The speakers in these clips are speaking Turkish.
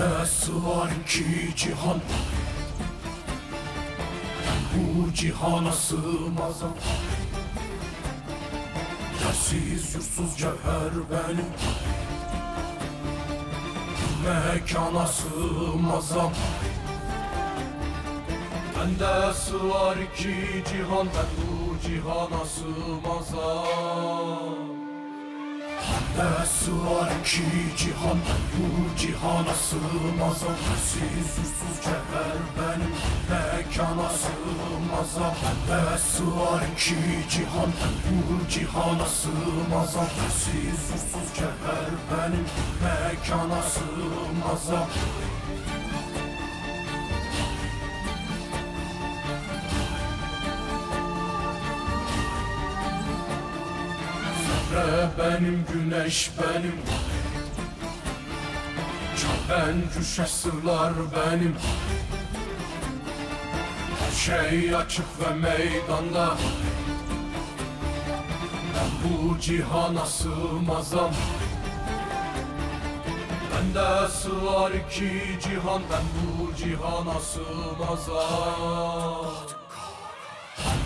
Bende sığar iki cihan, bu cihana sığmazam. Yersiz yursuz cevher benim, mekana sığmazam. Bende sığar iki cihan, ben bu cihana sığmazam. Bende sığar iki cihan, ben bu cihana sığmazam. Yersiz yursuz cevher benim, mekana sığmazam. Bende sığar iki cihan, ben bu cihana sığmazam. Yersiz yursuz cevher benim, mekana sığmazam. Benim güneş benim, ben düşe sırlar benim. Her şey açık ve meydanda, ben bu cihana sığmazam. Bende sığar iki cihan, ben bu cihana sığmazam.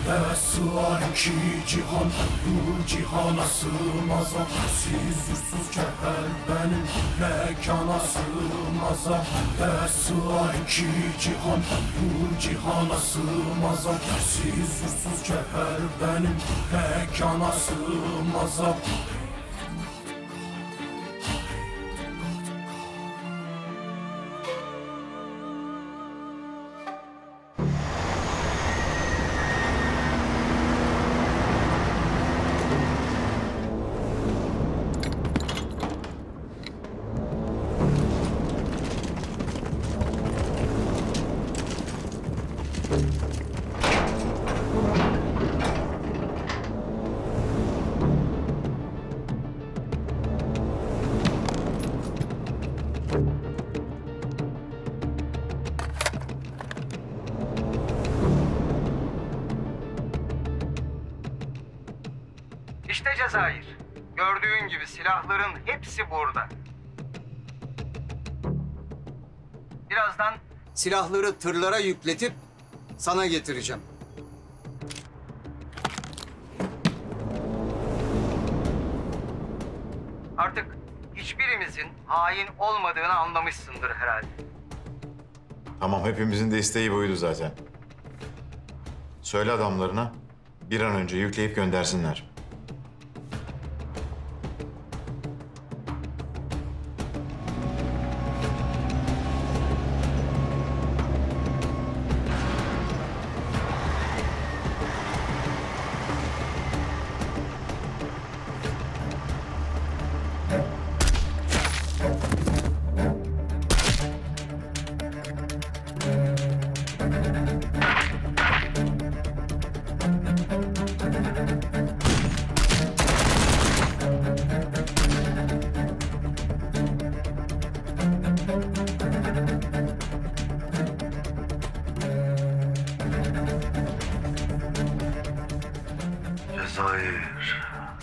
Bende sığar iki cihan, bu cihana sığmazam. Yersiz yursuz cevher benim, mekana sığmazam. Bende sığar iki cihan, bu cihana sığmazam. Yersiz yursuz cevher benim, mekana sığmazam. İşte Cezayir. Gördüğün gibi silahların hepsi burada. Birazdan silahları tırlara yükletip sana getireceğim. Artık hiçbirimizin hain olmadığını anlamışsındır herhalde. Tamam, hepimizin de isteği buydu zaten. Söyle adamlarına bir an önce yükleyip göndersinler.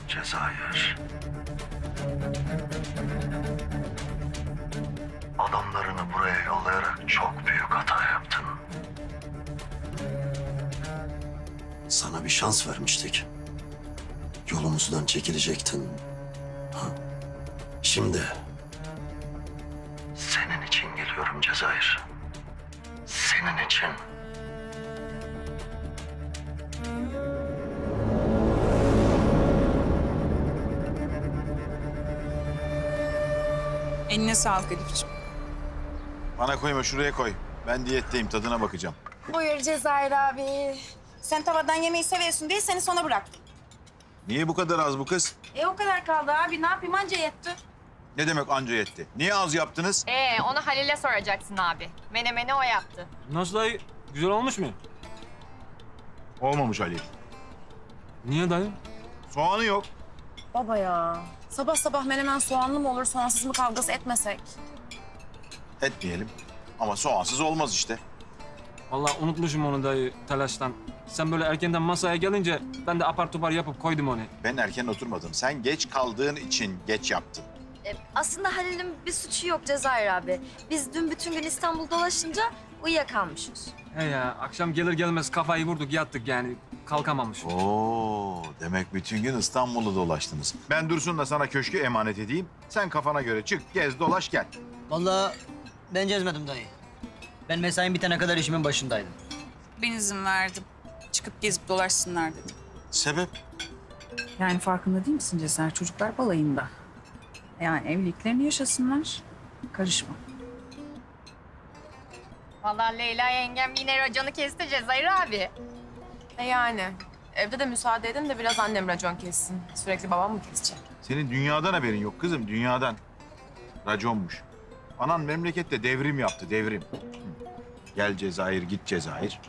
Cezayir. Adamlarını buraya yollayarak çok büyük hata yaptın. Sana bir şans vermiştik. Yolumuzdan çekilecektin. Ha? Şimdi senin için geliyorum Cezayir. Senin için. Eline sağlık Elif'ciğim. Bana koyma, şuraya koy. Ben diyetteyim, tadına bakacağım. Buyur Cezayir abi. Sen tavadan yemeği seviyorsun diye seni sona bıraktım. Niye bu kadar az bu kız? O kadar kaldı abi. Ne yapayım, anca yetti. Ne demek anca yetti? Niye az yaptınız? Onu Halil'e soracaksın abi. Menemeni o yaptı. Nasıl dayı? Güzel olmuş mu? Olmamış Ali. Niye dayı? Soğanı yok. Baba ya. Sabah sabah menemen soğanlı mı olur, soğansız mı kavgası etmesek? Etmeyelim. Ama soğansız olmaz işte. Vallahi unutmuşum onu dayı telaştan. Sen böyle erkenden masaya gelince ben de apar topar yapıp koydum onu. Ben erken oturmadım. Sen geç kaldığın için geç yaptın. Aslında Halil'in bir suçu yok Cezayir abi. Biz dün bütün gün İstanbul dolaşınca uyuyakalmışız. He ya, akşam gelir gelmez kafayı vurduk yattık yani. Kalkamamış. Oo, demek bütün gün İstanbul'u dolaştınız. Ben Dursun da sana köşkü emanet edeyim. Sen kafana göre çık, gez, dolaş, gel. Vallahi ben gezmedim dayı. Ben mesain bitene kadar işimin başındaydım. Ben izin verdim. Çıkıp gezip dolaşsınlar dedim. Sebep? Yani farkında değil misin Cezayir? Çocuklar balayında. Yani evliliklerini yaşasınlar. Karışma. Vallahi Leyla yengem yine raconu kesti Cezayir abi. Yani evde de müsaade edin de biraz annem racon kessin. Sürekli babam mı kesecek? Senin dünyadan haberin yok kızım, dünyadan. Raconmuş. Anan memlekette devrim yaptı, devrim. Hı. Gel Cezayir, git Cezayir.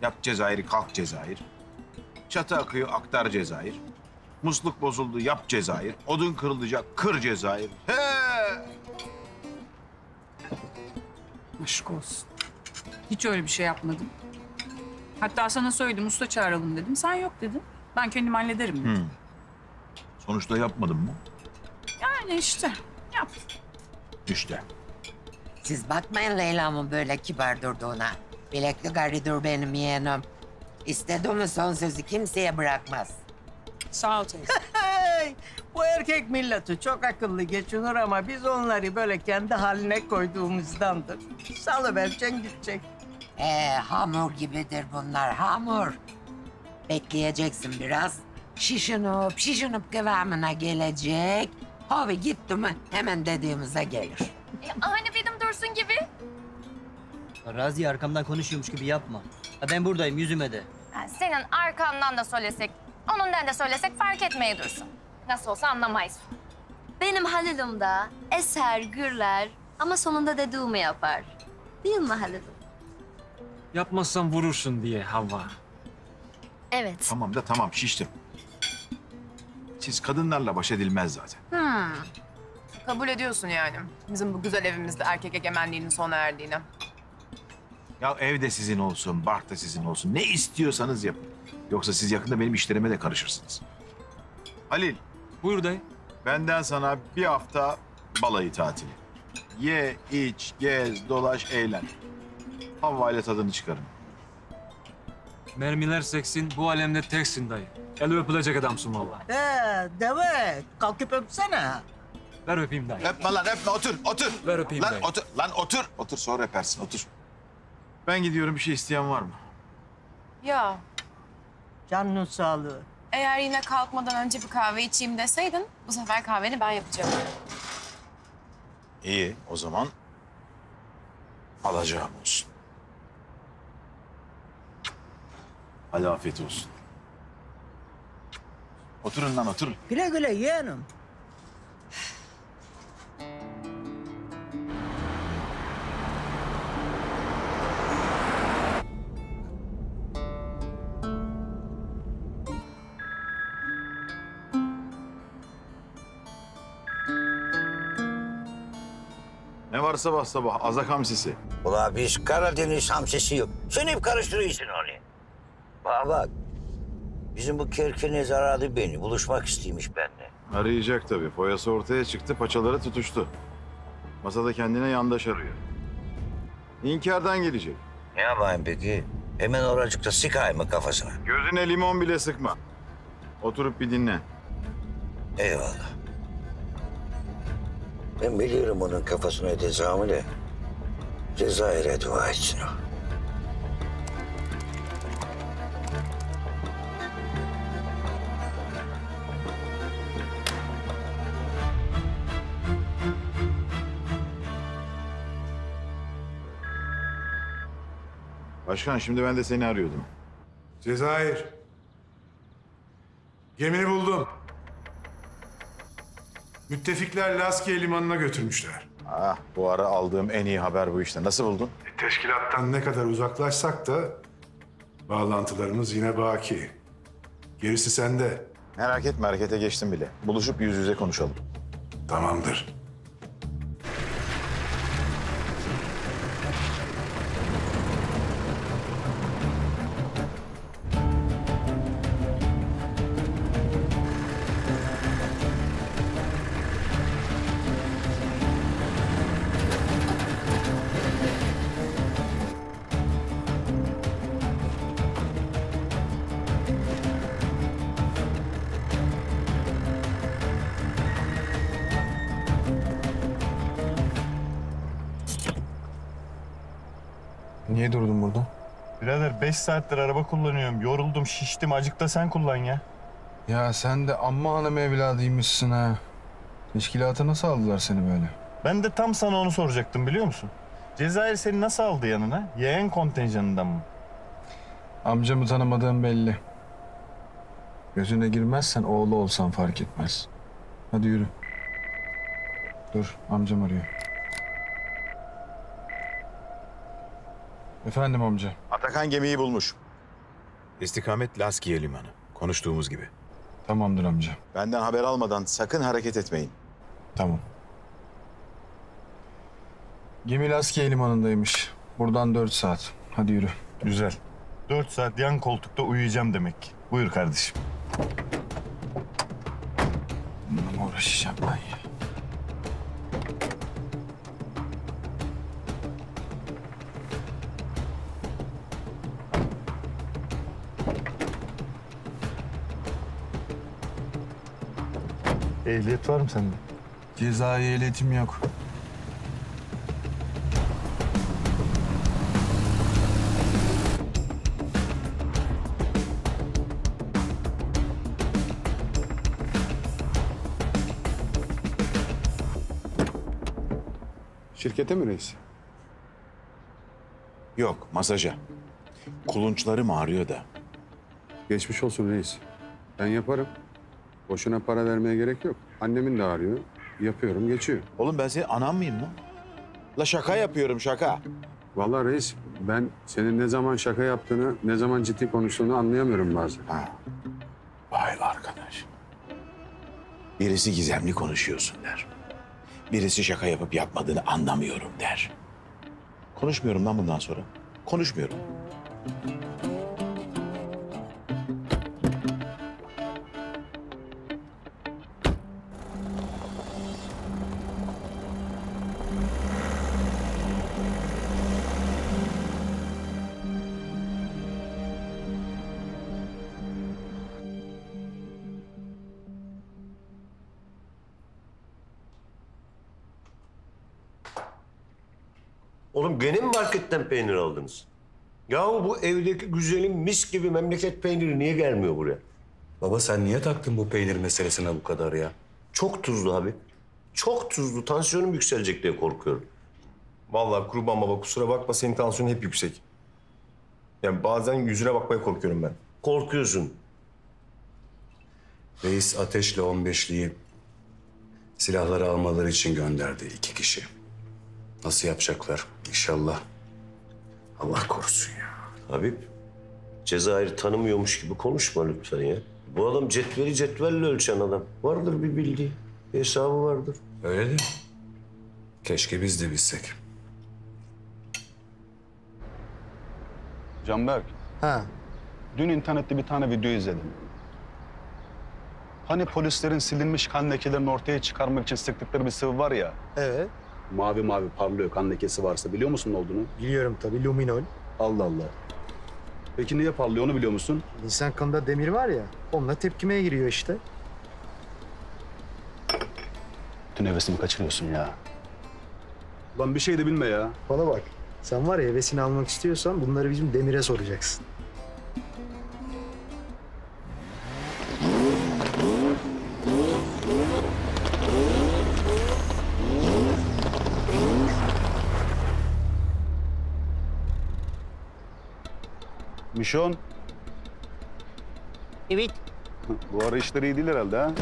Yap Cezayir'i, kalk Cezayir. Çatı akıyor, aktar Cezayir. Musluk bozuldu, yap Cezayir. Odun kırılacak, kır Cezayir. He! Aşk olsun. Hiç öyle bir şey yapmadım. Hatta sana söyledim, usta çağıralım dedim. Sen yok dedin. Ben kendim hallederim dedim. Hı. Sonuçta yapmadın mı? Yani işte yaptım. İşte. Siz bakmayın Leyla'mın böyle kibar durduğuna. Bilekli garidur benim yeğenim. İstediğimi son sözü kimseye bırakmaz. Sağ ol teyze. Hey, bu erkek milleti çok akıllı geçinir ama biz onları böyle kendi haline koyduğumuzdandır. Salıvereceksin gidecek. Hamur gibidir bunlar, hamur. Bekleyeceksin biraz. Şişinip kıvamına gelecek. Hobi gitti mi hemen dediğimize gelir. Hani benim Dursun gibi. Razi arkamdan konuşuyormuş gibi yapma. Ha, ben buradayım yüzüme de. Yani senin arkandan da söylesek, onundan da söylesek fark etmeye Dursun. Nasıl olsa anlamayız. Benim Halil'im de eser, gürler ama sonunda dediğimi yapar. Değil mi Halil'im? Yapmazsan vurursun diye Havva. Evet. Tamam da tamam, şiştim. Siz kadınlarla baş edilmez zaten. Kabul ediyorsun yani. Bizim bu güzel evimizde erkek egemenliğinin sona erdiğini. Ya ev de sizin olsun, bark da sizin olsun. Ne istiyorsanız yapın. Yoksa siz yakında benim işlerime de karışırsınız. Halil, Buyur dayı. benden sana bir hafta balayı tatili. Ye, iç, gez, dolaş, eğlen. Havva ile tadını çıkarın. Mermiler seksin, bu alemde teksin dayı. El öpülecek adamsın vallahi. Demek. Kalkıp öpsene. Ver öpeyim dayı. Öpme lan, öpme. Otur, otur. Ver öpeyim Lan dayı. otur, lan otur. Otur, sonra öpersin, otur. Ben gidiyorum, bir şey isteyen var mı? Ya Canının sağlığı. eğer yine kalkmadan önce bir kahve içeyim deseydin bu sefer kahveni ben yapacağım. İyi, o zaman alacağım olsun. Hadi afiyet olsun. Oturun lan, oturun. Güle güle yeğenim. Ne var sabah sabah? Azak hamsisi. Ula biz Karadeniz hamsisi yok. Sen hep karıştırıyorsun onu. Bana bak. Bizim bu Kerkenez aradı beni. Buluşmak istemiş benimle. Arayacak tabii. Foyası ortaya çıktı, paçaları tutuştu. Masada kendine yandaş arıyor. İnkardan gelecek. Ne yapayım peki? Hemen oracıkta sıkayım mı kafasına? Gözüne limon bile sıkma. Oturup bir dinle. Eyvallah. Ben biliyorum onun kafasına edeceğimi de. Cezayir'e dua etsin o. Başkan, şimdi ben de seni arıyordum. Cezayir. Gemini buldum. Müttefikler Laskiye limanına götürmüşler. Ah, bu ara aldığım en iyi haber bu işte. Nasıl buldun? Teşkilattan ne kadar uzaklaşsak da bağlantılarımız yine baki. Gerisi sende. Merak etme, harekete geçtim bile. Buluşup yüz yüze konuşalım. Tamamdır. Niye durdun burada? Birader 5 saattir araba kullanıyorum. Yoruldum, şiştim. Acık da sen kullan ya. Ya sen de amma hanım evladıymışsın ha. Teşkilata nasıl aldılar seni böyle? Ben de tam sana onu soracaktım biliyor musun? Cezayir seni nasıl aldı yanına? Yeğen kontenjanından mı? Amcamı tanımadığım belli. Gözüne girmezsen oğlu olsan fark etmez. Hadi yürü. Dur, amcam arıyor. Efendim amca. Atakan gemiyi bulmuş. İstikamet Laskiye Limanı. Konuştuğumuz gibi. Tamamdır amca. Benden haber almadan sakın hareket etmeyin. Tamam. Gemi Laskiye Limanı'ndaymış. Buradan 4 saat. Hadi yürü. Güzel. 4 saat yan koltukta uyuyacağım demek ki. Buyur kardeşim. Bununla mı uğraşacağım ben ya? Ehliyet var mı sende? Cezai ehliyetim yok. Şirkete mi reis? Yok, masaja. Kulunçlarım ağrıyor da. Geçmiş olsun reis. Ben yaparım. Boşuna para vermeye gerek yok. Annemin de ağrıyor. Yapıyorum, geçiyor. Oğlum ben senin anan mıyım lan? La şaka yapıyorum, şaka. Vallahi reis, ben senin ne zaman şaka yaptığını, ne zaman ciddi konuştuğunu anlayamıyorum bazen. Ha. Vay arkadaş. Birisi gizemli konuşuyorsun der. Birisi şaka yapıp yapmadığını anlamıyorum der. Konuşmuyorum lan bundan sonra. Konuşmuyorum. Oğlum gene mi marketten peynir aldınız? Yahu bu evdeki güzelim mis gibi memleket peyniri niye gelmiyor buraya? Baba sen niye taktın bu peynir meselesine bu kadar ya? Çok tuzlu abi. Çok tuzlu. Tansiyonum yükselecek diye korkuyorum. Vallahi kurban baba kusura bakma senin tansiyonun hep yüksek. Yani bazen yüzüne bakmaya korkuyorum ben. Korkuyorsun. Reis Ateş'le 15'liyi silahları almaları için gönderdi 2 kişi. Nasıl yapacaklar inşallah? Allah korusun ya. Habib, Cezayir tanımıyormuş gibi konuşma lütfen ya. Bu adam cetvelle ölçen adam. Vardır bir bildiği, bir hesabı vardır. Öyle de keşke biz de bilsek. Canberk. Ha. Dün internette bir tane video izledim. Hani polislerin silinmiş kan lekelerini ortaya çıkarmak için sıktıkları bir sıvı var ya. Evet. Mavi mavi parlıyor kan lekesi varsa. Biliyor musun ne olduğunu? Biliyorum tabii, luminol. Allah Allah. Peki niye parlıyor onu biliyor musun? İnsan kanında demir var ya, onunla tepkimeye giriyor işte. Bütün hevesimi kaçırıyorsun ya. Lan bir şey de bilme ya. Bana bak, sen var ya hevesini almak istiyorsan bunları bizim Demir'e soracaksın. Mişon. Evet. Bu ara işleri iyi değil herhalde ha?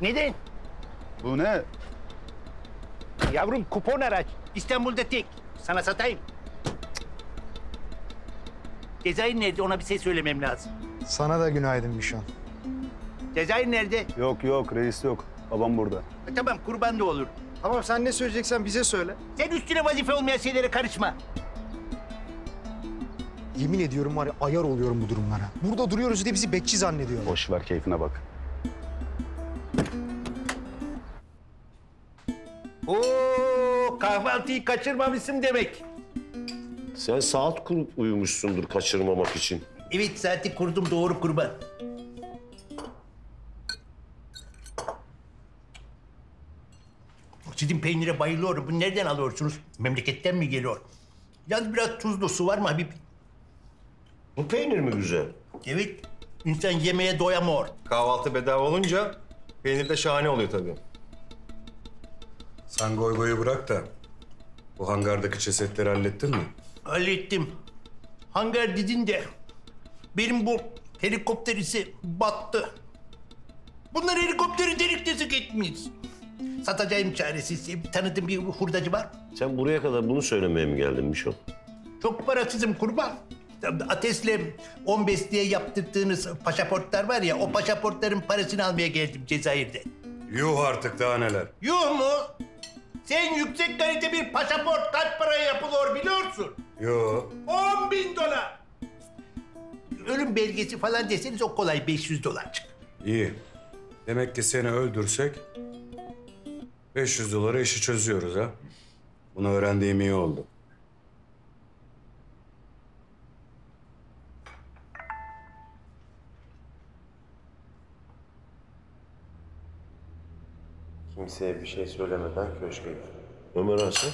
Neden? Bu ne? Yavrum kupon araç. İstanbul'da tek. Sana satayım. Cezayir nerede? Ona bir şey söylemem lazım. Sana da günaydın Mişon. Cezayir nerede? Yok yok reis yok. Babam burada. Tamam kurban da olur. Tamam sen ne söyleyeceksen bize söyle. Sen üstüne vazife olmayan şeylere karışma. Yemin ediyorum var ya ayar oluyorum bu durumlara. Burada duruyoruz diye bizi bekçi zannediyor. Boş ver keyfine bak. Oo, kahvaltıyı kaçırmamışsın demek. Sen saat kurup uyumuşsundur kaçırmamak için. Evet saati kurdum doğru kurban. Sizin peynire bayılıyorum. Bunu nereden alıyorsunuz? Memleketten mi geliyor? Yalnız biraz tuzlu. Su var mı Habib? Bu peynir mi güzel? Evet. İnsan yemeğe doyamıyor. Kahvaltı bedava olunca peynir de şahane oluyor tabii. Sen goygoyu bırak da bu hangardaki cesetleri hallettin mi? Hallettim. Hangar dedin de benim bu helikopterisi battı. Bunlar helikopteri delik deşik etmiş. Satacağım çaresiz. Tanıdığım bir hurdacı var. Sen buraya kadar bunu söylemeye mi geldin Mişon? Çok parasızım kurban. Ates'le 15 diye yaptırdığınız pasaportlar var ya, o pasaportların parasını almaya geldim Cezayir'den. Yuh artık daha neler. Yuh mu? Sen yüksek kalite bir pasaport kaç paraya yapılıyor biliyorsun? Yo. 10.000 dolar. Ölüm belgesi falan deseniz o kolay $500 çık. İyi. Demek ki seni öldürsek $500 işi çözüyoruz ha. Bunu öğrendiğim iyi oldu. Kimseye bir şey söylemeden köşke git. Ömer Asaf,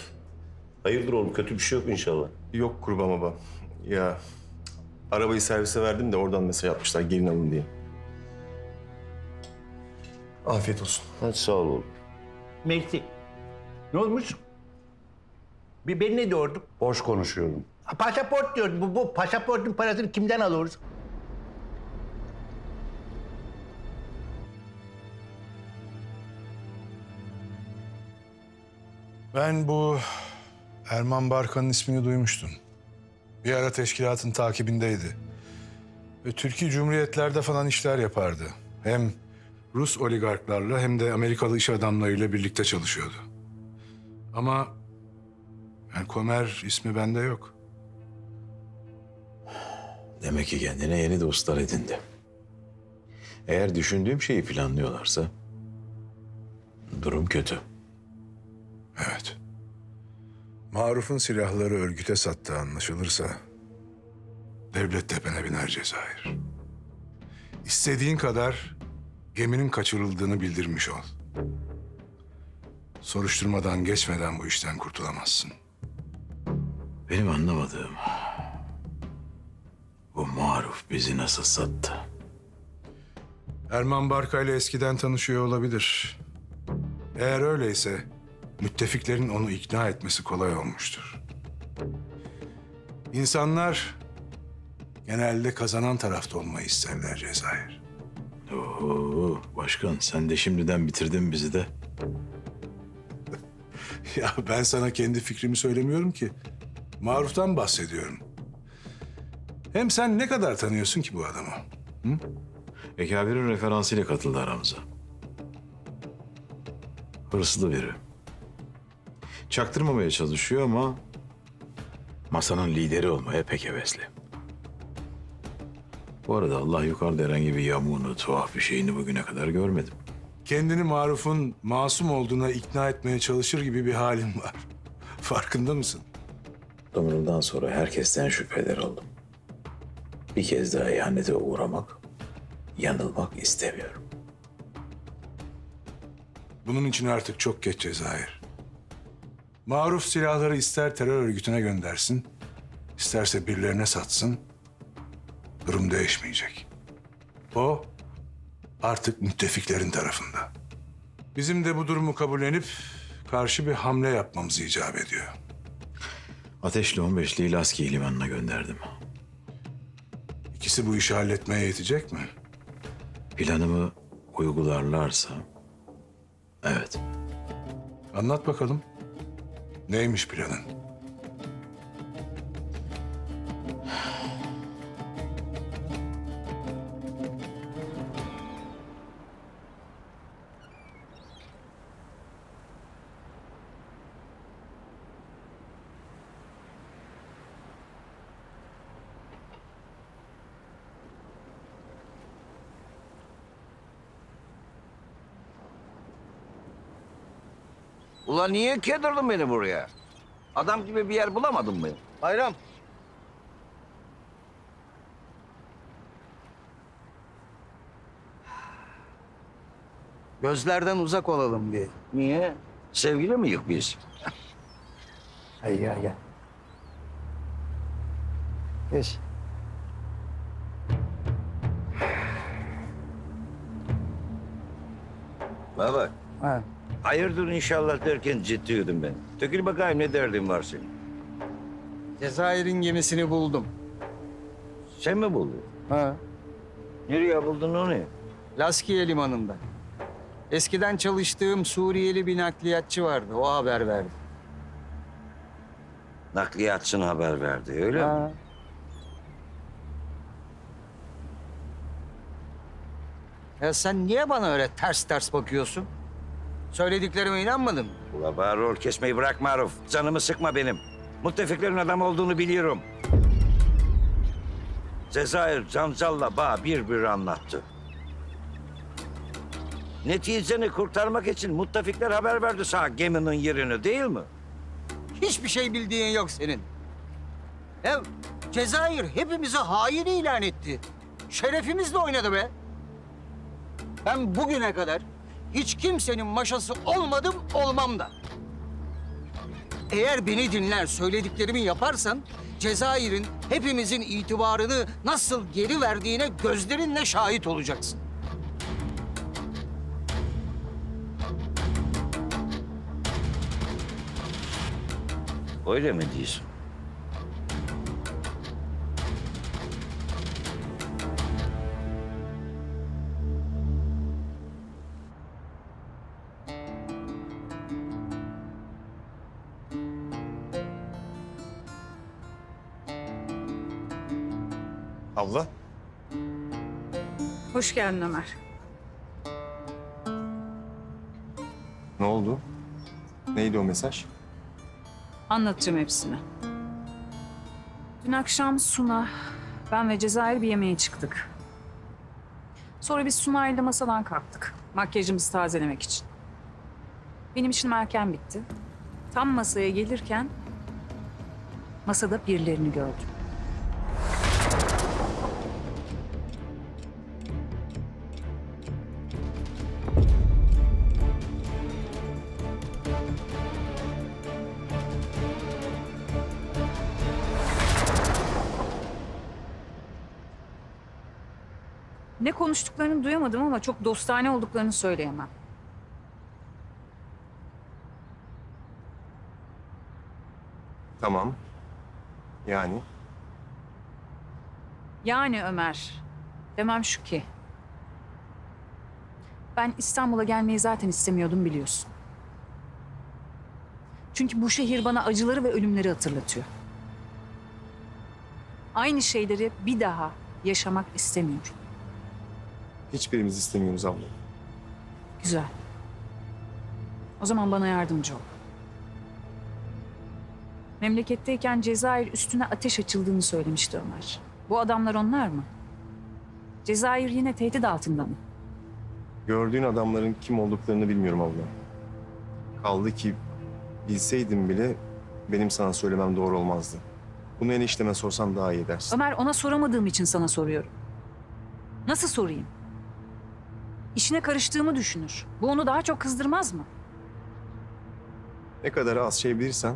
hayırdır oğlum, kötü bir şey yok inşallah. Yok kurban baba. Ya arabayı servise verdim de oradan mesaj yapmışlar gelin alın diye. Afiyet olsun. Hadi sağ ol oğlum. Mersi. Ne olmuş? Ben ne diyordum? Boş konuşuyordum. Pasaport diyordum. Bu pasaportun parasını kimden alıyoruz? Ben bu Erman Barkan'ın ismini duymuştum. Bir ara teşkilatın takibindeydi. Ve Türkiye Cumhuriyetlerde falan işler yapardı. Hem Rus oligarklarla hem de Amerikalı iş adamlarıyla birlikte çalışıyordu. Ama yani Komer ismi bende yok. Demek ki kendine yeni dostlar edindi. Eğer düşündüğüm şeyi planlıyorlarsa durum kötü. Evet. Maruf'un silahları örgüte sattığı anlaşılırsa devlet tepene biner Cezayir. İstediğin kadar geminin kaçırıldığını bildirmiş ol. Soruşturmadan geçmeden bu işten kurtulamazsın. Benim anlamadığım bu Maruf bizi nasıl sattı? Erman Barka ile eskiden tanışıyor olabilir. Eğer öyleyse müttefiklerin onu ikna etmesi kolay olmuştur. İnsanlar genelde kazanan tarafta olmayı isterler Cezayir. Oo, başkan sen de şimdiden bitirdin bizi de. Ya ben sana kendi fikrimi söylemiyorum ki. Maruf'tan bahsediyorum. Hem sen ne kadar tanıyorsun ki bu adamı? Hı? Ekabir'in referansıyla katıldı aramıza. Hırslı biri. Çaktırmamaya çalışıyor ama masanın lideri olmaya pek hevesli. Bu arada Allah yukarıda herhangi bir yamuğunu, tuhaf bir şeyini bugüne kadar görmedim. Kendini Maruf'un masum olduğuna ikna etmeye çalışır gibi bir halin var. Farkında mısın? Ömrümden sonra herkesten şüpheler oldum. Bir kez daha ihanete uğramak, yanılmak istemiyorum. Bunun için artık çok geç Cezayir. Maruf silahları ister terör örgütüne göndersin, isterse birilerine satsın. Durum değişmeyecek. O artık müttefiklerin tarafında. Bizim de bu durumu kabullenip karşı bir hamle yapmamız icap ediyor. Ateşli 15'liyi Laski limanına gönderdim. İkisi bu işi halletmeye yetecek mi? Planımı uygularlarsa evet. Anlat bakalım. Neymiş planın? Ulan niye kedirdin beni buraya? Adam gibi bir yer bulamadın mı? Bayram. Gözlerden uzak olalım diye. Niye? Sevgili miyiz biz? Hayır gel. Geç. Bana bak. Ha. Hayırdır inşallah derken ciddiydim ben. Dökül bakayım ne derdin var senin? Cezayir'in gemisini buldum. Sen mi buldun? Ha. Nereye buldun onu? Laskiye limanında. Eskiden çalıştığım Suriyeli bir nakliyatçı vardı. O haber verdi. Nakliyatçına haber verdi öyle mi? Ya sen niye bana öyle ters ters bakıyorsun? Söylediklerime inanmadın mı? Ula bari rol kesmeyi bırak Maruf. Canımı sıkma benim. Müttefiklerin adam olduğunu biliyorum. Cezayir Cansal'la bana bir anlattı. Neticeni kurtarmak için müttefikler haber verdi sana geminin yerini değil mi? Hiçbir şey bildiğin yok senin. Ya Cezayir hepimizi hain ilan etti. Şerefimizle oynadı be. Ben bugüne kadar hiç kimsenin maşası olmadım, olmam da. Eğer beni dinler, söylediklerimi yaparsan Cezayir'in hepimizin itibarını nasıl geri verdiğine gözlerinle şahit olacaksın. Öyle mi diyorsun? Abla. Hoş geldin Ömer. Ne oldu? Neydi o mesaj? Anlatacağım hepsini. Dün akşam Suna, ben ve Cezayir bir yemeğe çıktık. Sonra biz Suna ile masadan kalktık. Makyajımızı tazelemek için. Benim işim erken bitti. Tam masaya gelirken masada birilerini gördüm. Ne konuştuklarını duyamadım ama çok dostane olduklarını söyleyemem. Tamam. Yani? Yani Ömer, demem şu ki... Ben İstanbul'a gelmeyi zaten istemiyordum biliyorsun. Çünkü bu şehir bana acıları ve ölümleri hatırlatıyor. Aynı şeyleri bir daha yaşamak istemiyorum. Hiçbirimiz istemiyoruz abla. Güzel. O zaman bana yardımcı ol. Memleketteyken Cezayir üstüne ateş açıldığını söylemişti Ömer. Bu adamlar onlar mı? Cezayir yine tehdit altında mı? Gördüğün adamların kim olduklarını bilmiyorum abla. Kaldı ki bilseydim bile benim sana söylemem doğru olmazdı. Bunu enişteme sorsan daha iyi edersin. Ömer, ona soramadığım için sana soruyorum. Nasıl sorayım? İşine karıştığımı düşünür. Bu onu daha çok kızdırmaz mı? Ne kadar az şey bilirsen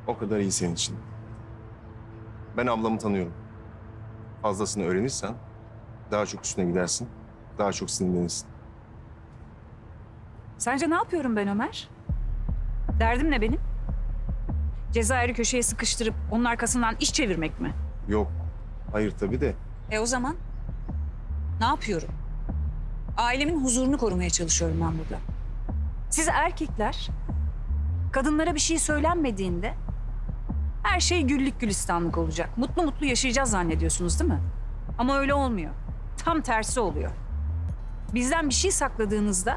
o kadar iyi senin için. Ben ablamı tanıyorum. Fazlasını öğrenirsen daha çok üstüne gidersin, daha çok sinirlenirsin. Sence ne yapıyorum ben Ömer? Derdim ne benim? Cezayir'i köşeye sıkıştırıp onun arkasından iş çevirmek mi? Yok, hayır tabii de. O zaman ne yapıyorum? Ailemin huzurunu korumaya çalışıyorum ben burada. Siz erkekler kadınlara bir şey söylenmediğinde her şey güllük gülistanlık olacak. Mutlu mutlu yaşayacağız zannediyorsunuz değil mi? Ama öyle olmuyor. Tam tersi oluyor. Bizden bir şey sakladığınızda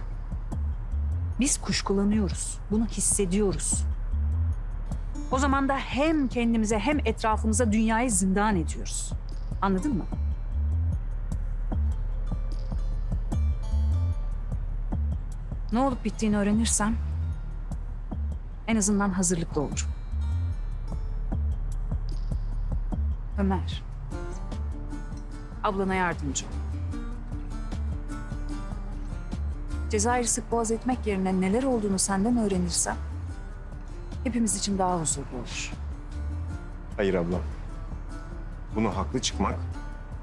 biz kuşkulanıyoruz. Bunu hissediyoruz. O zaman da hem kendimize hem etrafımıza dünyayı zindan ediyoruz. Anladın mı? Ne olup bittiğini öğrenirsem en azından hazırlıklı olurum. Ömer, ablana yardımcı ol. Cezayir'i sık boğaz etmek yerine neler olduğunu senden öğrenirsem hepimiz için daha huzurlu olur. Hayır abla. Bunu haklı çıkmak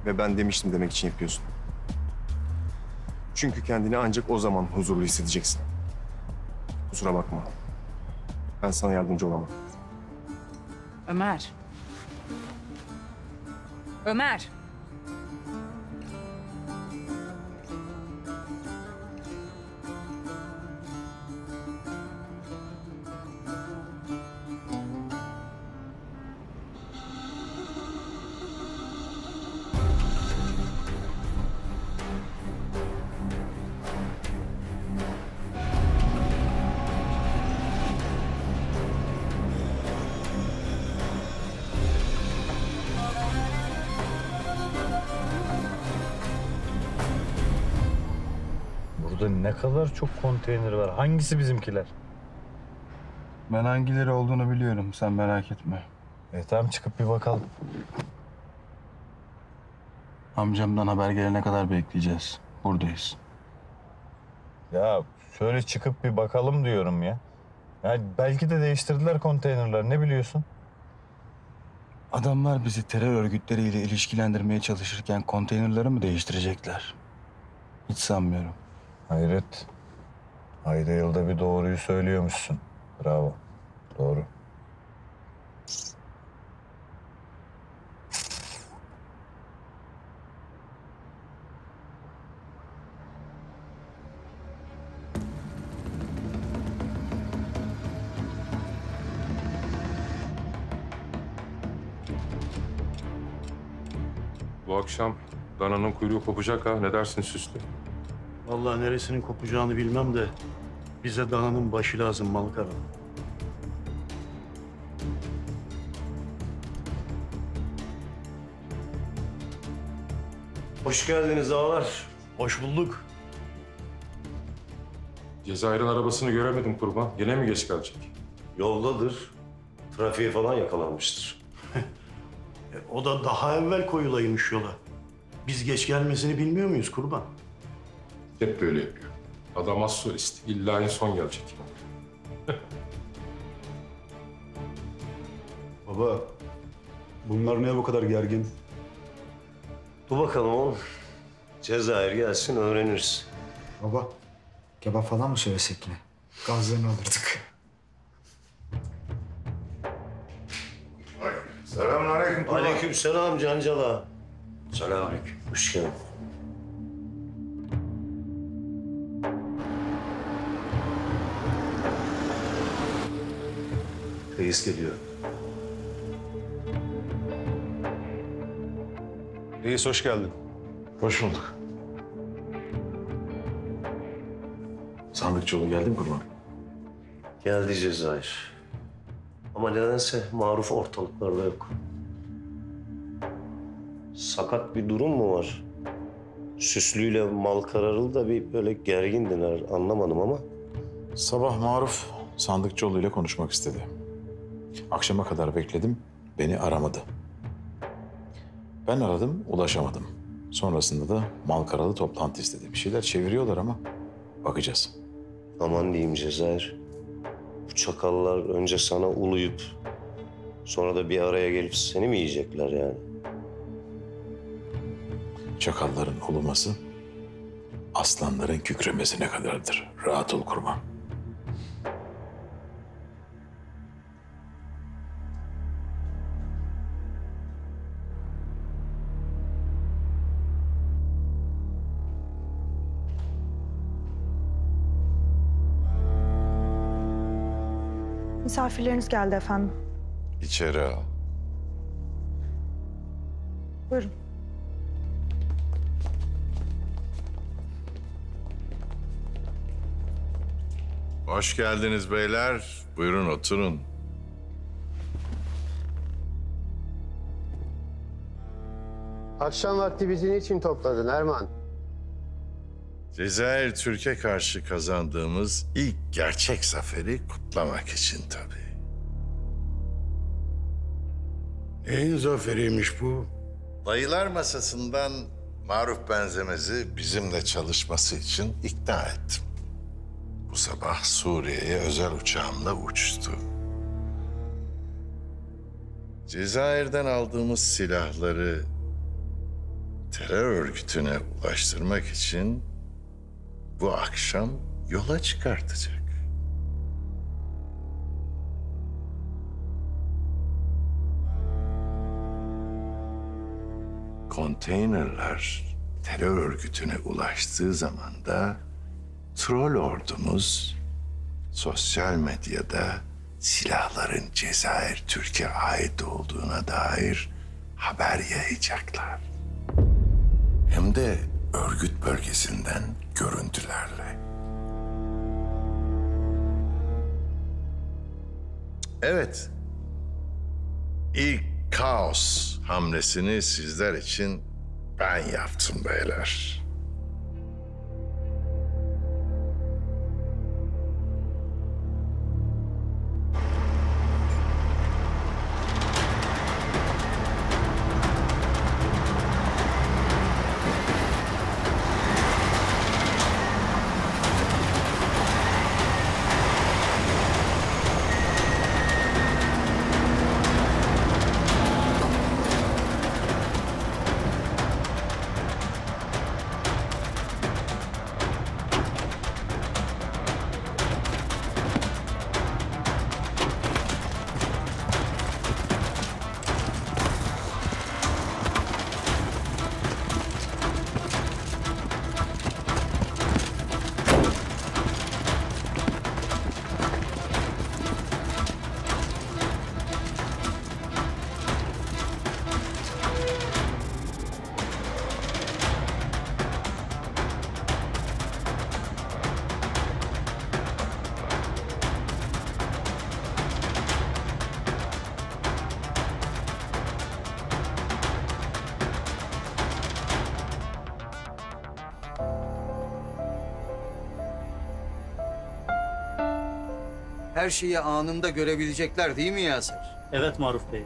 ve ben demiştim demek için yapıyorsun. Çünkü kendini ancak o zaman huzurlu hissedeceksin. Kusura bakma. Ben sana yardımcı olamam. Ömer. Ömer. Burada ne kadar çok konteyner var. Hangisi bizimkiler? Ben hangileri olduğunu biliyorum. Sen merak etme. Tamam çıkıp bir bakalım. Amcamdan haber gelene kadar bekleyeceğiz. Buradayız. Ya şöyle çıkıp bir bakalım diyorum ya. Ya belki de değiştirdiler konteynerler. Ne biliyorsun? Adamlar bizi terör örgütleriyle ilişkilendirmeye çalışırken konteynerları mı değiştirecekler? Hiç sanmıyorum. Hayret. Ayda yılda bir doğruyu söylüyormuşsun. Bravo. Doğru. Bu akşam dananın kuyruğu kopacak ha. Ne dersin Süslü? Vallahi neresinin kopacağını bilmem de bize dananın başı lazım Malkara. Hoş geldiniz ağalar. Hoş bulduk. Cezayir'in arabasını göremedim kurban. Yine mi geç gelecek? Yoldadır. Trafiğe falan yakalanmıştır. O da daha evvel koyulaymış yola. Biz geç gelmesini bilmiyor muyuz kurban? Hep böyle yapıyor. Adam az solist. İlla en son gelecek. Baba, bunlar niye bu kadar gergin? Dur bakalım oğlum. Cezayir gelsin öğreniriz. Baba, kebap falan mı söylesek yine? Gazlarını alırdık. Selamünaleyküm. Aleykümselam Cancala. Selamünaleyküm. Hoş geldin. Reis geliyor. Reis hoş geldin. Hoş bulduk. Sandıkçıoğlu geldi mi kurban? Geldi Cezayir. Ama nedense Maruf ortalıklarda yok. Sakat bir durum mu var? Süslü'yle Malkaralı da bir böyle gergindiler, anlamadım ama. Sabah Maruf Sandıkçıoğlu ile konuşmak istedi. Akşama kadar bekledim, beni aramadı. Ben aradım, ulaşamadım. Sonrasında da Malkaralı toplantı istedi. Bir şeyler çeviriyorlar ama bakacağız. Aman diyeyim Cezayir. Bu çakallar önce sana uluyup sonra da bir araya gelip seni mi yiyecekler yani? Çakalların uluması aslanların kükremesine kadardır. Rahat ol kurban. Misafirleriniz geldi efendim. İçeri al. Buyurun. Hoş geldiniz beyler. Buyurun oturun. Akşam vakti bizi niçin topladın Erman? Cezayir Türkiye karşı kazandığımız ilk gerçek zaferi kutlamak için tabii. Neyin zaferiymiş bu? Dayılar masasından Maruf Benzemez'i bizimle çalışması için ikna ettim. Bu sabah Suriye'ye özel uçağımla uçtu. Cezayir'den aldığımız silahları terör örgütüne ulaştırmak için bu akşam yola çıkartacak. Konteynerler terör örgütüne ulaştığı zaman da troll ordumuz sosyal medyada silahların Cezayir Türkiye ait olduğuna dair haber yayacaklar. Hem de örgüt bölgesinden görüntülerle. Evet. İlk kaos hamlesini sizler için ben yaptım beyler. Her şeyi anında görebilecekler değil mi Yasir? Evet Maruf Bey.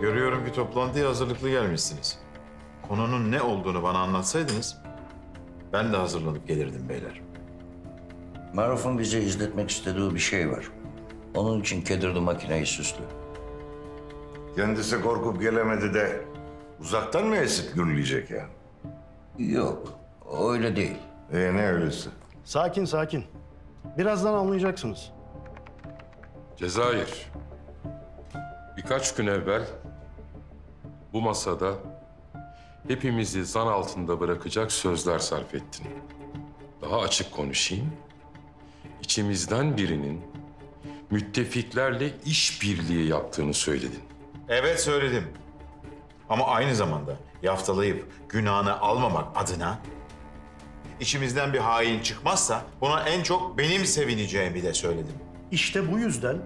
Görüyorum ki toplantıya hazırlıklı gelmişsiniz. Konunun ne olduğunu bana anlatsaydınız ben de hazırlanıp gelirdim beyler. Maruf'un bize izletmek istediği bir şey var. Onun için kedirdi makineyi süslü. Kendisi korkup gelemedi de uzaktan mı esip gürleyecek ya? Yok, öyle değil. Ne öylesi? Sakin sakin. Birazdan anlayacaksınız. Cezayir, birkaç gün evvel bu masada hepimizi zan altında bırakacak sözler sarf ettin. Daha açık konuşayım. İçimizden birinin müttefiklerle işbirliği yaptığını söyledin. Evet söyledim. Ama aynı zamanda yaftalayıp günahını almamak adına içimizden bir hain çıkmazsa buna en çok benim sevineceğimi de söyledim. İşte bu yüzden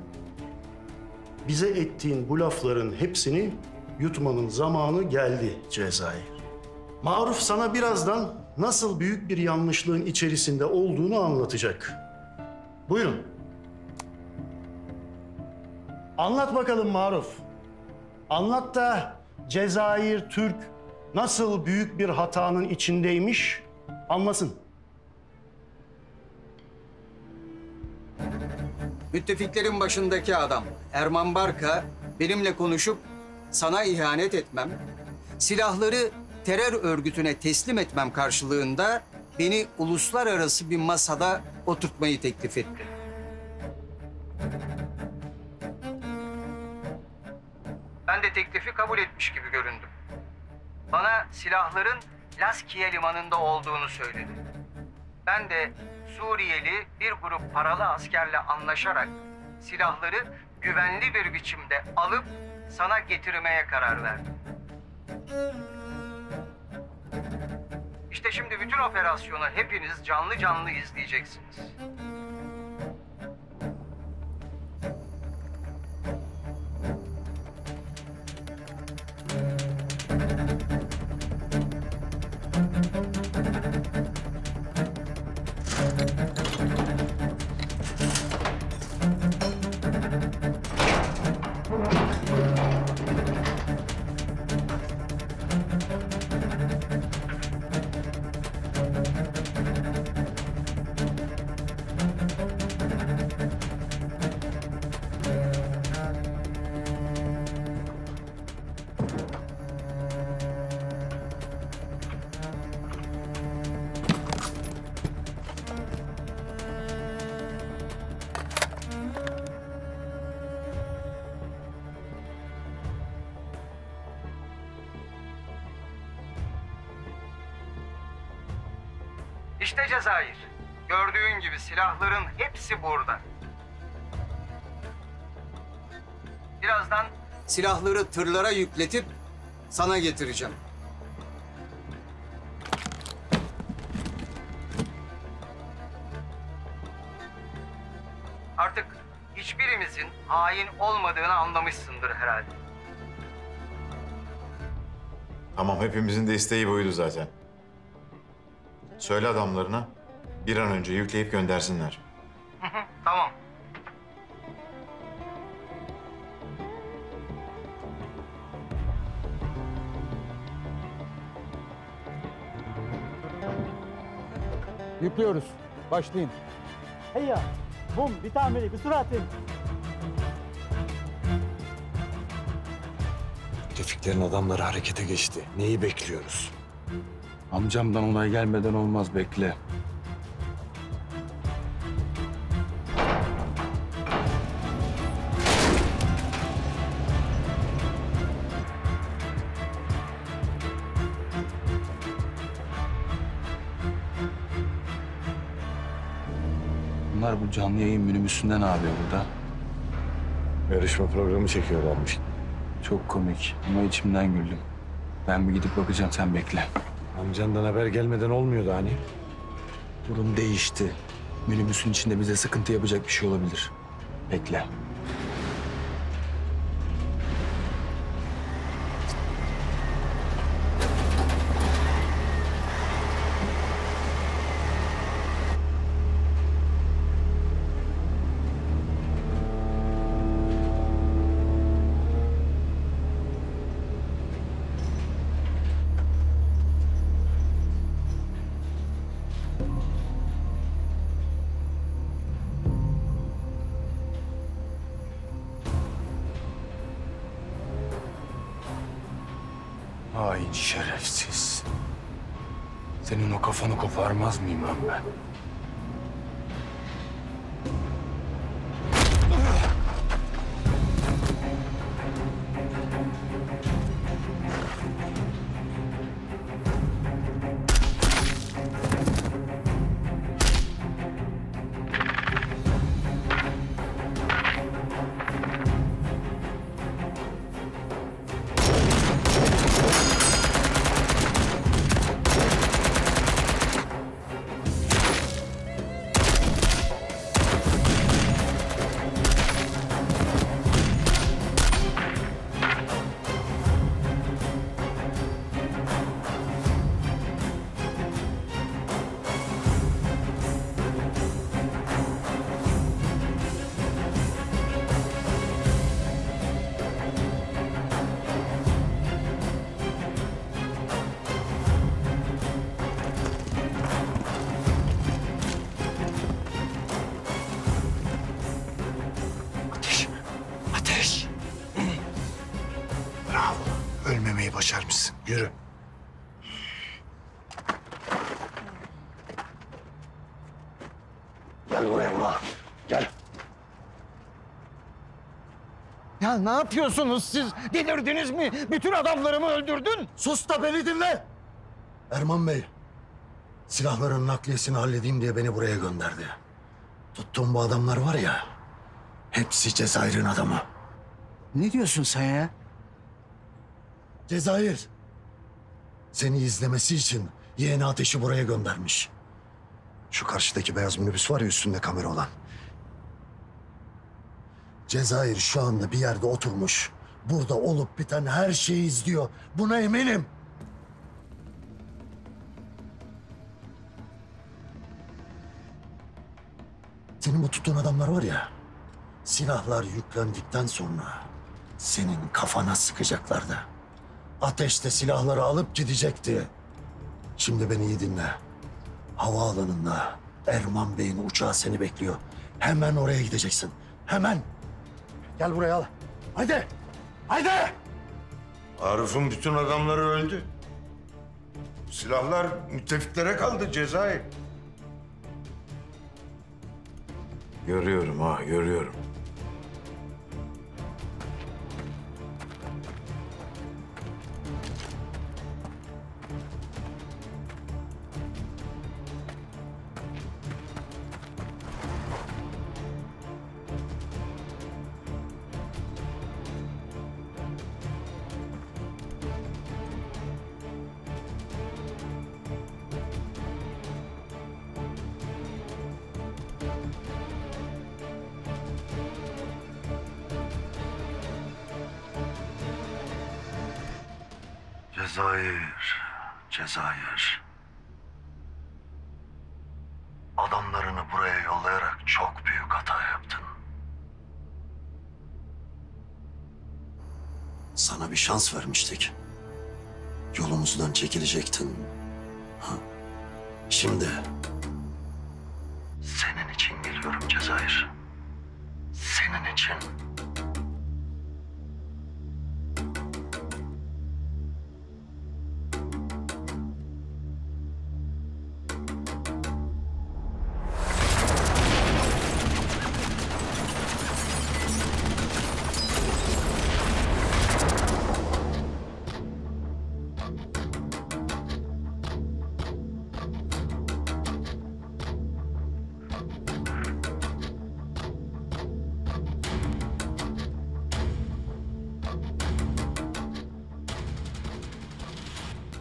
bize ettiğin bu lafların hepsini yutmanın zamanı geldi Cezayir. Maruf sana birazdan nasıl büyük bir yanlışlığın içerisinde olduğunu anlatacak. Buyurun. Anlat bakalım Maruf. Anlat da Cezayir Türk nasıl büyük bir hatanın içindeymiş anlasın. Müttefiklerin başındaki adam Erman Barka benimle konuşup sana ihanet etmem, silahları terör örgütüne teslim etmem karşılığında beni uluslararası bir masada oturtmayı teklif etti. Ben de teklifi kabul etmiş gibi göründüm. Bana silahların Laskiye limanında olduğunu söyledi. Ben de Suriyeli bir grup paralı askerle anlaşarak silahları güvenli bir biçimde alıp sana getirmeye karar verdim. İşte şimdi bütün operasyonu hepiniz canlı canlı izleyeceksiniz. İşte Cezayir. Gördüğün gibi silahların hepsi burada. Birazdan silahları tırlara yükletip sana getireceğim. Artık hiçbirimizin hain olmadığını anlamışsındır herhalde. Tamam, hepimizin de isteği buydu zaten. Söyle adamlarına bir an önce yükleyip göndersinler. Tamam. Yüklüyoruz. Başlayın. Heyya. Bum. Bir tamiri. Bir süratin. Müttefiklerin adamları harekete geçti. Neyi bekliyoruz? Amcamdan onay gelmeden olmaz, bekle. Bunlar bu canlı yayın minibüsünden abi burada. Yarışma programı çekiyorlarmış. Çok komik ama içimden güldüm. Ben bir gidip bakacağım, sen bekle. Amcandan haber gelmeden olmuyordu hani. Durum değişti. Minibüsün içinde bize sıkıntı yapacak bir şey olabilir. Bekle. Hain şerefsiz. Senin o kafanı koparmaz mıyım lan ben? Ölmemeyi başarmışsın. Yürü. Gel buraya ulan. Gel. Ya ne yapıyorsunuz siz? Delirdiniz mi? Bütün adamlarımı öldürdün. Sus da beni dinle. Erman Bey, silahların nakliyesini halledeyim diye beni buraya gönderdi. Tuttuğum bu adamlar var ya, hepsi Cezayir'in adamı. Ne diyorsun sen ya? Cezayir, seni izlemesi için yeğeni Ateş'i buraya göndermiş. Şu karşıdaki beyaz minibüs var ya, üstünde kamera olan. Cezayir şu anda bir yerde oturmuş. Burada olup biten her şeyi izliyor. Buna eminim. Senin bu tuttuğun adamlar var ya, silahlar yüklendikten sonra senin kafana sıkacaklardı. Ateş de silahları alıp gidecekti. Şimdi beni iyi dinle. Havaalanında Erman Bey'in uçağı seni bekliyor. Hemen oraya gideceksin. Hemen. Gel buraya al. Haydi. Haydi. Arif'in bütün adamları öldü. Silahlar müttefiklere kaldı Cezayir. Görüyorum ha, görüyorum. Cezayir. Adamlarını buraya yollayarak çok büyük hata yaptın. Sana bir şans vermiştik. Yolumuzdan çekilecektin. Ha. Şimdi senin için geliyorum Cezayir. Senin için.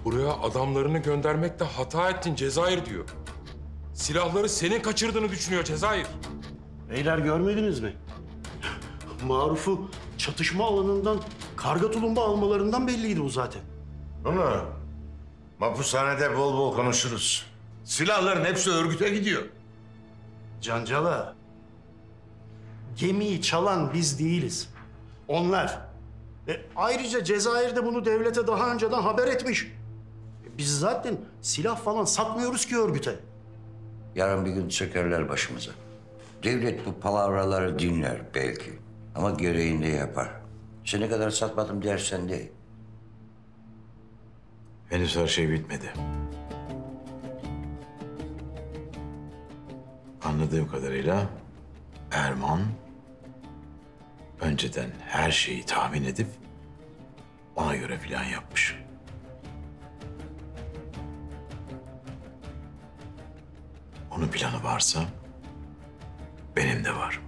Buraya adamlarını göndermekte hata ettin Cezayir diyor. Silahları senin kaçırdığını düşünüyor Cezayir. Beyler görmediniz mi? Maruf'u çatışma alanından karga tulumba almalarından belliydi o zaten. Bunu mahpushanede bol bol konuşuruz. Silahların hepsi örgüte gidiyor. Cancala, gemiyi çalan biz değiliz. Onlar. Ayrıca Cezayir de bunu devlete daha önceden haber etmiş. Biz zaten silah falan satmıyoruz ki örgüte. Yarın bir gün çökerler başımıza. Devlet bu palavraları dinler belki. Ama gereğini yapar. Sene kadar satmadım dersen de. Henüz her şey bitmedi. Anladığım kadarıyla Erman önceden her şeyi tahmin edip ona göre plan yapmış. Onun planı varsa benim de var.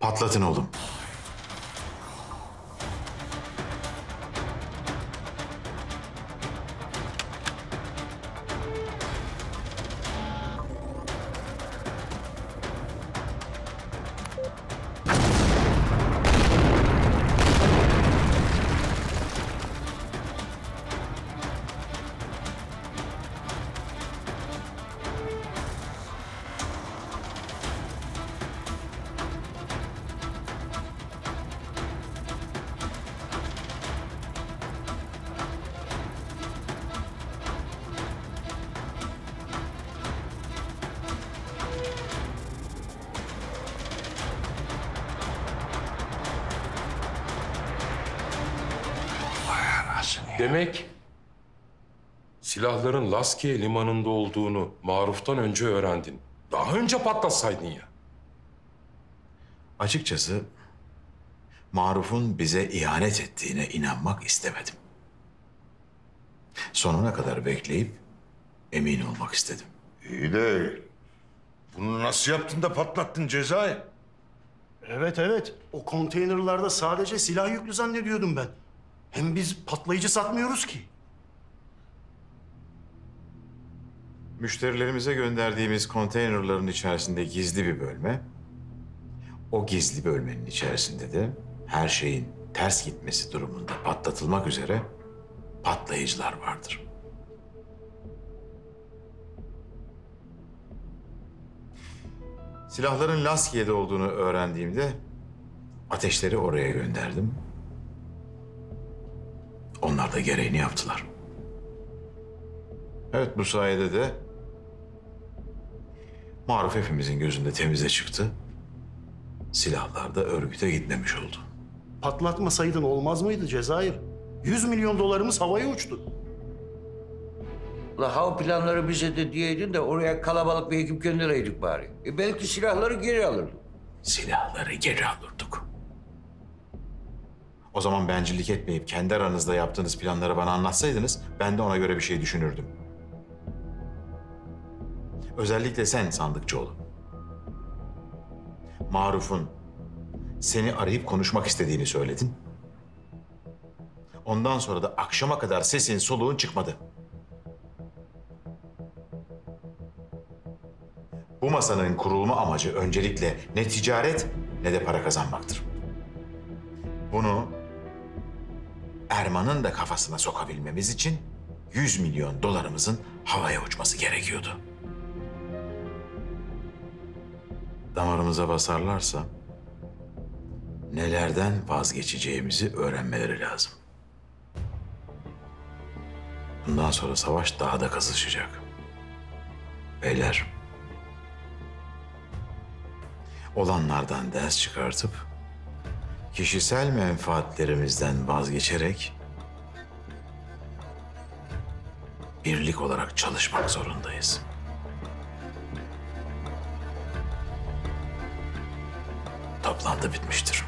Patlatın oğlum. Demek silahların Laskiye limanında olduğunu Maruf'tan önce öğrendin. Daha önce patlatsaydın ya. Açıkçası Maruf'un bize ihanet ettiğine inanmak istemedim. Sonuna kadar bekleyip emin olmak istedim. İyi de bunu nasıl yaptın da patlattın Cezayir? Evet. O konteynerlarda sadece silah yüklü zannediyordum ben. Hem biz patlayıcı satmıyoruz ki. Müşterilerimize gönderdiğimiz konteynerların içerisinde gizli bir bölme. O gizli bölmenin içerisinde de her şeyin ters gitmesi durumunda patlatılmak üzere patlayıcılar vardır. Silahların Laskiye'de olduğunu öğrendiğimde ateşleri oraya gönderdim. Onlar da gereğini yaptılar. Evet, bu sayede de Maruf hepimizin gözünde temize çıktı. Silahlar da örgüte gitmemiş oldu. Patlatmasaydın olmaz mıydı Cezayir? 100 milyon dolarımız havaya uçtu. La hav planları bize de diyeydin de oraya kalabalık bir ekip göndereydik bari. Belki silahları geri alırdık. Silahları geri alırdık. O zaman bencillik etmeyip kendi aranızda yaptığınız planları bana anlatsaydınız ben de ona göre bir şey düşünürdüm. Özellikle sen Sandıkçıoğlu. Maruf'un seni arayıp konuşmak istediğini söyledin. Ondan sonra da akşama kadar sesin soluğun çıkmadı. Bu masanın kurulma amacı öncelikle ne ticaret ne de para kazanmaktır. Bunu Erman'ın da kafasına sokabilmemiz için 100 milyon dolarımızın havaya uçması gerekiyordu. Damarımıza basarlarsa nelerden vazgeçeceğimizi öğrenmeleri lazım. Bundan sonra savaş daha da kızışacak. Beyler, olanlardan ders çıkartıp kişisel menfaatlerimizden vazgeçerek birlik olarak çalışmak zorundayız. Toplantı bitmiştir.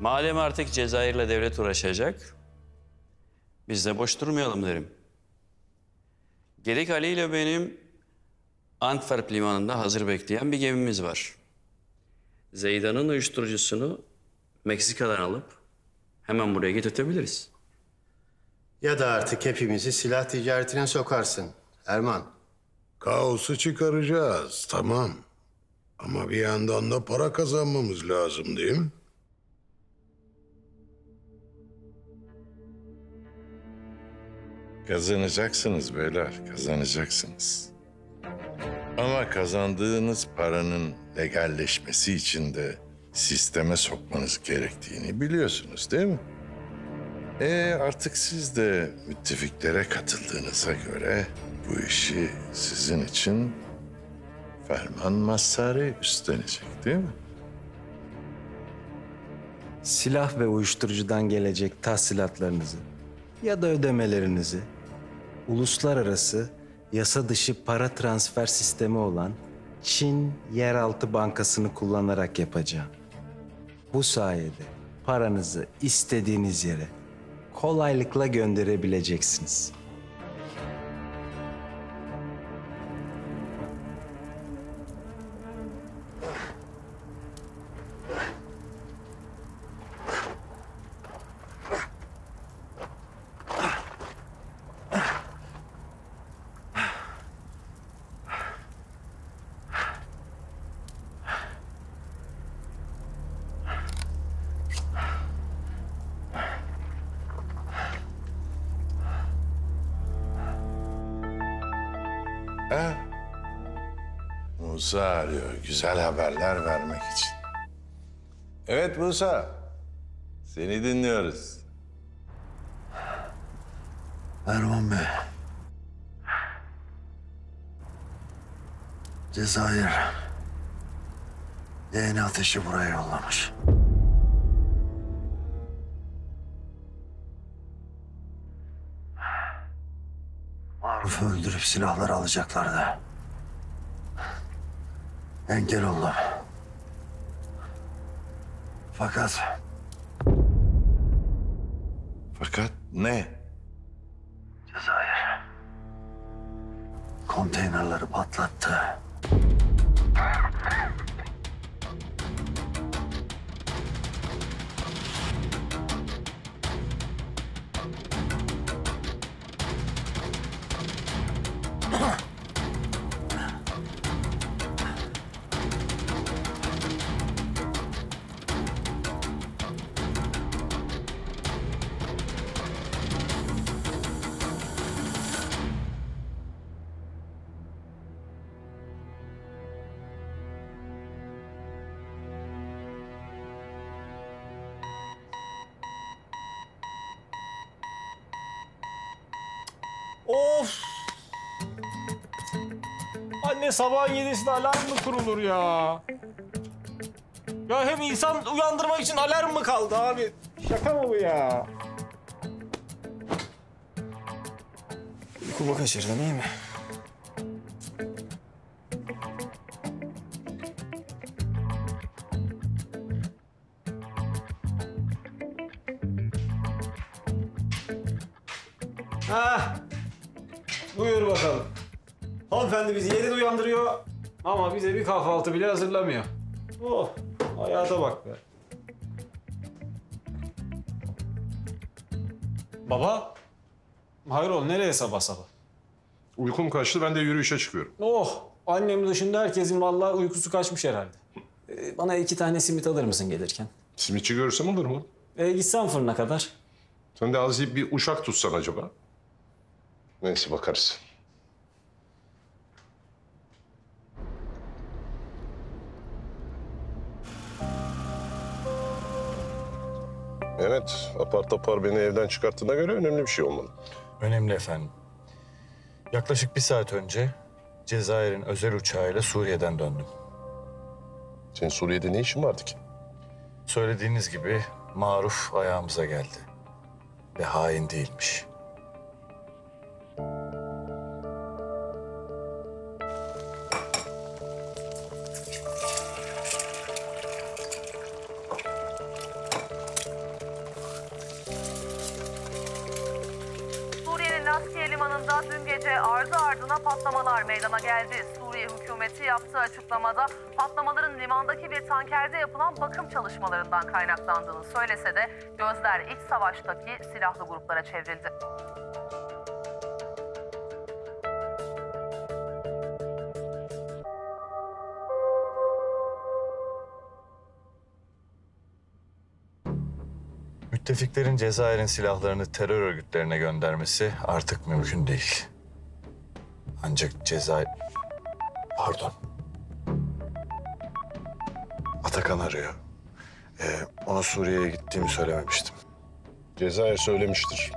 Madem artık Cezayir'le devlet uğraşacak, biz de boş durmayalım derim. Gedik Ali ile benim Antwerp limanında hazır bekleyen bir gemimiz var. Zeydan'ın uyuşturucusunu Meksika'dan alıp hemen buraya getirtebiliriz. Ya da artık hepimizi silah ticaretine sokarsın Erman. Kaosu çıkaracağız, tamam. Ama bir yandan da para kazanmamız lazım değil mi? Kazanacaksınız beyler, kazanacaksınız. Ama kazandığınız paranın legalleşmesi için de sisteme sokmanız gerektiğini biliyorsunuz değil mi? Artık siz de müttefiklere katıldığınıza göre bu işi sizin için Ferman Massari üstlenecek değil mi? Silah ve uyuşturucudan gelecek tahsilatlarınızı ya da ödemelerinizi uluslararası yasa dışı para transfer sistemi olan Çin Yeraltı Bankası'nı kullanarak yapacağım. Bu sayede paranızı istediğiniz yere kolaylıkla gönderebileceksiniz. Ha? Musa arıyor güzel haberler vermek için. Evet Musa, seni dinliyoruz. Erman Bey. Cezayir yeni ateşi buraya yollamış. Maruf'u öldürüp silahları alacaklardı. Engel oldum. Fakat ne? Cezayir konteynerleri patlattı. Of! Anne sabahın 7'sinde alarm mı kurulur ya? Ya hem insan uyandırmak için alarm mı kaldı abi? Şaka mı bu ya? Uykumu kaçırdın iyi mi? Ha, buyur bakalım. Hanımefendi bizi 7'de uyandırıyor ama bize bir kahvaltı bile hazırlamıyor. Oh, hayata bak be. Baba, hayrola nereye sabah sabah? Uykum kaçtı, ben de yürüyüşe çıkıyorum. Oh, annem dışında herkesin vallahi uykusu kaçmış herhalde. Bana 2 tane simit alır mısın gelirken? Simitçi görürsem olur mu? Gitsen fırına kadar. Sen de az yiyip bir uşak tutsan acaba? Neyse bakarız. Evet, apar topar beni evden çıkarttığına göre önemli bir şey olmalı. Önemli efendim. Yaklaşık 1 saat önce Cezayir'in özel uçağıyla Suriye'den döndüm. Senin Suriye'de ne işin vardı ki? Söylediğiniz gibi Maruf ayağımıza geldi. Ve hain değilmiş. Suriye'nin Laskiye Limanı'nda dün gece ardı ardına patlamalar meydana geldi. Suriye hükümeti yaptığı açıklamada patlamaların limandaki bir tankerde yapılan bakım çalışmalarından kaynaklandığını söylese de gözler iç savaştaki silahlı gruplara çevrildi. Müttefiklerin Cezayir'in silahlarını terör örgütlerine göndermesi artık mümkün değil. Ancak Cezayir... Pardon. Atakan arıyor. Ona Suriye'ye gittiğimi söylememiştim. Cezayir söylemiştir.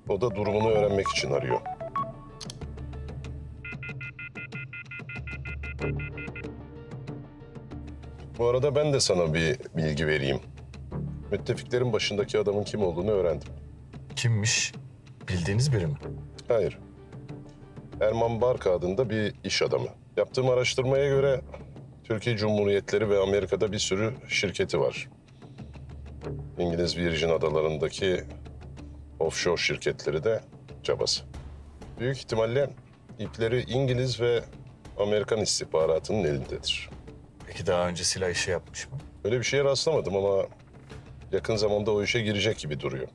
O da durumunu öğrenmek için arıyor. Bu arada ben de sana bir bilgi vereyim. Müttefiklerin başındaki adamın kim olduğunu öğrendim. Kimmiş? Bildiğiniz biri mi? Hayır. Erman Barka adında bir iş adamı. Yaptığım araştırmaya göre Türkiye Cumhuriyetleri ve Amerika'da bir sürü şirketi var. İngiliz Virgin Adaları'ndaki offshore şirketleri de cabası. Büyük ihtimalle ipleri İngiliz ve Amerikan istihbaratının elindedir. Peki daha önce silah işi yapmış mı? Öyle bir şeye rastlamadım ama yakın zamanda o işe girecek gibi duruyor.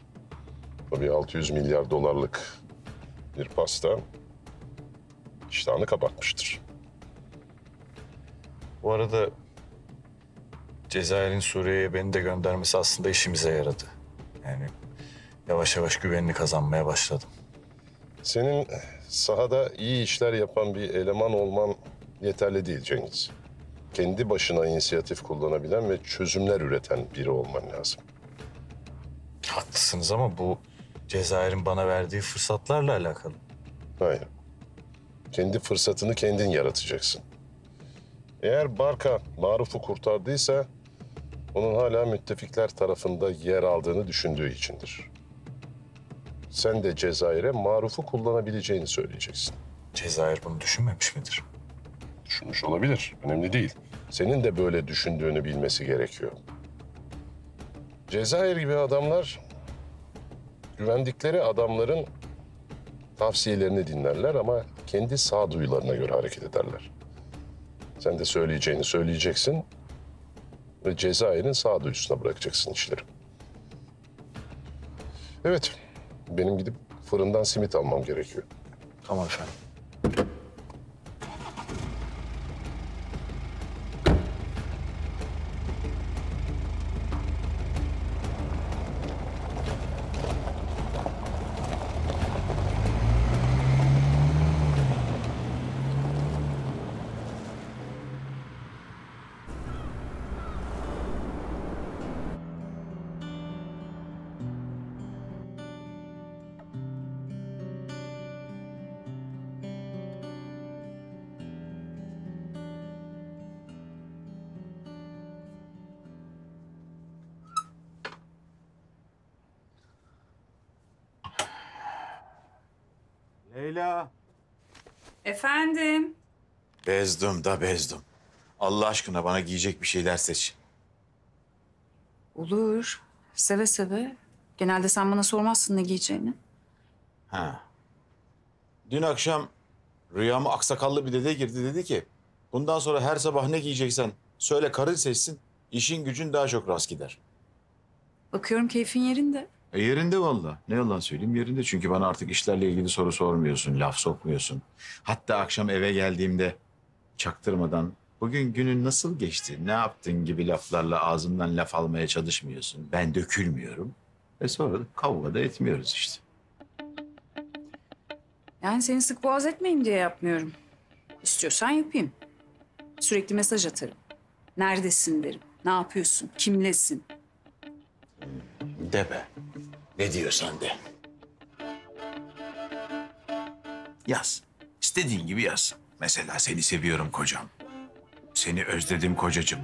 Tabii 600 milyar dolarlık bir pasta iştahını kapatmıştır. Bu arada Cezayir'in Suriye'ye beni de göndermesi aslında işimize yaradı. Yani yavaş yavaş güvenini kazanmaya başladım. Senin sahada iyi işler yapan bir eleman olman yeterli değil Cengiz. Kendi başına inisiyatif kullanabilen ve çözümler üreten biri olman lazım. Haklısınız ama bu Cezayir'in bana verdiği fırsatlarla alakalı. Hayır. Kendi fırsatını kendin yaratacaksın. Eğer Barka Maruf'u kurtardıysa onun hala müttefikler tarafında yer aldığını düşündüğü içindir. Sen de Cezayir'e Maruf'u kullanabileceğini söyleyeceksin. Cezayir bunu düşünmemiş midir? Düşünmüş olabilir. Önemli değil. Senin de böyle düşündüğünü bilmesi gerekiyor. Cezayir gibi adamlar güvendikleri adamların tavsiyelerini dinlerler ama kendi sağduyularına göre hareket ederler. Sen de söyleyeceğini söyleyeceksin ve Cezayir'in sağduyusuna bırakacaksın işleri. Evet, benim gidip fırından simit almam gerekiyor. Tamam efendim. Cemila. Efendim? Bezdim da bezdim. Allah aşkına bana giyecek bir şeyler seç. Olur. Seve seve. Genelde sen bana sormazsın ne giyeceğini. Ha. Dün akşam rüyama aksakallı bir dede girdi, dedi ki bundan sonra her sabah ne giyeceksen söyle karın seçsin, işin gücün daha çok rast gider. Bakıyorum keyfin yerinde. Yerinde vallahi. Ne yalan söyleyeyim, yerinde. Çünkü bana artık işlerle ilgili soru sormuyorsun, laf sokmuyorsun. Hatta akşam eve geldiğimde çaktırmadan bugün günün nasıl geçti, ne yaptın gibi laflarla ağzımdan laf almaya çalışmıyorsun. Ben dökülmüyorum. Ve sonra da kavga da etmiyoruz işte. Yani seni sık boğaz etmeyeyim diye yapmıyorum. İstiyorsan yapayım. Sürekli mesaj atarım. Neredesin derim. Ne yapıyorsun? Kimlesin? De be. Ne diyorsan de. Yaz. İstediğin gibi yaz. Mesela seni seviyorum kocam. Seni özledim kocacığım.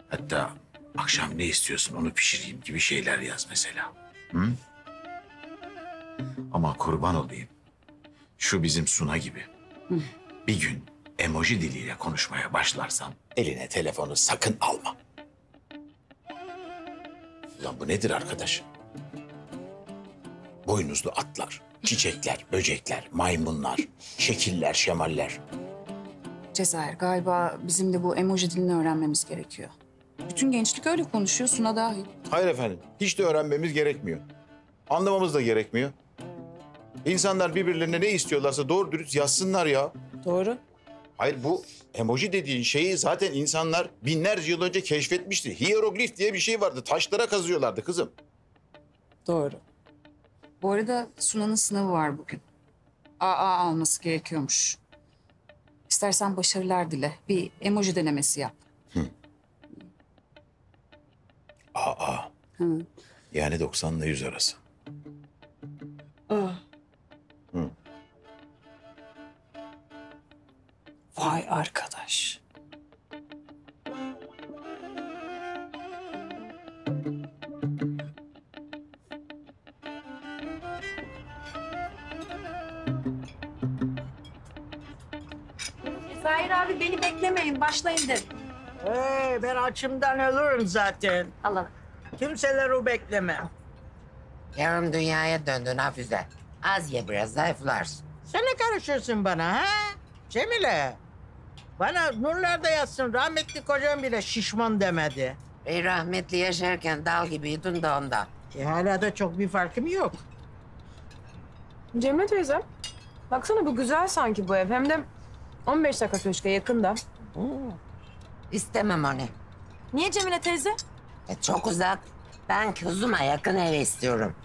Hatta akşam ne istiyorsun onu pişireyim gibi şeyler yaz mesela. Hı? Ama kurban olayım. Şu bizim Suna gibi. Hı. Bir gün emoji diliyle konuşmaya başlarsan eline telefonu sakın alma. Ulan bu nedir arkadaş? Boynuzlu atlar, çiçekler, böcekler, maymunlar, şekiller, şemaller. Cezayir, galiba bizim de bu emoji dilini öğrenmemiz gerekiyor. Bütün gençlik öyle konuşuyor, Suna dahil. Hayır efendim, hiç de öğrenmemiz gerekmiyor. Anlamamız da gerekmiyor. İnsanlar birbirlerine ne istiyorlarsa doğru dürüst yazsınlar ya. Doğru. Hayır, bu emoji dediğin şeyi zaten insanlar binlerce yıl önce keşfetmişti. Hieroglif diye bir şey vardı. Taşlara kazıyorlardı kızım. Doğru. Bu arada Suna'nın sınavı var bugün. AA alması gerekiyormuş. İstersen başarılar dile. Bir emoji denemesi yap. Aa. Hı. Yani 90 ile 100 arası. Aa. Hı. Vay arkadaş. Zahir abi beni beklemeyin. Başlayın dedim. Ben açımdan ölürüm zaten. Allah. Kimseleri bekleme. Yarım dünyaya döndün Hafize. Az ye biraz zayıflarsın. Sen ne karışıyorsun bana ha? Cemile. Bana nurlarda yatsın. Rahmetli kocam bile şişman demedi. Rahmetli yaşarken dal gibiydin de ondan. Hala da çok bir farkım yok. Cemile teyze, baksana bu güzel sanki bu ev. Hem de 15 dakika köşke yakında. İstemem onu. Niye Cemile teyze? Çok uzak. Ben kızıma yakın ev istiyorum.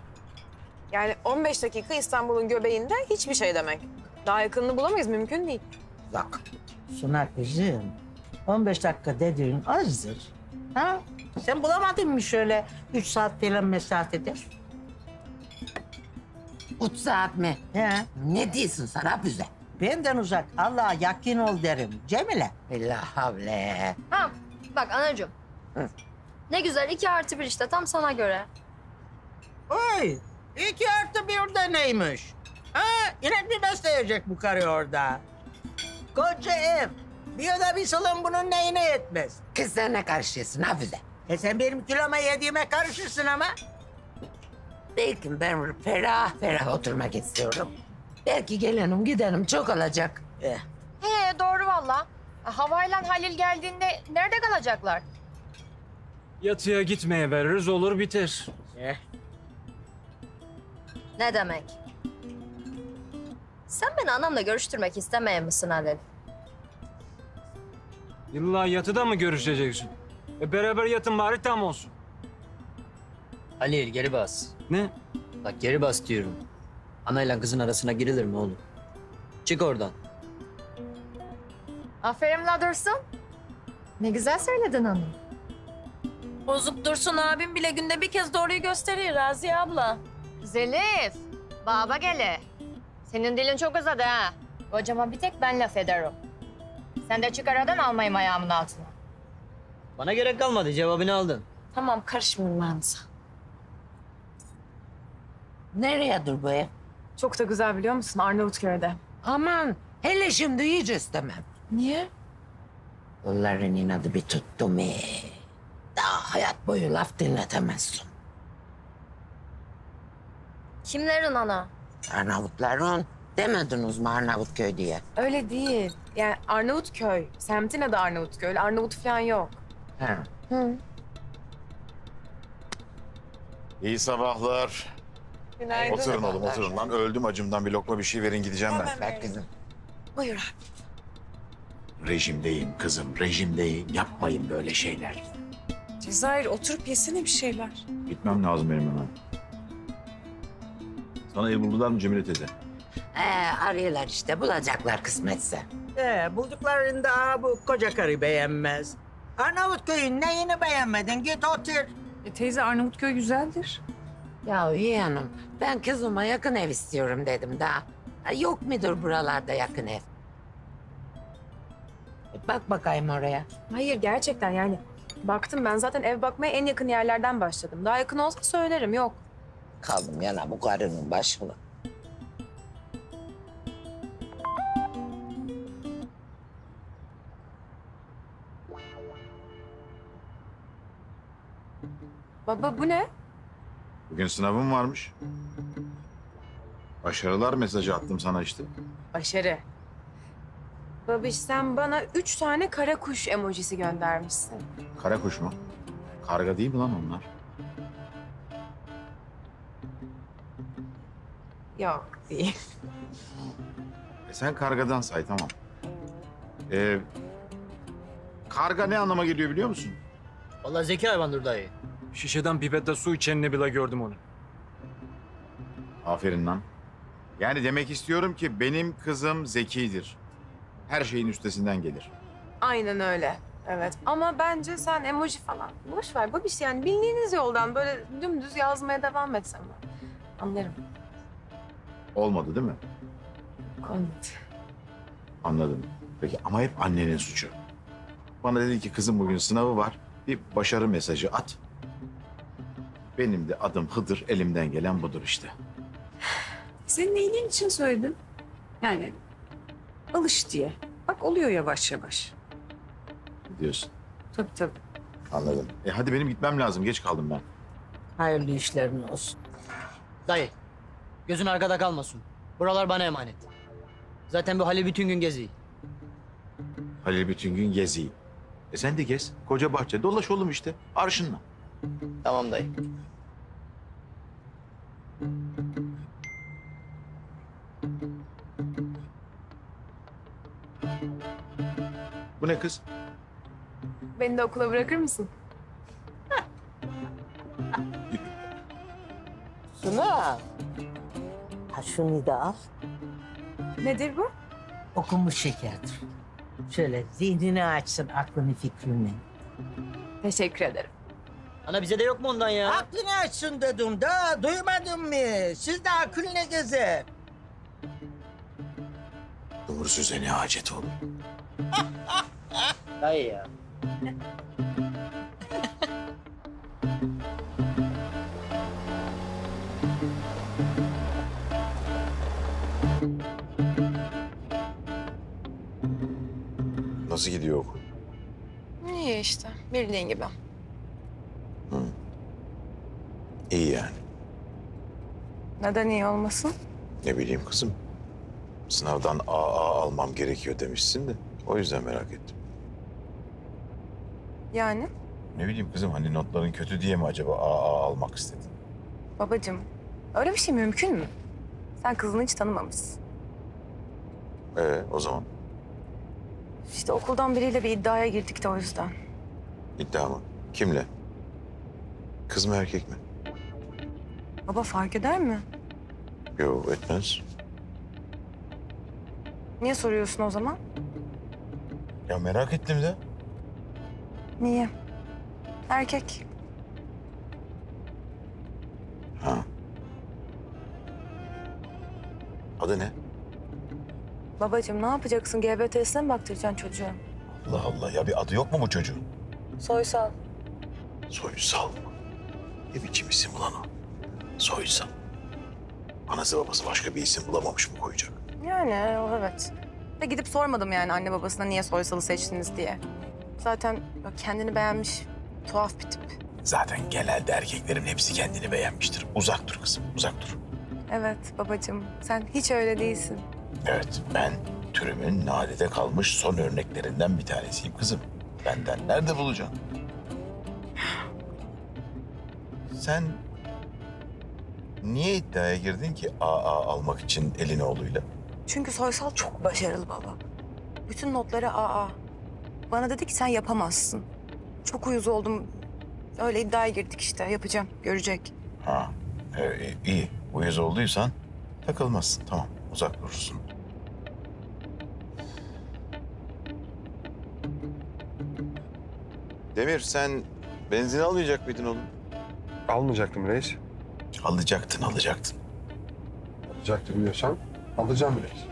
Yani 15 dakika İstanbul'un göbeğinde hiçbir şey demek. Daha yakınını bulamayız, mümkün değil. Bak. Suna kızım, 15 dakika dediğin azdır. Ha? Sen bulamadın mı şöyle 3 saat falan mesafede? 3 saat mi? He. Ne diyorsun sen Hafize? Benden uzak, Allah'a yakın ol derim. Cemile. La havle. Ha, bak anacığım. Ne güzel 2+1 işte tam sana göre. Oy, 2+1 de neymiş? Ha, inek mi besleyecek bu karı orada? Koca ev. Bir oda bir salon bunun neyine yetmez. Kız sen ne karışıyorsun Hafize? Sen benim kiloma yediğime karışırsın ama. Belki ben ferah ferah oturmak istiyorum. Belki gelenim gidenim çok olacak. He doğru valla. Havayla Halil geldiğinde nerede kalacaklar? Yatıya gitmeye veririz, olur biter. Ne demek? Sen beni anamla görüştürmek istemeyen misin Halil? İlla yatıda mı görüşeceksin? Beraber yatın bari tam olsun. Halil geri bas. Ne? Bak geri bas diyorum. Anayla kızın arasına girilir mi oğlum? Çık oradan. Aferin la Dursun. Ne güzel söyledin onu. Bozuk Dursun abim bile günde bir kez doğruyu gösteriyor Raziye abla. Zelif, baba gele. Senin dilin çok uzadı ha. Kocama bir tek ben laf ederim. Sen de çık aradan almayayım ayağımın altına. Bana gerek kalmadı, cevabını aldın. Tamam karışmıyorum ben sana. Nereye dur bu ev? Çok da güzel biliyor musun Arnavutköy'de. Aman hele şimdi hiç istemem. Niye? Onların inadı bir tuttu mu? Daha hayat boyu laf dinletemezsin. Kimlerin ana? Arnavutların demediniz mi Arnavutköy diye? Öyle değil. Yani Arnavutköy. Semtin adı Arnavutköy. Öyle Arnavut falan yok. Ha. Hı. İyi sabahlar. Günaydın. Oturun oğlum, oturun lan. Öldüm acımdan, bir lokma bir şey verin, gideceğim ben. Ver kızım. Buyur abi. Rejimdeyim kızım, rejimdeyim. Yapmayın böyle şeyler. Cezayir oturup yesene bir şeyler. Gitmem lazım benim hemen. Sana ev buldular mı Cemile teyze? Arıyorlar işte, bulacaklar kısmetse. Bulduklarında bu koca karı beğenmez. Arnavutköy'ün neyini beğenmedin? Git otur. Teyze Arnavutköy güzeldir. Ya yeğenim, ben kızıma yakın ev istiyorum dedim daha. Yok mudur buralarda yakın ev? Bak bakayım oraya. Hayır gerçekten yani. Baktım ben zaten ev bakmaya en yakın yerlerden başladım. Daha yakın olsa söylerim yok. Kaldım yana bu karının başına. Baba bu ne? Bugün sınavım varmış. Başarılar mesajı attım sana işte. Başarı. Babiş sen bana 3 tane kara kuş emojisi göndermişsin. Kara kuş mu? Karga değil mi lan onlar? Yok değil. Sen kargadan say, tamam. Karga ne anlama geliyor biliyor musun? Vallahi zeki hayvandır dayı. Şişeden pipetle su içenini bile gördüm onu. Aferin lan. Yani demek istiyorum ki benim kızım zekidir. Her şeyin üstesinden gelir. Aynen öyle. Evet ama bence sen emoji falan boş ver babiş yani bildiğiniz yoldan böyle dümdüz yazmaya devam etsen ben anlarım. Olmadı değil mi? Olmadı. Anladım. Peki ama hep annenin suçu. Bana dedi ki kızım bugün sınavı var. Bir başarı mesajı at. Benim de adım Hıdır, elimden gelen budur işte. Senin iyiliğin için söyledim. Yani alış diye. Bak oluyor yavaş yavaş. Diyorsun. Tabii tabii. Anladım. Hadi benim gitmem lazım. Geç kaldım ben. Hayırlı işlerin olsun. Dayı, gözün arkada kalmasın. Buralar bana emanet. Zaten bu Halil bütün gün geziyor. Halil bütün gün geziyor. Sen de gez. Koca bahçe. Dolaş oğlum işte. Arşınla. Tamam dayı. Bu ne kız? Beni de okula bırakır mısın? Suna. Ha şunu da al. Nedir bu? Okunmuş şekerdir. Şöyle zihnini açsın, aklını fikrini. Teşekkür ederim. Ana bize de yok mu ondan ya? Aklını açsın dedim da duymadın mı? Siz de akıllı gezer. Doğrusu ne hacet olur. Dayı ya. Nasıl gidiyor okul? İyi işte bildiğin gibi. İyi yani. Neden iyi olmasın? Ne bileyim kızım. Sınavdan AA almam gerekiyor demişsin de. O yüzden merak ettim. Yani? Ne bileyim kızım, hani notların kötü diye mi acaba AA almak istedin? Babacığım öyle bir şey mümkün mü? Sen kızını hiç tanımamışsın. O zaman İşte okuldan biriyle bir iddiaya girdik de o yüzden. iddia mı? Kimle? Kız mı erkek mi? Baba fark eder mi? Yok, etmez. Niye soruyorsun o zaman? Ya merak ettim de. Niye? Erkek. Ha. Adı ne? Babacığım ne yapacaksın? GBT'sine mi baktıracaksın çocuğa? Allah Allah, ya bir adı yok mu bu çocuğun? Soysal. Soysal mı? Ne biçim isim ulan o? Soysal. Anası babası başka bir isim bulamamış mı koyacak? Yani evet. Ve gidip sormadım yani anne babasına niye Soysal'ı seçtiniz diye. Zaten kendini beğenmiş tuhaf bir tip. Zaten genelde erkeklerin hepsi kendini beğenmiştir. Uzak dur kızım, uzak dur. Evet babacığım, sen hiç öyle değilsin. Evet, ben türümün nadide kalmış son örneklerinden bir tanesiyim kızım. Benden nerede bulacaksın? Sen niye iddiaya girdin ki AA almak için elin oğluyla? Çünkü Soysal çok başarılı baba. Bütün notları AA. Bana dedi ki sen yapamazsın. Çok uyuz oldum. Öyle iddiaya girdik işte. Yapacağım, görecek. Ha, iyi. Uyuz olduysan takılmazsın. Tamam, uzak durursun. Demir, sen benzin almayacak mıydın oğlum? Almayacaktım reis. Alacaktın. Alacaktım diyorsan alacağım reis.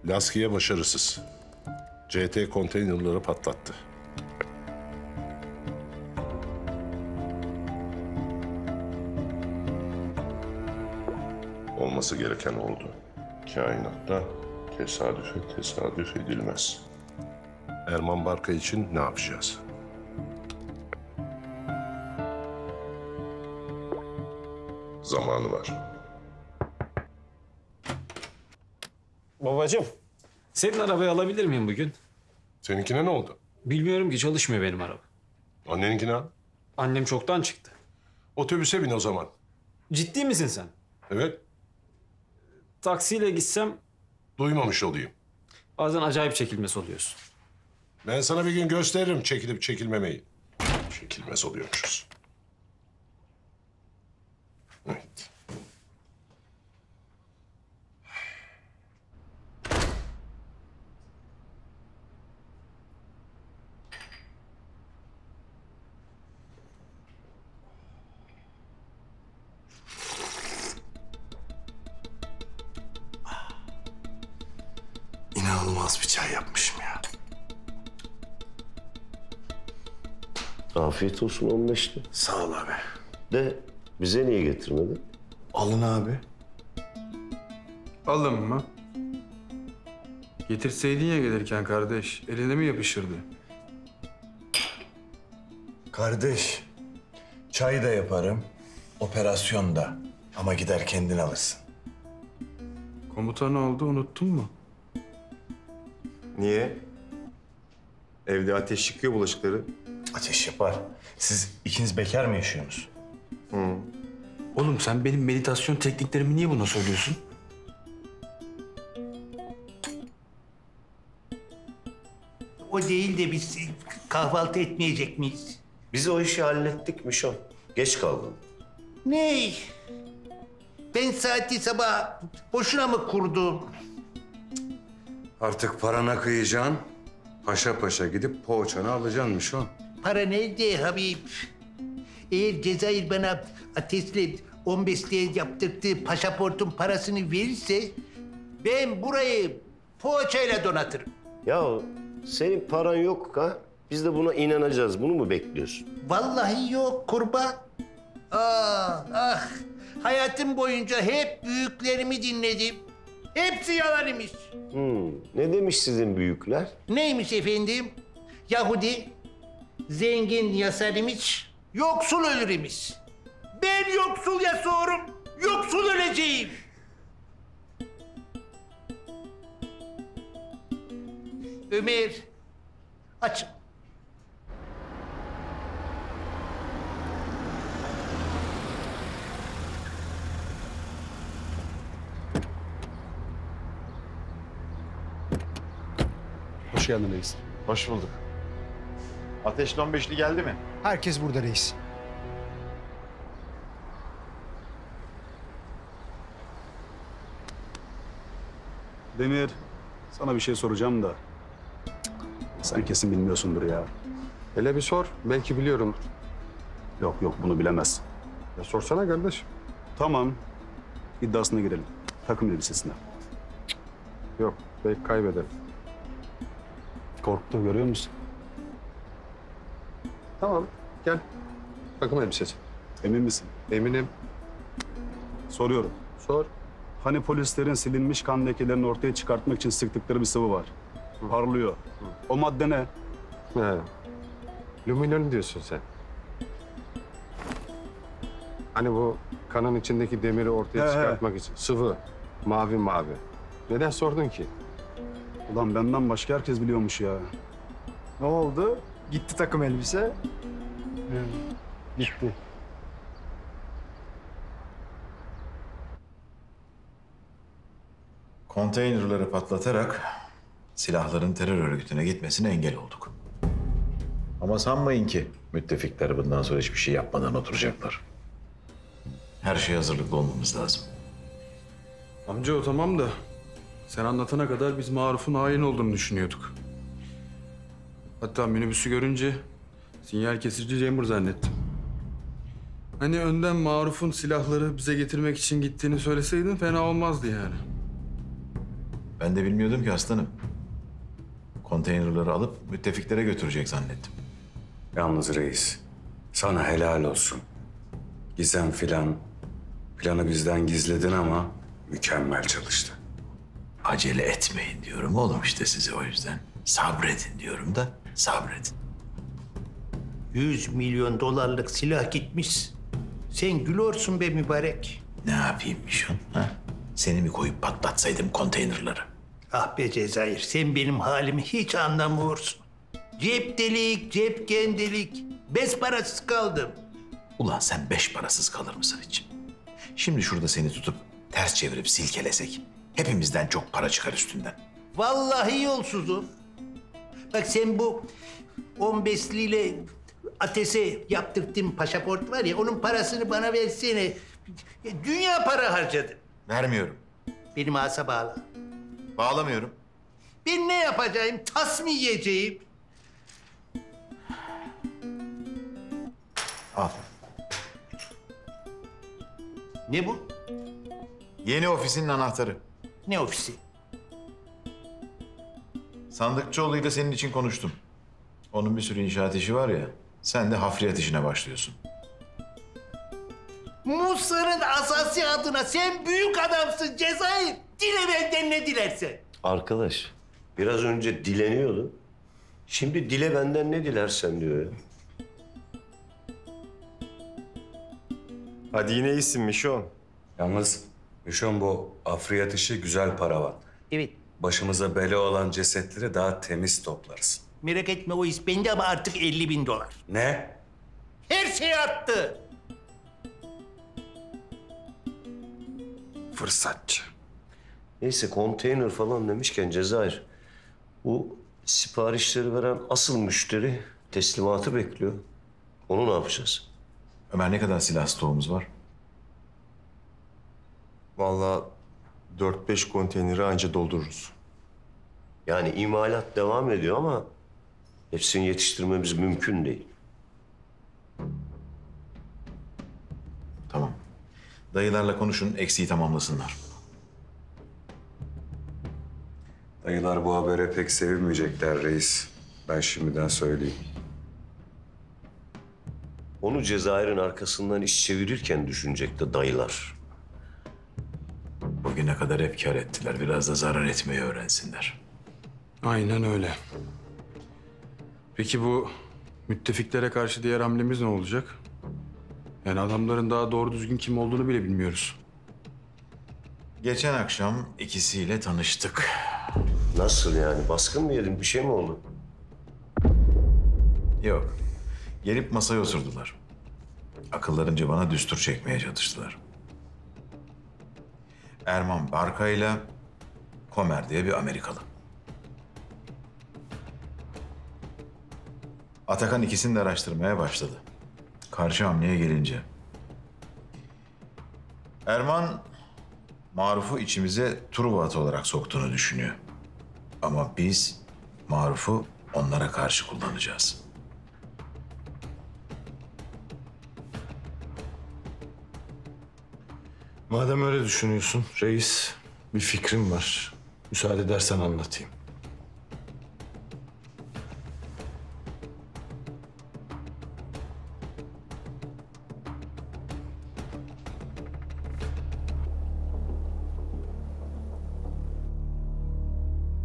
Laskiye başarısız. CT konteynerları patlattı. Olması gereken oldu. Kainatta tesadüf edilmez. Erman Barka için ne yapacağız? Zamanı var. Babacığım, senin arabayı alabilir miyim bugün? Seninkine ne oldu? Bilmiyorum ki, çalışmıyor benim araba. Anneninkine al. Annem çoktan çıktı. Otobüse bin o zaman. Ciddi misin sen? Evet. Taksiyle gitsem... Duymamış olayım. Bazen acayip çekilmez oluyorsun. Ben sana bir gün gösteririm çekilip çekilmemeyi. Çekilmez oluyormuşuz. Evet. İnanılmaz bir çay yapmışım ya. Afiyet olsun 15'li. Sağ ol abi. De bize niye getirmedin? Alın abi. Alın mı? Getirseydin ya gelirken kardeş. Eline mi yapışırdı? Kardeş, çay da yaparım, operasyon da. Ama gider kendin alırsın. Komutan oldu unuttun mu? Niye? Evde ateş yıkıyor bulaşıkları. Ateş yapar. Siz ikiniz bekar mı yaşıyorsunuz? Oğlum sen benim meditasyon tekniklerimi niye buna söylüyorsun? O değil de biz kahvaltı etmeyecek miyiz? Biz o işi hallettik Mişon. Geç kaldın. Ne? Ben saati sabah boşuna mı kurdum? Artık parana kıyacaksın. Paşa paşa gidip poğaçanı alacaksın Mişon. Para nerede Habib? Eğer Cezayir bana ateşle 15'liğe yaptırdığı pasaportun parasını verirse... ...ben burayı poğaçayla donatırım. Ya senin paran yok ha? Biz de buna inanacağız. Bunu mu bekliyorsun? Vallahi yok kurban. Ah, hayatım boyunca hep büyüklerimi dinledim. Hepsi yalan imiş. Ne demiş sizin büyükler? Neymiş efendim? Yahudi, zengin yasar imiş, yoksul ölür imiş. Ben yoksul yasıyorum, yoksul öleceğim. Ömer, aç. Hoş geldin reis. Hoş bulduk. Ateşli 15'li geldi mi? Herkes burada reis. Demir, sana bir şey soracağım da. Sen kesin bilmiyorsundur ya. Hele bir sor, belki biliyorum. Yok yok bunu bilemez. Ya sorsana kardeş. Tamam. İddiasına girelim. Takım elbisesine. Yok, belki kaybederim. Korktu görüyor musun? Tamam, gel. Takım elbisesi. Emin misin? Eminim. Soruyorum. Sor. Hani polislerin silinmiş kan lekelerini ortaya çıkartmak için sıktıkları bir sıvı var. Parlıyor. O madde ne? He. Luminol diyorsun sen. Hani bu kanın içindeki demiri ortaya çıkartmak için. Sıvı. Mavi mavi. Neden sordun ki? Ulan benden başka herkes biliyormuş ya. Ne oldu? Gitti takım elbise. Gitti. Konteynerları patlatarak silahların terör örgütüne gitmesine engel olduk. Ama sanmayın ki müttefikler bundan sonra hiçbir şey yapmadan oturacaklar. Her şeye hazırlıklı olmamız lazım. Amca o tamam da sen anlatana kadar biz Maruf'un hain olduğunu düşünüyorduk. Hatta minibüsü görünce sinyal kesici Cemur zannettim. Hani önden Maruf'un silahları bize getirmek için gittiğini söyleseydin fena olmazdı yani. Ben de bilmiyordum ki aslanım. Konteynerları alıp müttefiklere götürecek zannettim. Yalnız reis, sana helal olsun. Gizem filan, planı bizden gizledin ama mükemmel çalıştı. Acele etmeyin diyorum oğlum işte size o yüzden. Sabredin diyorum da sabredin. 100 milyon dolarlık silah gitmiş. Sen gülüyorsun be mübarek. Ne yapayım Mişon? Ha? Seni mi koyup patlatsaydım konteynerları? Ah be Cezayir, sen benim halimi hiç anlamıyorsun. Cep delik, cepken delik. Bez parasız kaldım. Ulan sen 5 parasız kalır mısın hiç? Şimdi şurada seni tutup ters çevirip silkelesek hepimizden çok para çıkar üstünden. Vallahi yolsuzum. Bak sen bu 15'liyle Ates'e yaptırdığın pasaport var ya, onun parasını bana versene. Dünya para harcadım. Vermiyorum. Benim asa bağla. Bağlamıyorum. Ben ne yapacağım? Tas mı yiyeceğim? Al. Ne bu? Yeni ofisinin anahtarı. Ne ofisi? Sandıkçıoğlu'yla senin için konuştum. Onun bir sürü inşaat işi var ya, sen de hafriyat işine başlıyorsun. Musa'nın asası adına sen büyük adamsın Cezayir. Dile benden ne dilersen. Arkadaş, biraz önce dileniyordu. Şimdi dile benden ne dilersen diyor ya. Hadi yine iyisin Mişon. Yalnız Mişon bu afriyat işi güzel para var. Evet. Başımıza bela olan cesetleri daha temiz toplarız. Merak etme o iş bende ama artık 50.000 dolar. Ne? Her şey attı. Fırsatçı. Neyse konteyner falan demişken Cezayir. Bu siparişleri veren asıl müşteri teslimatı bekliyor. Onu ne yapacağız? Ömer ne kadar silah stoğumuz var? Vallahi 4-5 konteyneri anca doldururuz. Yani imalat devam ediyor ama hepsini yetiştirmemiz mümkün değil. Tamam. Dayılarla konuşun, eksiği tamamlasınlar. Dayılar bu habere pek sevinmeyecekler reis. Ben şimdiden söyleyeyim. Onu Cezayir'in arkasından iş çevirirken düşünecekti dayılar. Bugüne kadar hep kâr ettiler. Biraz da zarar etmeyi öğrensinler. Aynen öyle. Peki bu müttefiklere karşı diğer hamlemiz ne olacak? Yani adamların daha doğru düzgün kim olduğunu bile bilmiyoruz. Geçen akşam ikisiyle tanıştık. Nasıl yani? Baskın mı yedin? Bir şey mi oldu? Yok. Gelip masaya oturdular. Akıllarınca bana düstur çekmeye çalıştılar. Erman Barka'yla Komer diye bir Amerikalı. Atakan ikisini de araştırmaya başladı. Karşı hamleye gelince. Erman, Maruf'u içimize Truva atı olarak soktuğunu düşünüyor. Ama biz Maruf'u onlara karşı kullanacağız. Madem öyle düşünüyorsun reis, bir fikrim var. Müsaade edersen anlatayım.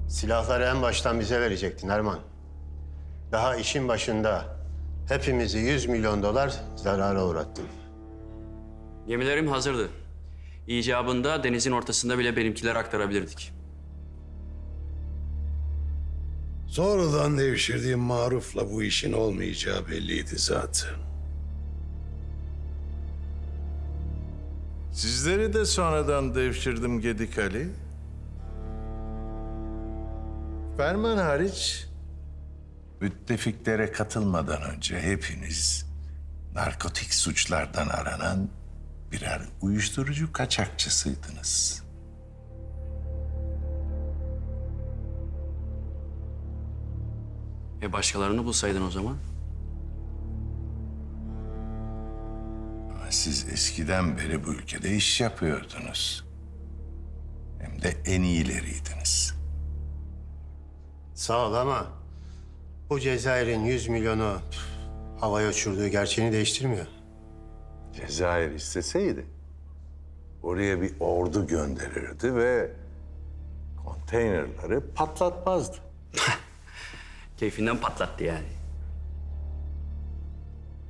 Silahları en baştan bize verecektin Erman. Daha işin başında hepimizi 100 milyon dolar zarara uğrattın. Gemilerim hazırdı. İcabında denizin ortasında bile benimkiler aktarabilirdik. Sonradan devşirdiğim Maruf'la bu işin olmayacağı belliydi zaten. Sizleri de sonradan devşirdim Gedik Ali. Ferman hariç müttefiklere katılmadan önce hepiniz narkotik suçlardan aranan birer uyuşturucu kaçakçısıydınız. Başkalarını bulsaydın o zaman? Ama siz eskiden beri bu ülkede iş yapıyordunuz. Hem de en iyileriydiniz. Sağ ol ama bu Cezayir'in 100 milyonu havaya uçurduğu gerçeğini değiştirmiyor. Cezayir isteseydi oraya bir ordu gönderirdi ve konteynerleri patlatmazdı. Keyfinden patlattı yani.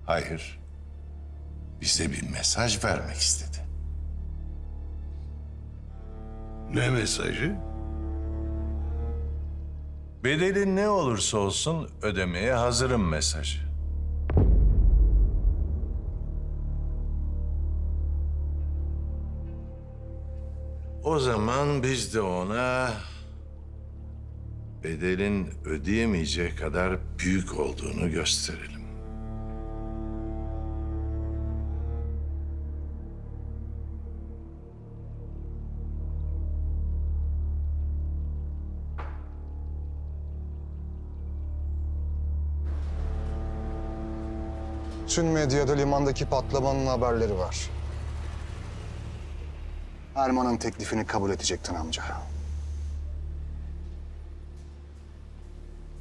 Hayır. Bize bir mesaj vermek istedi. Ne mesajı? Bedeli ne olursa olsun ödemeye hazırım mesajı. O zaman biz de ona bedelin ödeyemeyeceği kadar büyük olduğunu gösterelim. Tüm medyada limandaki patlamanın haberleri var. Erman'ın teklifini kabul edecektin amca.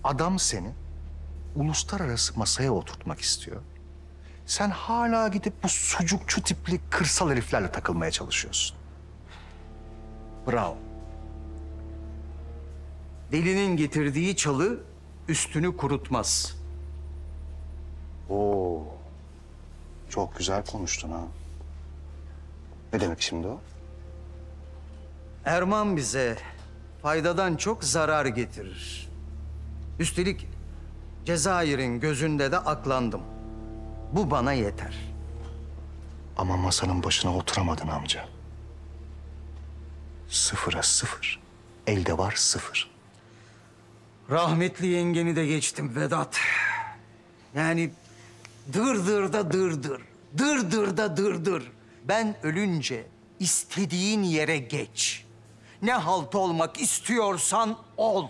Adam seni uluslararası masaya oturtmak istiyor. Sen hala gidip bu sucukçu tipli kırsal heriflerle takılmaya çalışıyorsun. Bravo. Delinin getirdiği çalı üstünü kurutmaz. Oo, çok güzel konuştun ha. Ne demek şimdi o? Erman bize faydadan çok zarar getirir. Üstelik Cezayir'in gözünde de aklandım. Bu bana yeter. Ama masanın başına oturamadın amca. 0'a 0. Elde var 0. Rahmetli yengeni de geçtim Vedat. Yani dırdırda dırdır, dırdırda dırdır. Ben ölünce istediğin yere geç. Ne halt olmak istiyorsan ol.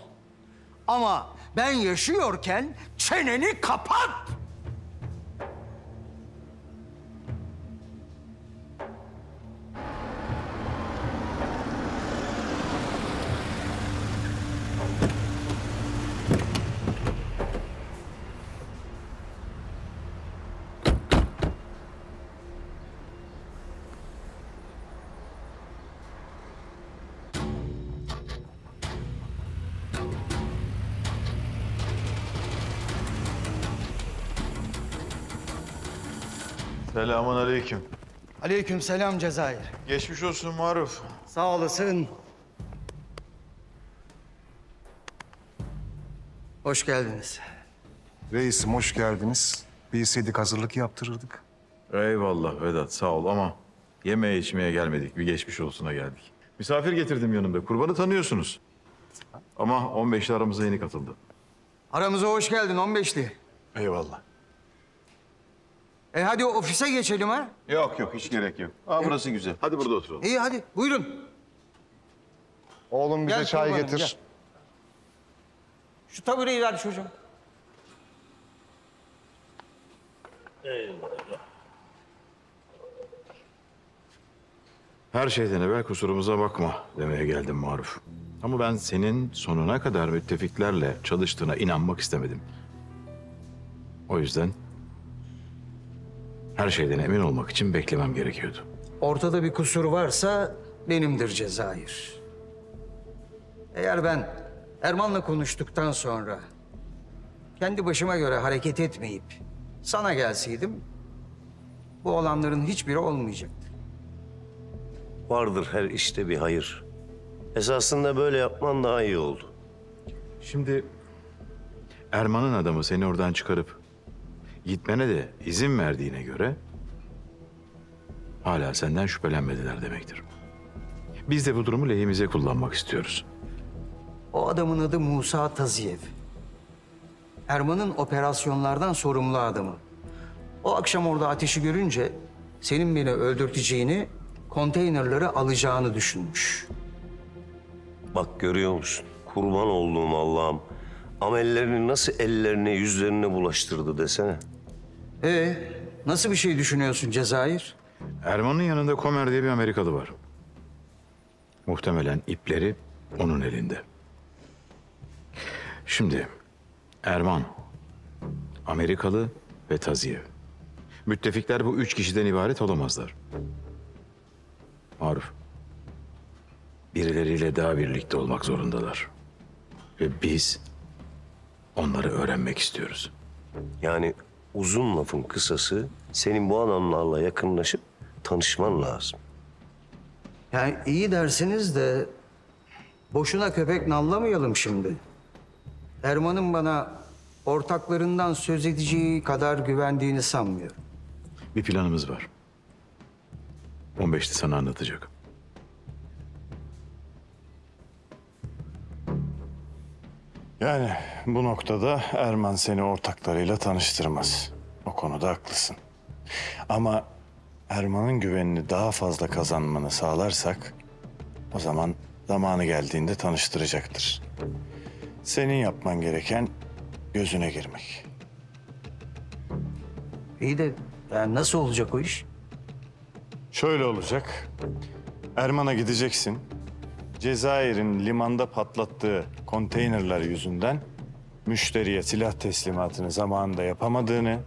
Ama ben yaşıyorken çeneni kapat. Selamun aleyküm. Aleykümselam Cezayir. Geçmiş olsun Maruf. Sağ olasın. Hoş geldiniz. Reisim hoş geldiniz. Bilseydik hazırlık yaptırırdık. Eyvallah Vedat sağ ol ama yemeğe içmeye gelmedik. Bir geçmiş olsuna geldik. Misafir getirdim yanımda. Kurbanı tanıyorsunuz. Ama 15'li aramıza yeni katıldı. Aramıza hoş geldin 15'li. Eyvallah. Hadi ofise geçelim ha. Yok yok hiç gerek yok. Burası güzel. Hadi burada oturalım. İyi hadi buyurun. Oğlum bize Gel çay kurbanım, getir. gel. Şu tabureyi ver çocuğum. Her şeyden evvel kusurumuza bakma demeye geldim Maruf. Ama ben senin sonuna kadar müttefiklerle çalıştığına inanmak istemedim. O yüzden her şeyden emin olmak için beklemem gerekiyordu. Ortada bir kusur varsa benimdir Cezayir. Eğer ben Erman'la konuştuktan sonra kendi başıma göre hareket etmeyip sana gelseydim bu olanların hiçbiri olmayacaktı. Vardır her işte bir hayır. Esasında böyle yapman daha iyi oldu. Şimdi Erman'ın adamı seni oradan çıkarıp gitmene de izin verdiğine göre hala senden şüphelenmediler demektir. Biz de bu durumu lehimize kullanmak istiyoruz. O adamın adı Musa Taziyev. Erman'ın operasyonlardan sorumlu adamı. O akşam orada ateşi görünce senin beni öldürteceğini, konteynerları alacağını düşünmüş. Bak görüyor musun? Kurban olduğum Allah'ım. Amellerini nasıl ellerine, yüzlerine bulaştırdı desene. Nasıl bir şey düşünüyorsun Cezayir? Erman'ın yanında Komer diye bir Amerikalı var. Muhtemelen ipleri onun elinde. Şimdi Erman, Amerikalı ve Taziyev. Müttefikler bu 3 kişiden ibaret olamazlar. Maruf, birileriyle daha birlikte olmak zorundalar. Ve biz onları öğrenmek istiyoruz. Yani uzun lafın kısası senin bu adamlarla yakınlaşıp tanışman lazım. Yani iyi dersiniz de boşuna köpek nallamayalım şimdi. Erman'ın bana ortaklarından söz edeceği kadar güvendiğini sanmıyorum. Bir planımız var. 15'te sana anlatacak. Yani bu noktada Erman seni ortaklarıyla tanıştırmaz. O konuda haklısın. Ama Erman'ın güvenini daha fazla kazanmanı sağlarsak o zaman zamanı geldiğinde tanıştıracaktır. Senin yapman gereken gözüne girmek. İyi de yani nasıl olacak o iş? Şöyle olacak. Erman'a gideceksin. Cezayir'in limanda patlattığı konteynerler yüzünden müşteriye silah teslimatını zamanında yapamadığını,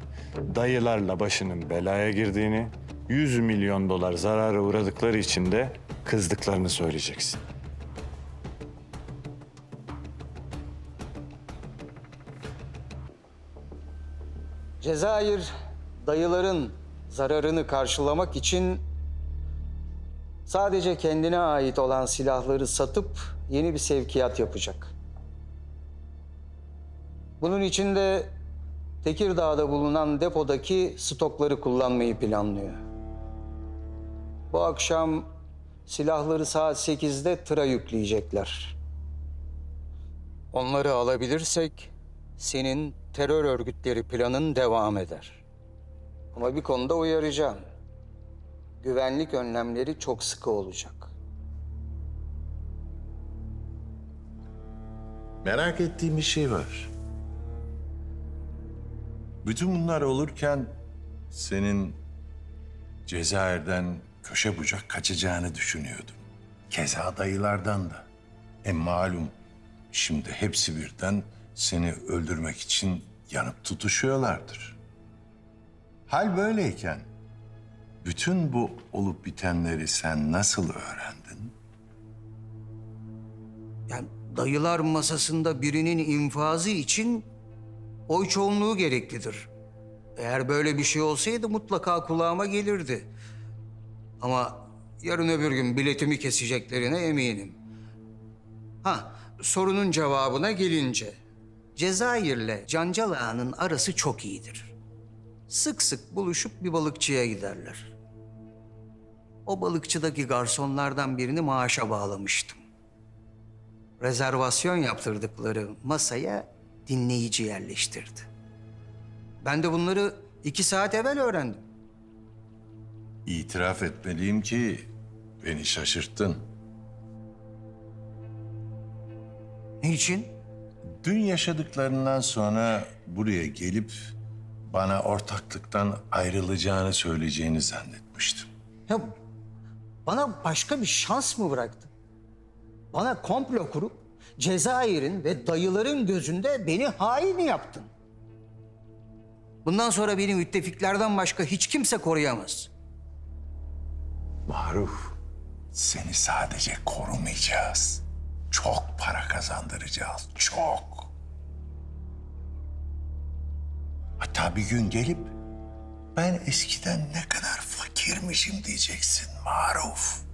dayılarla başının belaya girdiğini, 100 milyon dolar zarara uğradıkları için de kızdıklarını söyleyeceksin. Cezayir dayıların zararını karşılamak için sadece kendine ait olan silahları satıp yeni bir sevkiyat yapacak. Bunun için de Tekirdağ'da bulunan depodaki stokları kullanmayı planlıyor. Bu akşam silahları saat 8'de tıra yükleyecekler. Onları alabilirsek senin terör örgütleri planın devam eder. Ama bir konuda uyaracağım. Güvenlik önlemleri çok sıkı olacak. Merak ettiğim bir şey var. Bütün bunlar olurken senin Cezayir'den köşe bucak kaçacağını düşünüyordum. Keza dayılardan da. Malum şimdi hepsi birden seni öldürmek için yanıp tutuşuyorlardır. Hal böyleyken bütün bu olup bitenleri sen nasıl öğrendin? Yani dayılar masasında birinin infazı için oy çoğunluğu gereklidir. Eğer böyle bir şey olsaydı mutlaka kulağıma gelirdi. Ama yarın öbür gün biletimi keseceklerine eminim. Sorunun cevabına gelince Cezayir'le Cancal Ağa'nın arası çok iyidir. Sık sık buluşup bir balıkçıya giderler. O balıkçıdaki garsonlardan birini maaşa bağlamıştım. Rezervasyon yaptırdıkları masaya dinleyici yerleştirdi. Ben de bunları 2 saat evvel öğrendim. İtiraf etmeliyim ki beni şaşırttın. Niçin? Dün yaşadıklarından sonra buraya gelip bana ortaklıktan ayrılacağını söyleyeceğini zannetmiştim. Ya bana başka bir şans mı bıraktın? Bana komplo kurup Cezayir'in ve dayıların gözünde beni hain yaptın. Bundan sonra beni müttefiklerden başka hiç kimse koruyamaz. Maruf, seni sadece korumayacağız. Çok para kazandıracağız, çok. Hatta bir gün gelip ben eskiden ne kadar fakirmişim diyeceksin Maruf.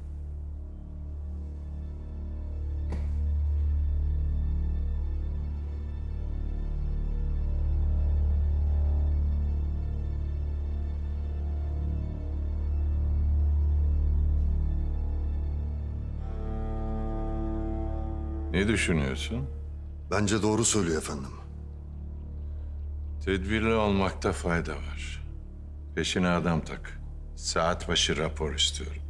Ne düşünüyorsun? Bence doğru söylüyor efendim. Tedbirli olmakta fayda var. Peşine adam tak. Saat başı rapor istiyorum.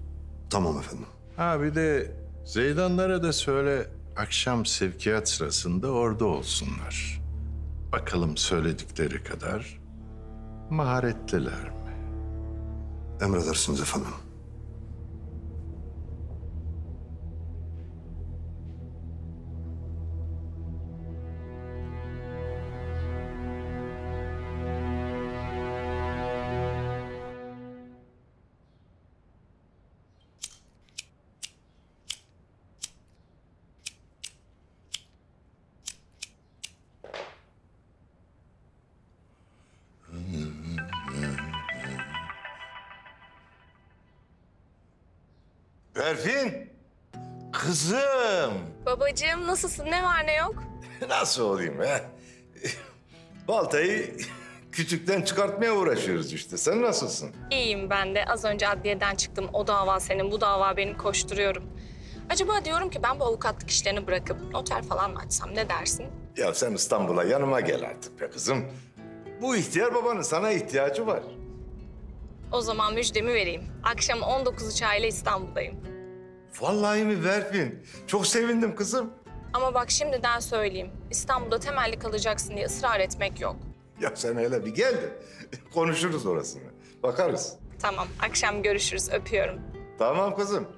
Tamam efendim. Ha bir de Zeydanlara da söyle akşam sevkiyat sırasında orada olsunlar. Bakalım söyledikleri kadar maharetliler mi? Emredersiniz efendim. Berfin, kızım. Babacığım nasılsın? Ne var ne yok? Nasıl olayım ha? Baltayı kütükten çıkartmaya uğraşıyoruz işte. Sen nasılsın? İyiyim ben de. Az önce adliyeden çıktım. O dava senin, bu dava benim, koşturuyorum. Acaba diyorum ki ben bu avukatlık işlerini bırakıp noter falan mı açsam, ne dersin? Ya sen İstanbul'a yanıma gel artık be kızım. Bu ihtiyar babanın sana ihtiyacı var. O zaman müjdemi vereyim. Akşam 19 uçağıyla İstanbul'dayım. Vallahi mi Berfin? Çok sevindim kızım. Ama bak şimdiden söyleyeyim. İstanbul'da temelli kalacaksın diye ısrar etmek yok. Ya sen hele bir gel de konuşuruz orasını. Bakarız. Tamam, akşam görüşürüz. Öpüyorum. Tamam kızım.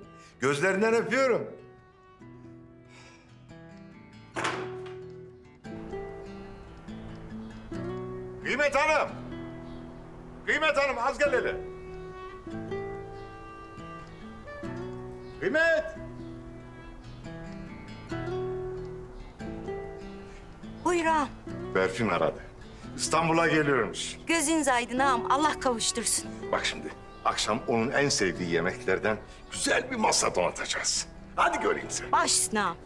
Gözlerinden öpüyorum. Kıymet Hanım. Kıymet Hanım az gel hele. Kıymet. Buyur ağam. Berfin aradı. İstanbul'a geliyormuş. Gözünüz aydın ağam. Allah kavuştursun. Bak şimdi akşam onun en sevdiği yemeklerden güzel bir masa donatacağız. Hadi göreyim seni. Baş üstüne ağam.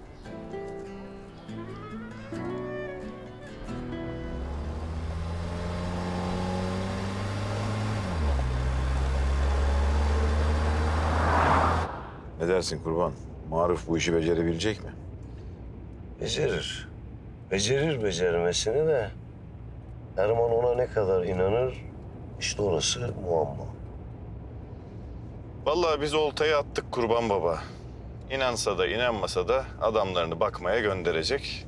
Ne dersin Kurban? Maruf bu işi becerebilecek mi? Becerir. Becerir beceremesini de Erman ona ne kadar inanır işte orası muamma. Vallahi biz oltayı attık Kurban Baba. İnansa da inanmasa da adamlarını bakmaya gönderecek.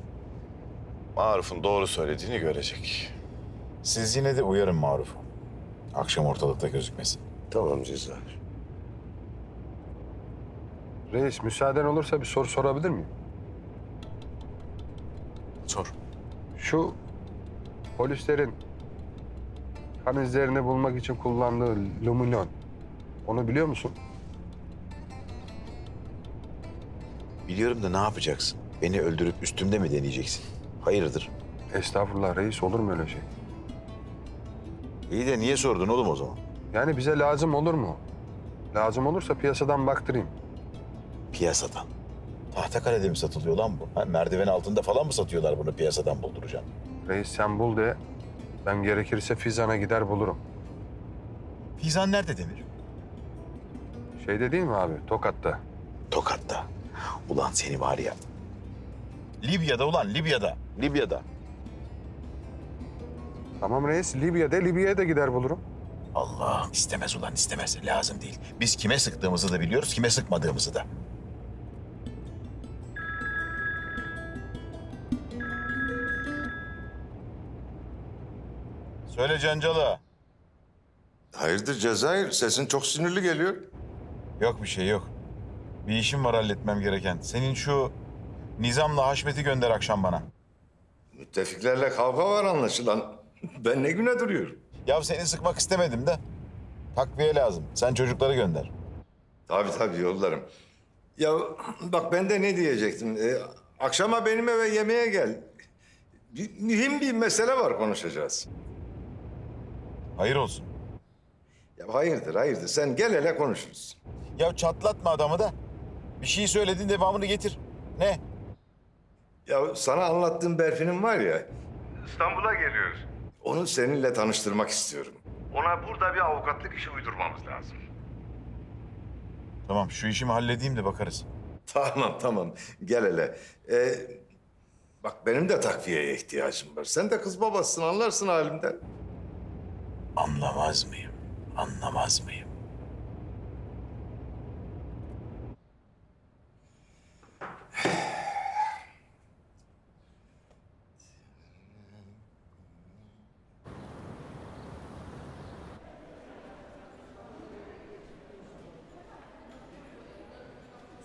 Maruf'un doğru söylediğini görecek. Siz yine de uyarın Maruf'u. Akşam ortalıkta gözükmesin. Tamam Cezayir. Reis müsaaden olursa bir soru sorabilir miyim? Sor. Şu polislerin kan izlerini bulmak için kullandığı luminon, onu biliyor musun? Biliyorum da ne yapacaksın? Beni öldürüp üstümde mi deneyeceksin? Hayırdır? Estağfurullah reis, olur mu öyle şey? İyi de niye sordun oğlum o zaman? Yani bize lazım olur mu? Lazım olursa piyasadan baktırayım. Piyasadan. Tahtakale'de mi satılıyor lan bu? Ha, merdiven altında falan mı satıyorlar bunu piyasadan bulduracaksın? Reis sen bul de ben gerekirse Fizan'a gider bulurum. Fizan nerede Demir? Şeyde değil mi abi? Tokat'ta. Tokat'ta. Ulan seni var ya. Libya'da ulan Libya'da. Libya'da. Tamam reis, Libya'ya da gider bulurum. Allah istemez ulan istemez. Lazım değil. Biz kime sıktığımızı da biliyoruz, kime sıkmadığımızı da. Söyle Cancalı. Hayırdır Cezayir? Sesin çok sinirli geliyor. Yok bir şey yok. Bir işim var halletmem gereken. Senin şu Nizam'la Haşmet'i gönder akşam bana. Müttefiklerle kavga var anlaşılan. Ben ne güne duruyorum. Ya seni sıkmak istemedim de. Takviye lazım. Sen çocukları gönder. Tabii yollarım. Ya bak ben de ne diyecektim. Akşama benim eve yemeğe gel. Mühim bir mesele var, konuşacağız. Hayır olsun. Ya hayırdır. Sen gel hele konuşuruz. Ya çatlatma adamı da. Bir şey söyledin, devamını getir. Ne? Ya sana anlattığım Berfin'im var ya. İstanbul'a geliyor. Onu seninle tanıştırmak istiyorum. Ona burada bir avukatlık işi uydurmamız lazım. Tamam, şu işimi halledeyim de bakarız. Tamam. Gel hele. Bak benim de takviyeye ihtiyacım var. Sen de kız babasısın, anlarsın halimden. Anlamaz mıyım?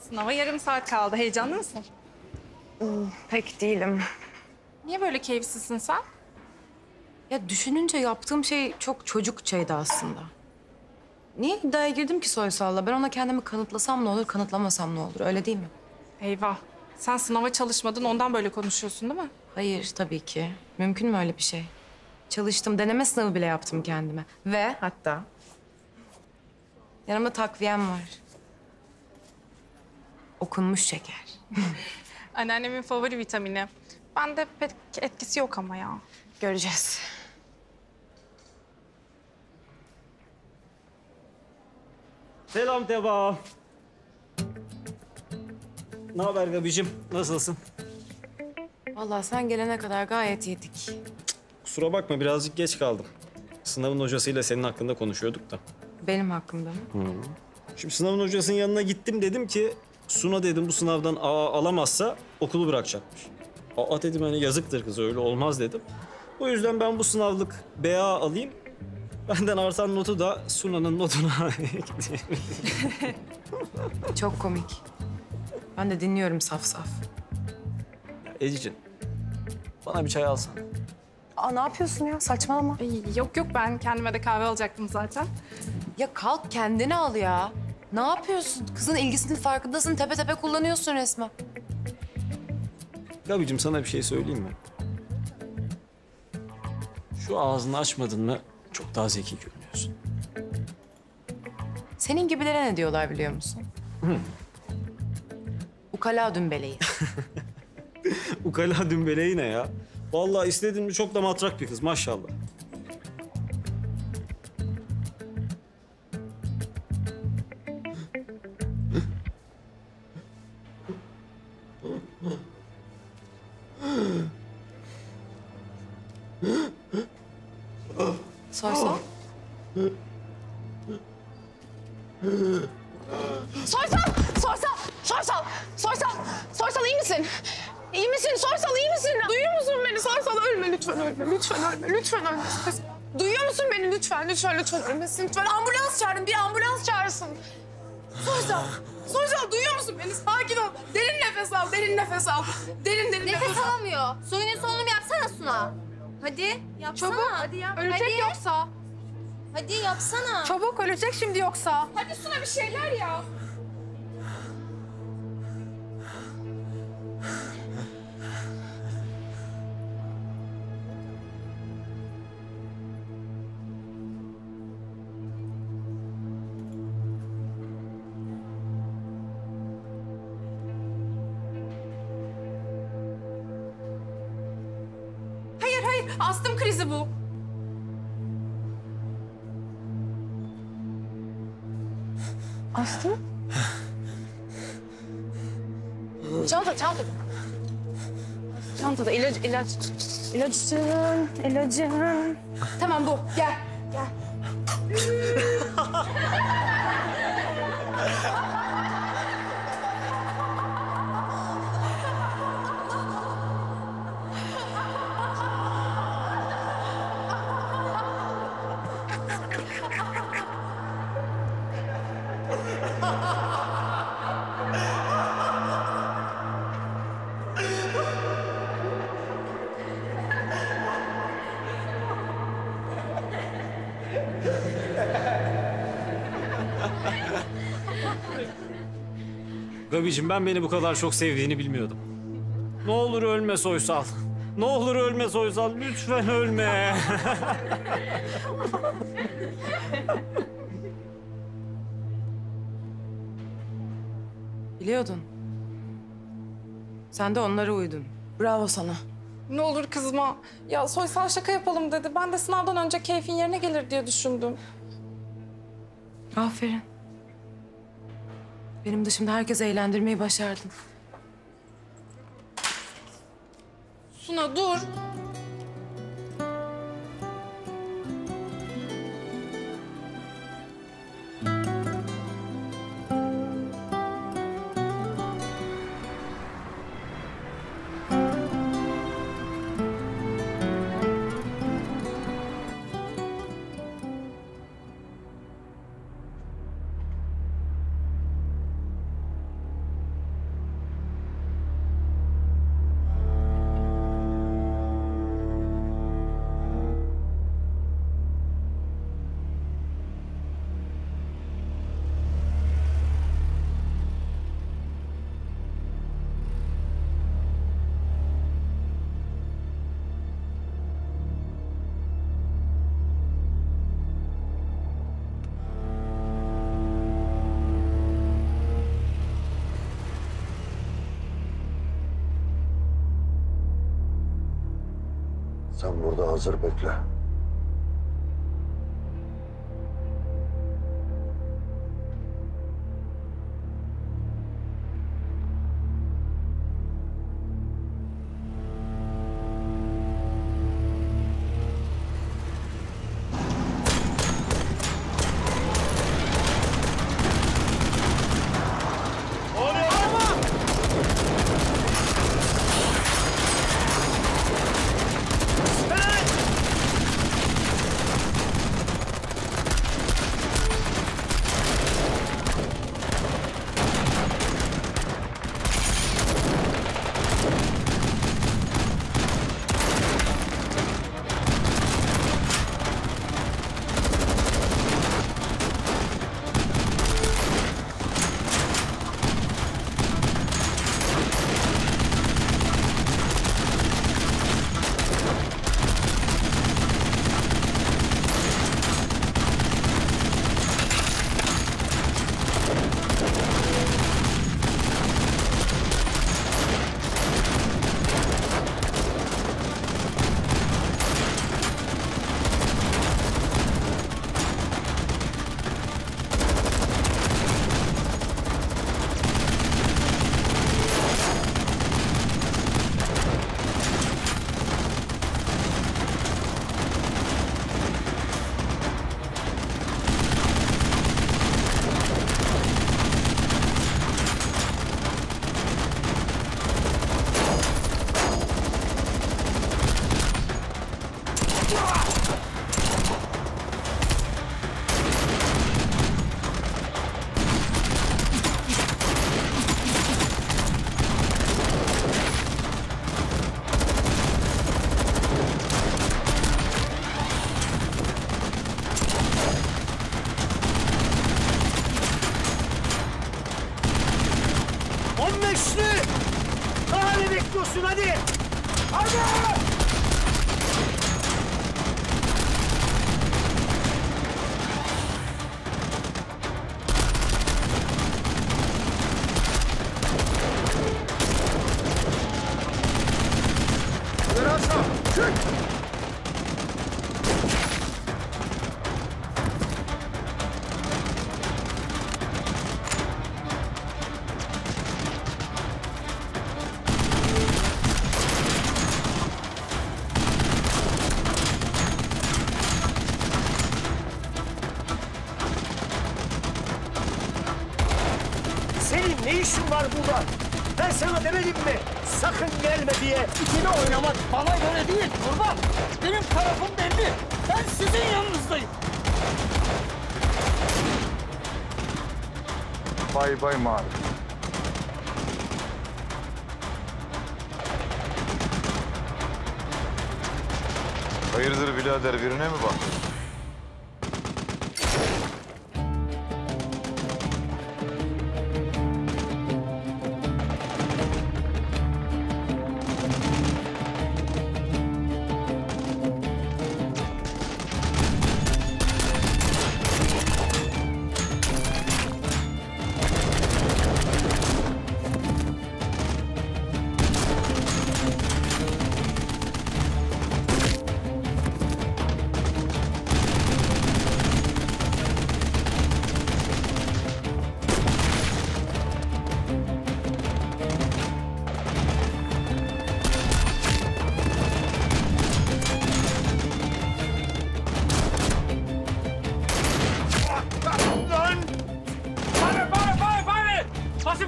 Sınava yarım saat kaldı. Heyecanlı mısın? Pek değilim. Niye böyle keyifsizsin sen? Ya düşününce yaptığım şey çok çocukçaydı aslında. Niye iddiaya girdim ki Soysal'la? Ben ona kendimi kanıtlasam ne olur, kanıtlamasam ne olur? Öyle değil mi? Eyvah. Sen sınava çalışmadın, ondan böyle konuşuyorsun değil mi? Hayır, tabii ki. Mümkün mü öyle bir şey? Çalıştım, deneme sınavı bile yaptım kendime. Ve hatta yanımda takviyem var. Okunmuş şeker. Anneannemin favori vitamini. Bende pek etkisi yok ama ya. Göreceğiz. Selam Teba. Ne haber Gabicim? Nasılsın? Vallahi sen gelene kadar gayet yedik. Kusura bakma birazcık geç kaldım. Sınavın hocasıyla senin hakkında konuşuyorduk da. Benim hakkımda mı? Şimdi sınavın hocasının yanına gittim, dedim ki Suna dedim bu sınavdan A alamazsa okulu bırakacakmış. Aa dedim hani yazıktır kız, öyle olmaz dedim. O yüzden ben bu sınavlık BA alayım. Benden artan notu da Suna'nın notuna ekleyeyim. Çok komik. Ben de dinliyorum saf saf. Ecicim, bana bir çay alsana. Aa ne yapıyorsun ya? Saçmalama. Yok ben kendime de kahve alacaktım zaten. Ya kalk kendini al ya. Ne yapıyorsun? Kızın ilgisinin farkındasın. Tepe tepe kullanıyorsun resmen. Gabicim sana bir şey söyleyeyim mi? Şu ağzını açmadın mı çok daha zeki görünüyorsun. Senin gibilere ne diyorlar biliyor musun? Ukala dümbeleyi. Ukala dümbeleyi ne ya? Vallahi istediğin mi çok da matrak bir kız maşallah. Soysal. Soysal iyi misin? İyi misin? Soysal iyi misin? Duyuyor musun beni? Soysal ölme lütfen ölme. Lütfen ölme. Duyuyor musun beni? Lütfen ölmesin. Lütfen ambulans çağırın. Bir ambulans çağırsın. Soysal duyuyor musun beni? Sakin ol. Derin nefes al. Derin nefes al. Derin Nefes alamıyor. Suyunun solunu yapsana Suna. Hadi yapsana. Çabuk. Hadi yap. Ölecek hadi. yoksa. Hadi yapsana. Çabuk ölecek şimdi yoksa. Hadi Suna bir şeyler ya. Hayır. Astım krizi bu. Astım? Çantada. Çantada ilacın. Tamam bu. Gel. Gabicim ben beni bu kadar çok sevdiğini bilmiyordum. Ne olur ölme Soysal. Ne olur ölme Soysal. Lütfen ölme. Biliyordun. Sen de onlara uydun. Bravo sana. Ne olur kızma. Ya Soysal şaka yapalım dedi. Ben de sınavdan önce keyfin yerine gelir diye düşündüm. Aferin. Benim dışımda herkesi eğlendirmeyi başardın. Suna dur. Sen burada hazır bekle. Hadi! Hadi! Senin ne işin var burada? Ben sana demedim mi? Sakın gelme diye. İkili oynamak bana göre değil kurban. Benim tarafım belli. Ben sizin yanınızdayım. Bay bay Mavi. Hayırdır birader, birine mi baktın?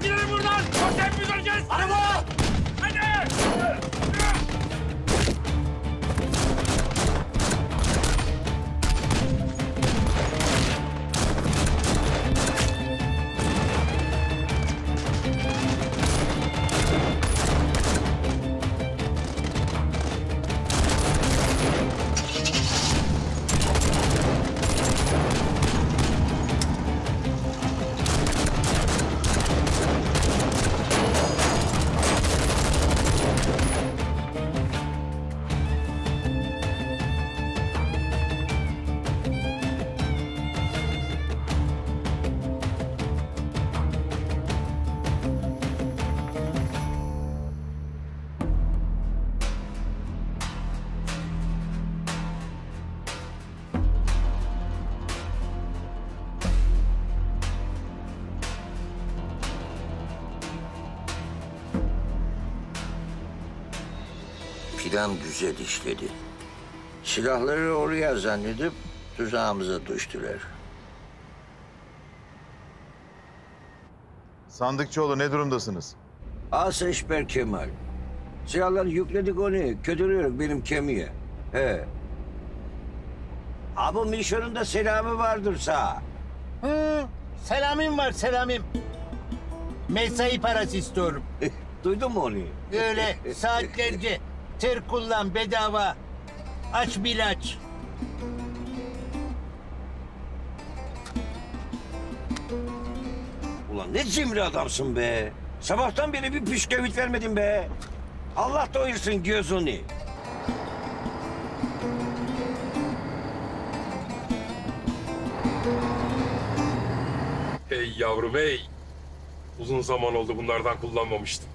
gidelim buradan. Yoksa hepimiz öleceğiz. Araba! Hadi! Plan güzel işledi. Silahları oraya zannedip tuzağımıza düştüler. Sandıkçıoğlu ne durumdasınız? Aseşber Kemal. Silahları yükledik onu. Kötülüyoruz benim kemiğe. He. Abi Mişon'un da selamı vardır sağ. Selamim var selamim. Mesai parası istiyorum. Duydun mu onu? Öyle saatlerce ter kullan bedava. Aç bil aç. Ulan ne cimri adamsın be. Sabahtan beri bir püskevit vermedin be. Allah doyursun gözünü. Hey yavrum hey. Uzun zaman oldu bunlardan kullanmamıştım.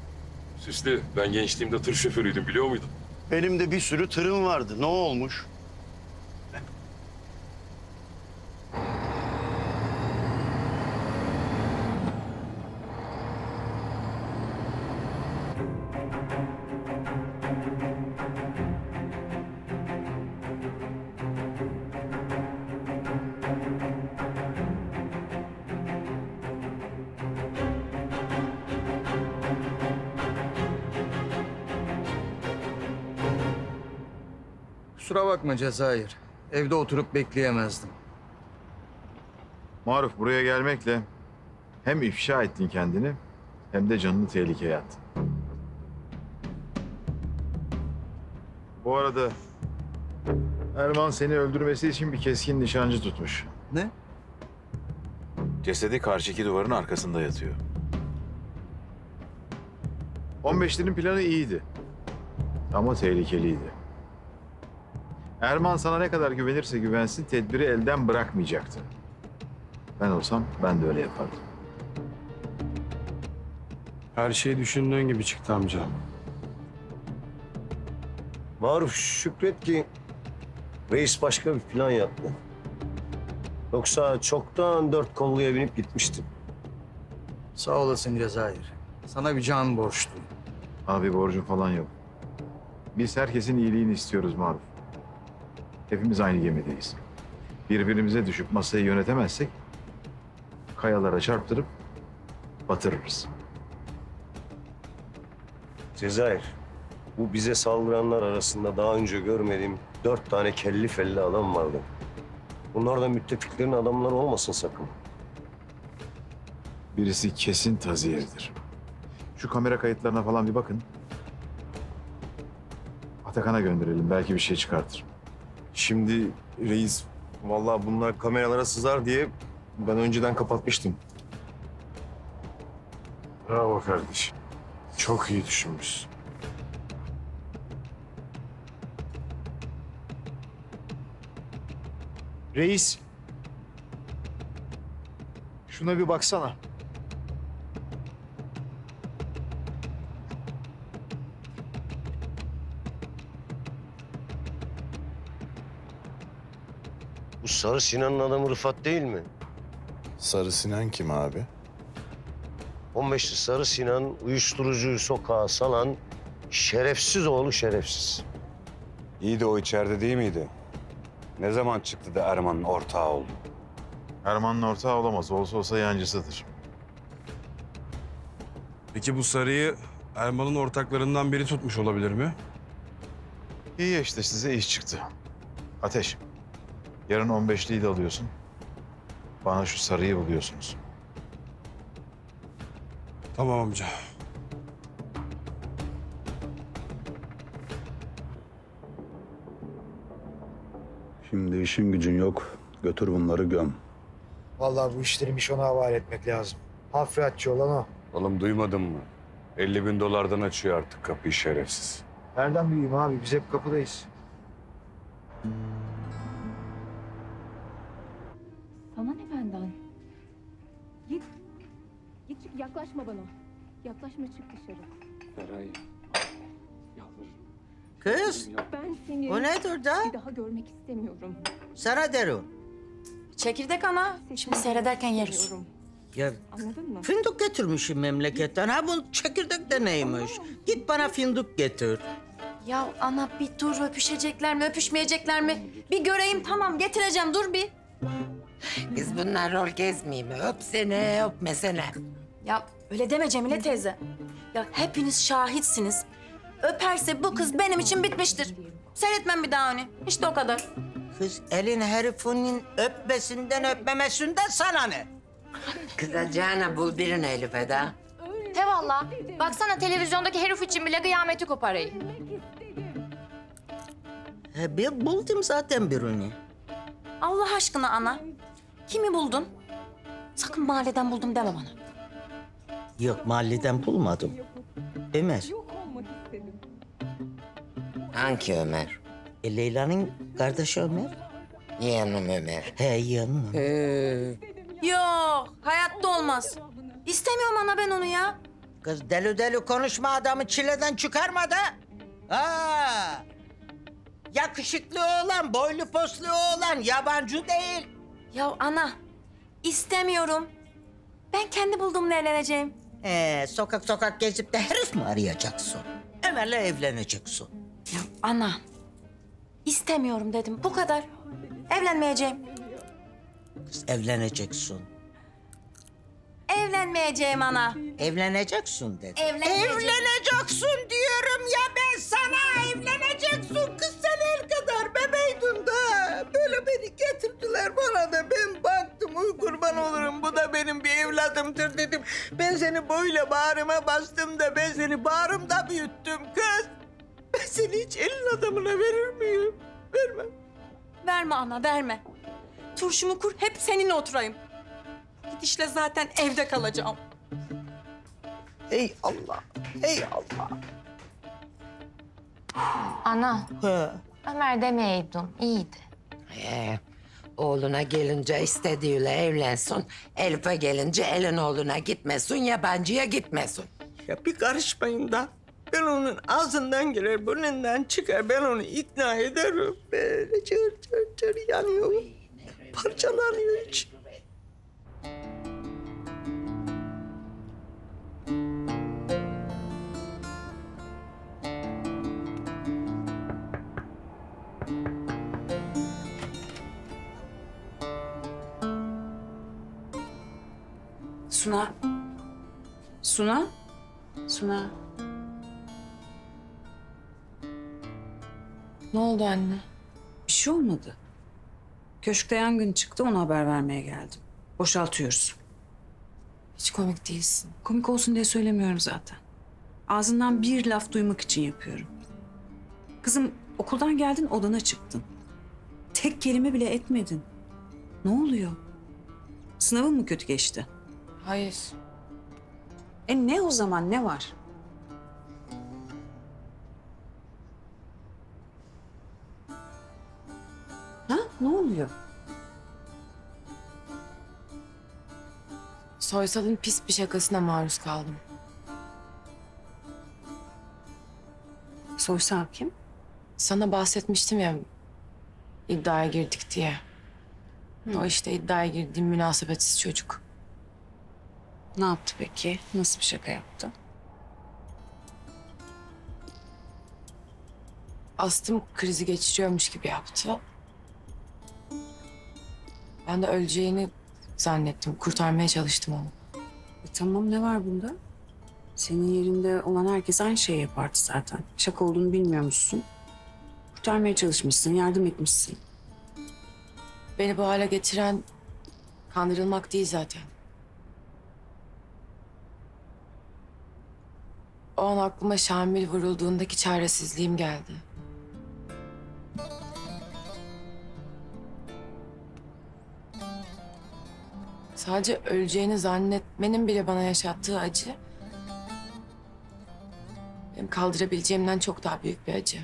Süslü, ben gençliğimde tır şoförüydüm biliyor muydun? Benim de bir sürü tırım vardı. Ne olmuş? Kusura bakma Cezayir. Evde oturup bekleyemezdim. Maruf buraya gelmekle hem ifşa ettin kendini hem de canını tehlikeye attın. Bu arada Erman seni öldürmesi için bir keskin nişancı tutmuş. Ne? Cesedi karşıki duvarın arkasında yatıyor. 15'lerin planı iyiydi. Ama tehlikeliydi. Erman sana ne kadar güvenirse güvensin tedbiri elden bırakmayacaktı. Ben olsam ben de öyle yapardım. Her şey düşündüğün gibi çıktı amca. Maruf şükret ki reis başka bir plan yaptı. Yoksa çoktan 4 kolluya binip gitmiştim. Sağ olasın Cezayir. Sana bir can borçluyum. Abi borcun falan yok. Biz herkesin iyiliğini istiyoruz Maruf. Hepimiz aynı gemideyiz. Birbirimize düşüp masayı yönetemezsek kayalara çarptırıp batırırız. Cezayir, bu bize saldıranlar arasında daha önce görmediğim 4 tane kelli felli adam vardı. Bunlar da müttefiklerin adamları olmasın sakın. Birisi kesin Taziyer'dir. Şu kamera kayıtlarına falan bir bakın. Atakan'a gönderelim. Belki bir şey çıkartır. Şimdi reis, vallahi bunlar kameralara sızar diye ben önceden kapatmıştım. Bravo kardeşim. Çok iyi düşünmüşsün. Reis. Şuna bir baksana. Bu Sarı Sinan'ın adamı Rıfat değil mi? Sarı Sinan kim abi? 15'li Sarı Sinan uyuşturucuyu sokağa salan şerefsiz oğlu şerefsiz. İyi de o içeride değil miydi? Ne zaman çıktı da Erman'ın ortağı oldu? Erman'ın ortağı olamaz. Olsa yancısıdır. Peki bu Sarı'yı Erman'ın ortaklarından biri tutmuş olabilir mi? İyi ya işte size iş çıktı. Ateş, yarın 15'liyi de alıyorsun. Bana şu Sarı'yı buluyorsunuz. Tamam amca. Şimdi işin gücün yok. Götür bunları göm. Vallahi bu işleri Mişon'a havale etmek lazım. Hafriyatçı olan o. Oğlum duymadın mı? 50.000 dolardan açıyor artık kapıyı şerefsiz. Nereden bileyim abi? Biz hep kapıdayız. Sana ne benden? Git. Git çık, yaklaşma bana. Yaklaşma, çık dışarı. Feray. Kız, Ben seni o nedir da? bir daha görmek istemiyorum. Sana derim. Çekirdek ana. Şimdi seyrederken yeriz. Ya Anladın mı? fındık getirmişim memleketten. Ha bu çekirdek de neymiş? Git bana fındık getir. Ya ana bir dur, öpüşecekler mi, öpüşmeyecekler mi? Bir göreyim, tamam getireceğim, dur bir. Biz bunlar rol gezmeyeyim mi? Öpsene, öpmesene. Ya öyle deme Cemile teyze. Ya hepiniz şahitsiniz. Öperse bu kız benim için bitmiştir. Seyretmem bir daha onu. İşte o kadar. Kız elin herifinin öpmesinden öpmemesinden sana ne? Kızacağına bul birini Elif'e de. He valla. Baksana televizyondaki herif için bile kıyameti koparayım. He ben buldum zaten birini. Allah aşkına ana. Kimi buldun? Sakın mahalleden buldum deme bana. Yok mahalleden bulmadım. Ömer. Hangi Ömer? Leyla'nın kardeşi Ömer. Yeğenim Ömer. He yeğenim. Yok, hayatta olmaz. İstemiyorum ana ben onu ya. Kız deli deli konuşma, adamı çileden çıkarma da. Ha. Yakışıklı oğlan, boylu poslu oğlan, yabancı değil. Ya ana, istemiyorum. Ben kendi bulduğumla evleneceğim. Sokak sokak gezip de herif mi arayacaksın? Ömer'le evleneceksin. Ya ana, istemiyorum dedim, bu kadar. Evlenmeyeceğim. Kız evleneceksin. Evlenmeyeceğim ana. Evleneceksin dedim. Evlenmeyeceğim. Evleneceksin diyorum ya ben sana. Evleneceksin. Kız sen el kadar bebeydin da. Böyle beni getirdiler bana da. Ben baktım, uy kurban olurum. Bu da benim bir evladımdır dedim. Ben seni böyle bağrıma bastım da ben seni bağrımda büyüttüm kız. Ben seni hiç elin adamına verir miyim? Vermem. Verme ana, verme. Turşumu kur, hep seninle oturayım. Gidişle zaten evde kalacağım. Ey Allah, ey Allah. Ana, He. Ömer demeyeydin, iyiydi. Oğluna gelince istediğiyle evlensin. Elif'e gelince elin oğluna gitmesin, yabancıya gitmesin. Ya bir karışmayın da. Ben onun ağzından girer, burnundan çıkar. Ben onu ikna ederim. Böyle çır çır çır yanıyor. Parçalanıyor hiç. Suna. Suna. Suna. Ne oldu anne? Bir şey olmadı. Köşkte yangın çıktı, ona haber vermeye geldim. Boşaltıyoruz. Hiç komik değilsin. Komik olsun diye söylemiyorum zaten. Ağzından bir laf duymak için yapıyorum. Kızım, okuldan geldin, odana çıktın. Tek kelime bile etmedin. Ne oluyor? Sınavın mı kötü geçti? Hayır. Ne o zaman, ne var? Ha? Ne oluyor? Soysal'ın pis bir şakasına maruz kaldım. Soysal kim? Sana bahsetmiştim ya, iddiaya girdik diye. O işte iddiaya girdiğim münasebetsiz çocuk. Ne yaptı peki? Nasıl bir şaka yaptı? Astım krizi geçiriyormuş gibi yaptı. Ben de öleceğini zannettim. Kurtarmaya çalıştım onu. Tamam, ne var bunda? Senin yerinde olan herkes aynı şeyi yapardı zaten. Şaka olduğunu bilmiyormuşsun. Kurtarmaya çalışmışsın, yardım etmişsin. Beni bu hale getiren kandırılmak değil zaten. O an aklıma Şamil vurulduğundaki çaresizliğim geldi. Sadece öleceğini zannetmenin bile bana yaşattığı acı... benim kaldırabileceğimden çok daha büyük bir acı.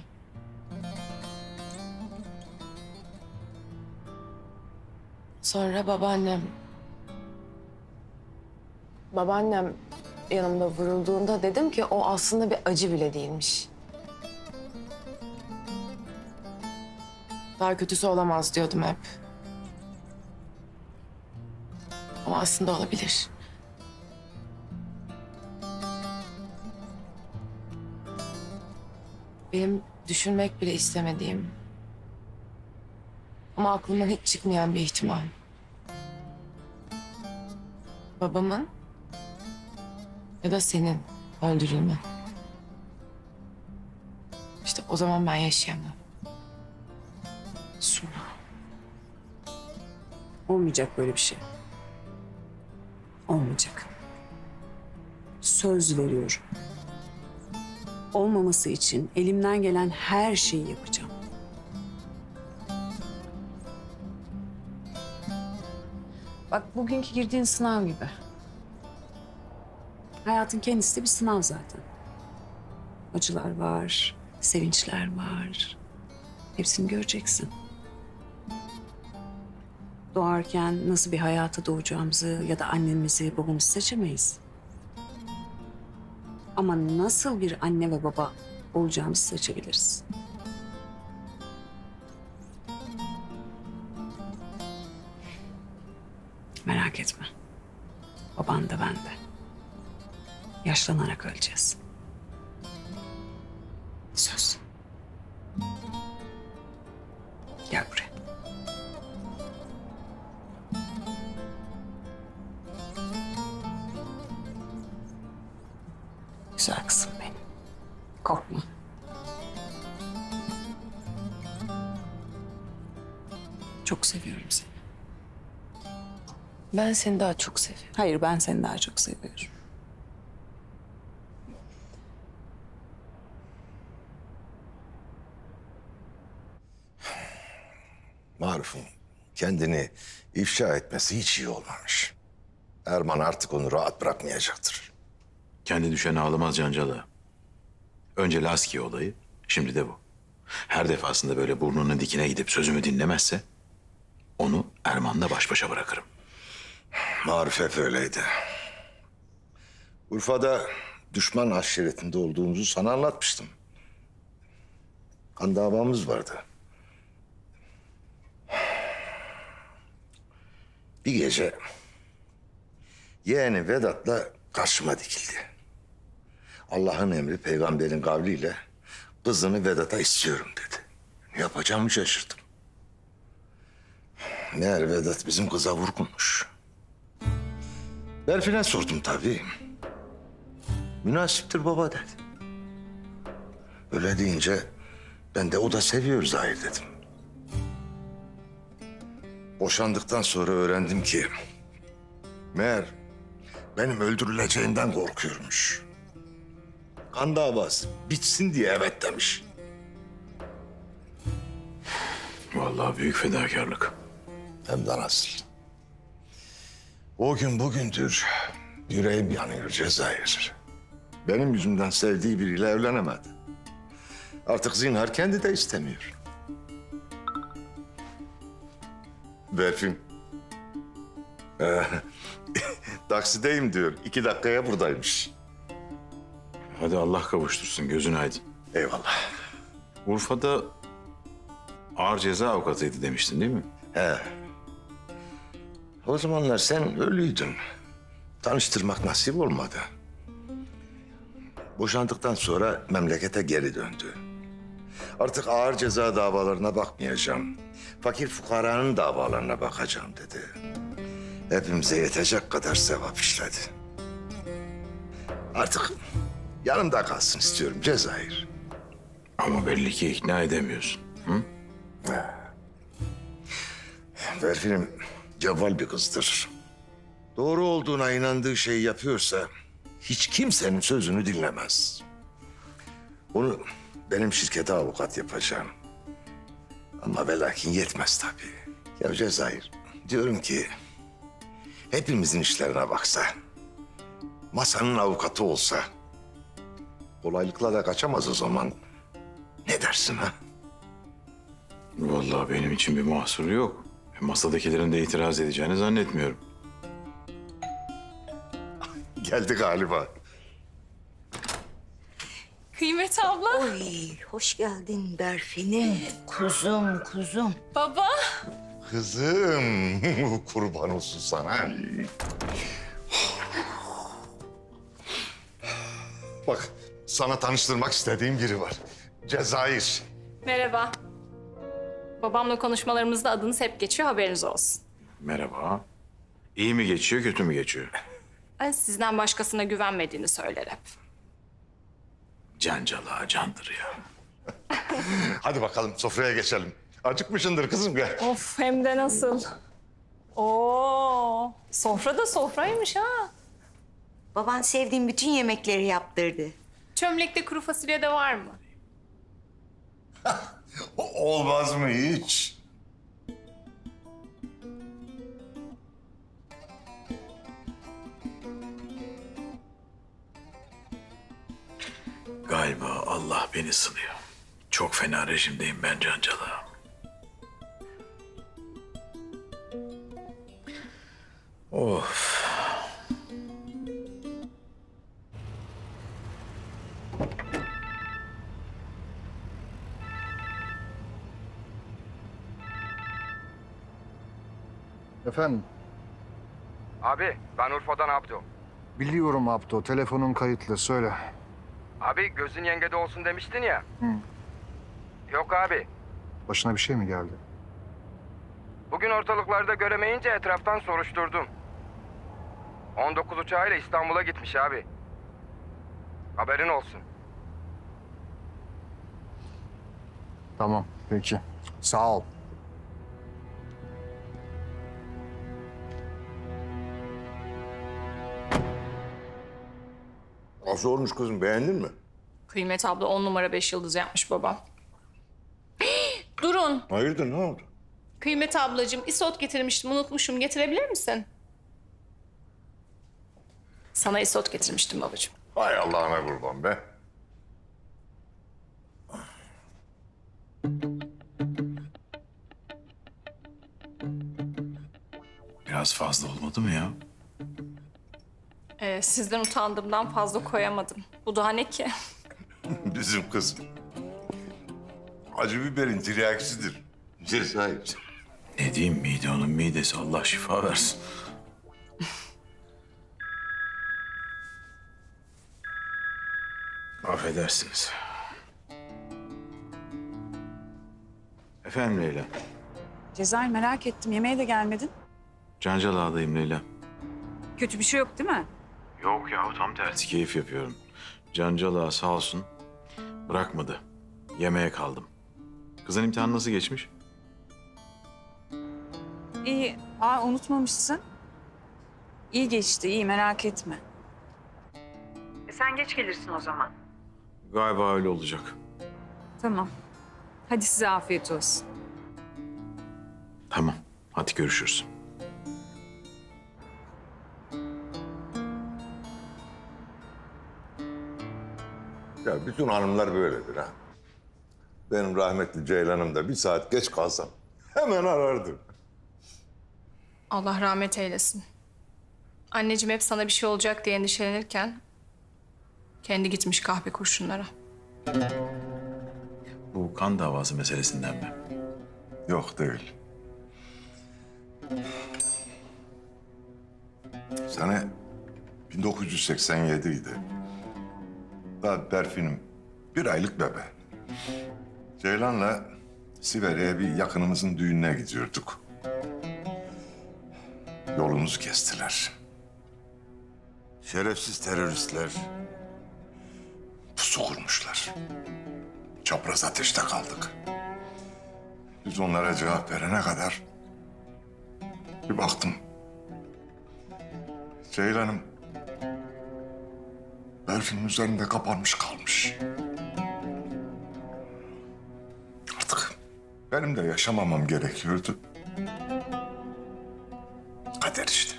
Sonra babaannem... Babaannem yanımda vurulduğunda dedim ki o aslında bir acı bile değilmiş. Daha kötüsü olamaz diyordum hep. Ama aslında olabilir. Benim düşünmek bile istemediğim ama aklımdan hiç çıkmayan bir ihtimal. Babamın ya da senin öldürülmen. İşte o zaman ben yaşayamam. Suna. Olmayacak böyle bir şey. Olmayacak. Söz veriyorum. Olmaması için elimden gelen her şeyi yapacağım. Bak bugünkü girdiğin sınav gibi. Hayatın kendisi de bir sınav zaten. Acılar var, sevinçler var. Hepsini göreceksin. Doğarken nasıl bir hayata doğacağımızı ya da annemizi, babamızı seçemeyiz. Ama nasıl bir anne ve baba olacağımızı seçebiliriz. Merak etme. Baban da ben de. Yaşlanarak öleceğiz. Söz. Gel buraya. Güzel kızım benim. Korkma. Çok seviyorum seni. Ben seni daha çok seviyorum. Hayır, ben seni daha çok seviyorum. Maruf'un kendini ifşa etmesi hiç iyi olmamış. Erman artık onu rahat bırakmayacaktır. Kendi düşeni ağlamaz Cancalı. Önce Laski olayı, şimdi de bu. Her defasında böyle burnunun dikine gidip sözümü dinlemezse... onu Erman'la baş başa bırakırım. Maruf hep öyleydi. Urfa'da düşman aşiretinde olduğumuzu sana anlatmıştım. Kan davamız vardı. Bir gece yeğeni Vedat'la karşıma dikildi. Allah'ın emri peygamberin kavliyle kızını Vedat'a istiyorum dedi. Ne yapacağımı şaşırdım. Meğer Vedat bizim kıza vurgunmuş. Berfin'e sordum tabii. Münasiptir baba dedi. Öyle deyince ben de o da seviyor Zahir dedim. Boşandıktan sonra öğrendim ki meğer benim öldürüleceğimden korkuyormuş. Kan davası bitsin diye evet demiş. Vallahi büyük fedakarlık. Hem de nasıl. O gün bugündür yüreğim yanıyor Cezayir. Benim yüzümden sevdiği biriyle evlenemedi. Artık zinhar kendi de istemiyor. Berfin. Taksideyim diyor. 2 dakikaya buradaymış. Hadi Allah kavuştursun, gözün aydın. Eyvallah. Urfa'da ağır ceza avukatıydı demiştin değil mi? He. O zamanlar sen ölüydün. Tanıştırmak nasip olmadı. Boşandıktan sonra memlekete geri döndü. Artık ağır ceza davalarına bakmayacağım. Fakir fukaranın davalarına bakacağım dedi. Hepimize yetecek kadar sevap işledi. Artık yanımda kalsın istiyorum Cezayir. Ama belli ki ikna edemiyorsun. Hı? Berfin'im cevval bir kızdır. Doğru olduğuna inandığı şeyi yapıyorsa hiç kimsenin sözünü dinlemez. Onu benim şirkete avukat yapacağım. Ama ve lakin yetmez tabii. Ya Cezayir, diyorum ki hepimizin işlerine baksa, masanın avukatı olsa, kolaylıkla da kaçamaz o zaman. Ne dersin ha? Vallahi benim için bir mahsuru yok. Masadakilerin de itiraz edeceğini zannetmiyorum. Geldi galiba. Kıymet abla. Oy, hoş geldin Berfin'im. Kuzum, kuzum. Baba. Kızım, kurban olsun sana. Bak, sana tanıştırmak istediğim biri var. Cezayir. Merhaba. Babamla konuşmalarımızda adınız hep geçiyor, haberiniz olsun. Merhaba. İyi mi geçiyor, kötü mü geçiyor? Ben sizden başkasına güvenmediğini söyler hep. Cancala candır ya. Hadi bakalım sofraya geçelim. Acıkmışsındır kızım gel. Of, hem de nasıl. Oo, sofra da sofraymış ha. Baban sevdiğin bütün yemekleri yaptırdı. Çömlekte kuru fasulye de var mı? Olmaz mı hiç? Galiba Allah beni sınıyor. Çok fena rejimdeyim ben Cancala. Of. Efendim? Abi ben Urfa'dan Abdo. Biliyorum Abdo. Telefonun kayıtlı. Söyle. Abi gözün yengede olsun demiştin ya. Hı. Yok abi. Başına bir şey mi geldi? Bugün ortalıklarda göremeyince etraftan soruşturdum. 19 uçağıyla İstanbul'a gitmiş abi. Haberin olsun. Tamam. Peki. Sağ ol. Nasıl olmuş kızım beğendin mi? Kıymet abla 10 numara 5 yıldız yapmış babam. Durun. Hayırdır ne oldu? Kıymet ablacığım isot getirmiştim, unutmuşum. Getirebilir misin? Sana isot getirmiştim babacığım. Hay Allah'ına kurban be. Biraz fazla olmadı mı ya? Sizden utandığımdan fazla koyamadım. Bu daha ne ki? Bizim kızım. Acı biberin tiryaksıdır. Cezayir. Ne diyeyim mide onun midesi Allah şifa versin. Affedersiniz. Efendim Leyla. Cezayir merak ettim. Yemeğe de gelmedin. Cancala'dayım Leyla. Kötü bir şey yok değil mi? Yok ya tam tersi keyif yapıyorum. Cancala sağ olsun bırakmadı. Yemeğe kaldım. Kızın imtihanı nasıl geçmiş? İyi. Unutmamışsın. İyi geçti, iyi merak etme. Sen geç gelirsin o zaman. Galiba öyle olacak. Tamam. Hadi size afiyet olsun. Tamam hadi görüşürüz. Ya bütün hanımlar böyledir ha. Benim rahmetli Ceylan'ım da bir saat geç kalsam hemen arardı. Allah rahmet eylesin. Anneciğim hep sana bir şey olacak diye endişelenirken kendi gitmiş kahpe kurşunlara. Bu kan davası meselesinden mi? Yok değil. Sene 1987 idi. Daha Berfin'im bir aylık bebe. Ceylan'la Sivere'ye bir yakınımızın düğününe gidiyorduk. Yolumuzu kestiler. Şerefsiz teröristler pusu kurmuşlar. Çapraz ateşte kaldık. Biz onlara cevap verene kadar bir baktım. Ceylan'ım Berfin'in üzerinde kapanmış kalmış. Artık benim de yaşamamam gerekiyordu. Kader işte.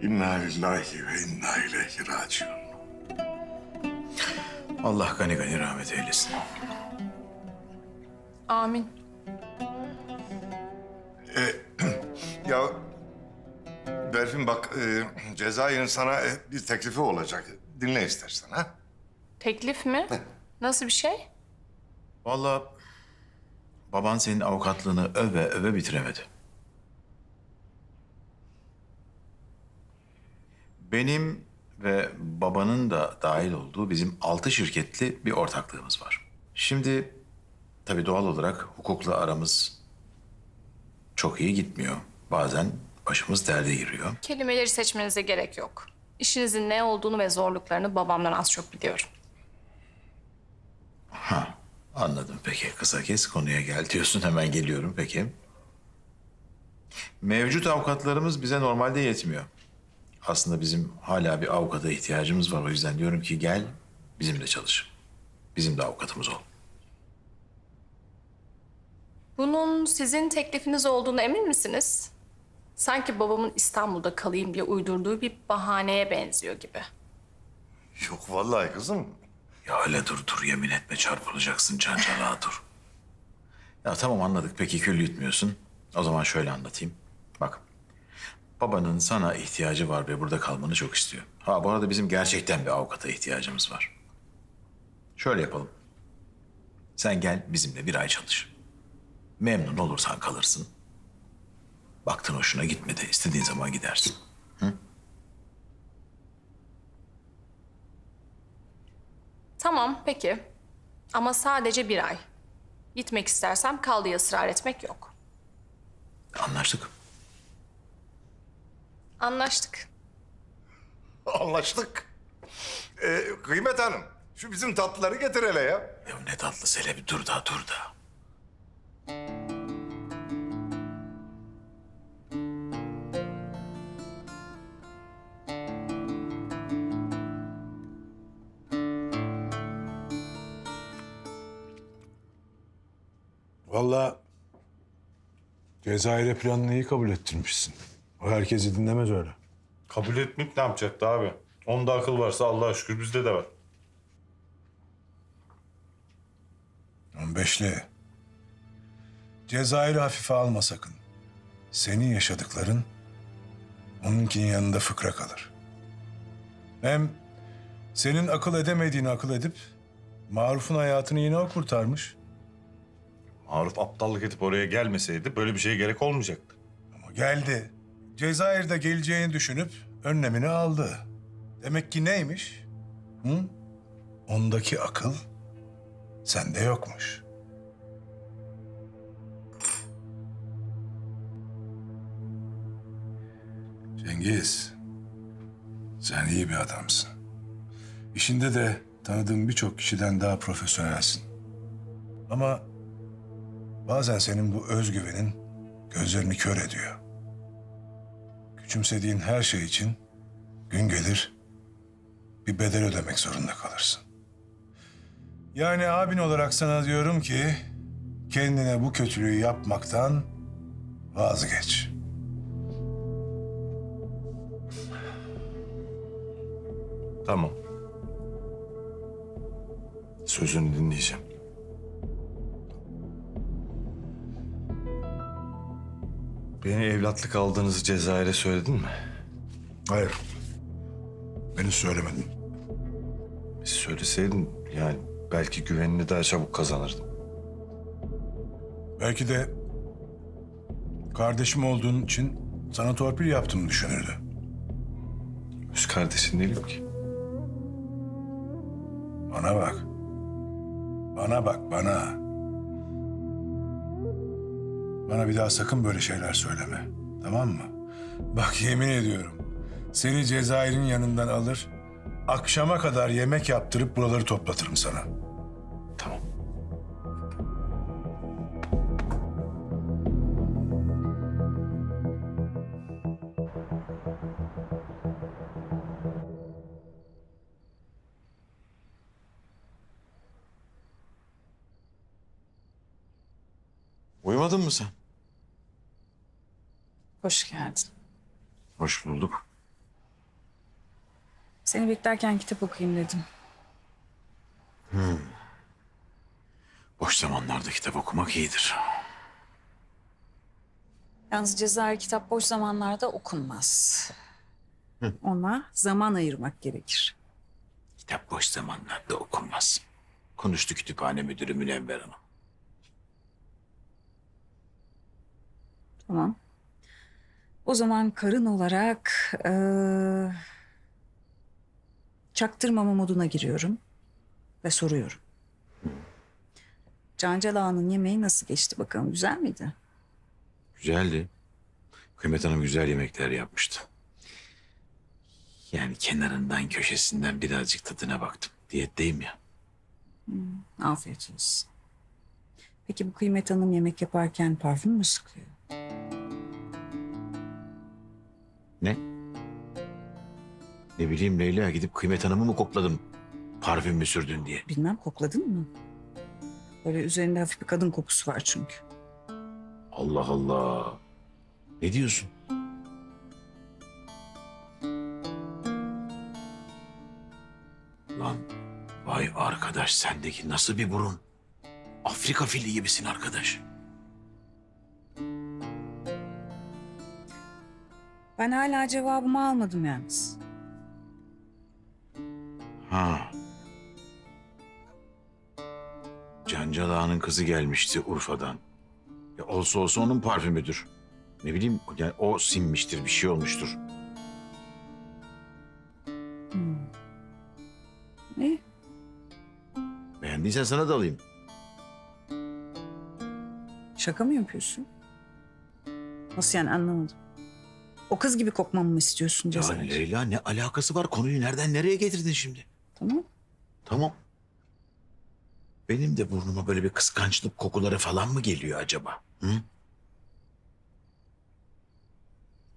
İnna lillahi ve inna ileyhi raciun. Allah gani gani rahmet eylesin. Amin. Ya Berfin bak Cezayir'in sana bir teklifi olacak. Dinle istersen ha. Teklif mi? Nasıl bir şey? Vallahi baban senin avukatlığını öve öve bitiremedi. Benim ve babanın da dahil olduğu bizim 6 şirketli bir ortaklığımız var. Şimdi tabii doğal olarak hukukla aramız çok iyi gitmiyor. Bazen başımız derde giriyor. Kelimeleri seçmenize gerek yok. İşinizin ne olduğunu ve zorluklarını babamdan az çok biliyorum. Ha, anladım peki. Kısa kes, konuya gel diyorsun. Hemen geliyorum peki. Mevcut avukatlarımız bize normalde yetmiyor. Aslında bizim hala bir avukata ihtiyacımız var. O yüzden diyorum ki gel bizimle çalış. Bizim de avukatımız ol. Bunun sizin teklifiniz olduğunu emin misiniz? Sanki babamın İstanbul'da kalayım diye uydurduğu bir bahaneye benziyor gibi. Yok vallahi kızım. Ya öyle dur yemin etme çarpılacaksın cancala dur. Ya tamam anladık peki kül yutmuyorsun. O zaman şöyle anlatayım. Bak babanın sana ihtiyacı var ve burada kalmanı çok istiyor. Ha bu arada bizim gerçekten bir avukata ihtiyacımız var. Şöyle yapalım. Sen gel bizimle bir ay çalış. Memnun olursan kalırsın. Baktın hoşuna gitmedi. İstediğin zaman gidersin. Hı? Tamam peki. Ama sadece bir ay. Gitmek istersem kal diye ısrar etmek yok. Anlaştık. Anlaştık. Anlaştık. Kıymet Hanım, şu bizim tatlıları getir hele ya. Ya ne tatlısı hele bir dur da. Vallahi Cezayir'e planını iyi kabul ettirmişsin. O herkesi dinlemez öyle. Kabul etmeyip ne yapacaktı abi? Onda akıl varsa Allah'a şükür bizde de var. 15'li. Cezayir'i hafife alma sakın. Senin yaşadıkların onunkinin yanında fıkra kalır. Hem senin akıl edemediğini akıl edip Maruf'un hayatını yine o kurtarmış. Maruf aptallık edip oraya gelmeseydi böyle bir şeye gerek olmayacaktı. Ama geldi. Cezayir'de geleceğini düşünüp önlemini aldı. Demek ki neymiş? Hı? Ondaki akıl sende yokmuş. Cengiz, sen iyi bir adamsın. İşinde de tanıdığım birçok kişiden daha profesyonelsin. Ama bazen senin bu özgüvenin gözlerini kör ediyor. Küçümsediğin her şey için gün gelir bir bedel ödemek zorunda kalırsın. Yani abin olarak sana diyorum ki kendine bu kötülüğü yapmaktan vazgeç. Tamam. Sözünü dinleyeceğim. Beni evlatlık aldığınızı Cezayir'e söyledin mi? Hayır. Beni söylemedin. Söyleseydin yani belki güvenini daha çabuk kazanırdım. Belki de kardeşim olduğun için sana torpil yaptığımı düşünürdü. Öz kardeşin değilim ki. Bana bak. Bana bak, bana. Bana bir daha sakın böyle şeyler söyleme. Tamam mı? Bak yemin ediyorum. Seni Cezayir'in yanından alır, akşama kadar yemek yaptırıp buraları toplatırım sana. Uyumadın mı sen? Hoş geldin. Hoş bulduk. Seni beklerken kitap okuyayım dedim. Boş zamanlarda kitap okumak iyidir. Yalnız Cezayir kitap boş zamanlarda okunmaz. Ona zaman ayırmak gerekir. Kitap boş zamanlarda okunmaz. Konuştu kütüphane müdürü Münevver Hanım. Tamam. O zaman karın olarak çaktırmama moduna giriyorum ve soruyorum. Cancel Ağa'nın yemeği nasıl geçti bakalım? Güzel miydi? Güzeldi. Kıymet Hanım güzel yemekler yapmıştı. Yani kenarından köşesinden birazcık tadına baktım. Diyetteyim ya. Afiyet olsun. Peki bu Kıymet Hanım yemek yaparken parfüm mü sıkıyor? Ne? Ne bileyim Leyla, gidip Kıymet Hanım'ı mı kokladım? Parfüm mü sürdün diye. Bilmem, kokladın mı? Böyle üzerinde hafif bir kadın kokusu var çünkü. Allah Allah. Ne diyorsun? Lan vay arkadaş, sendeki nasıl bir burun? Afrika fili gibisin arkadaş. Ben hala cevabımı almadım yalnız. Ha. Cancel Ağa'nın kızı gelmişti Urfa'dan. Ya olsa olsa onun parfümüdür. Ne bileyim, yani o sinmiştir, bir şey olmuştur. İyi. Beğendiysen sana da alayım. Şaka mı yapıyorsun? Nasıl yani, anlamadım. O kız gibi kokmamı mı istiyorsun Ya Cezayir? Leyla, ne alakası var? Konuyu nereden nereye getirdin şimdi? Tamam. Tamam. Benim de burnuma böyle bir kıskançlık kokuları falan mı geliyor acaba? Hı?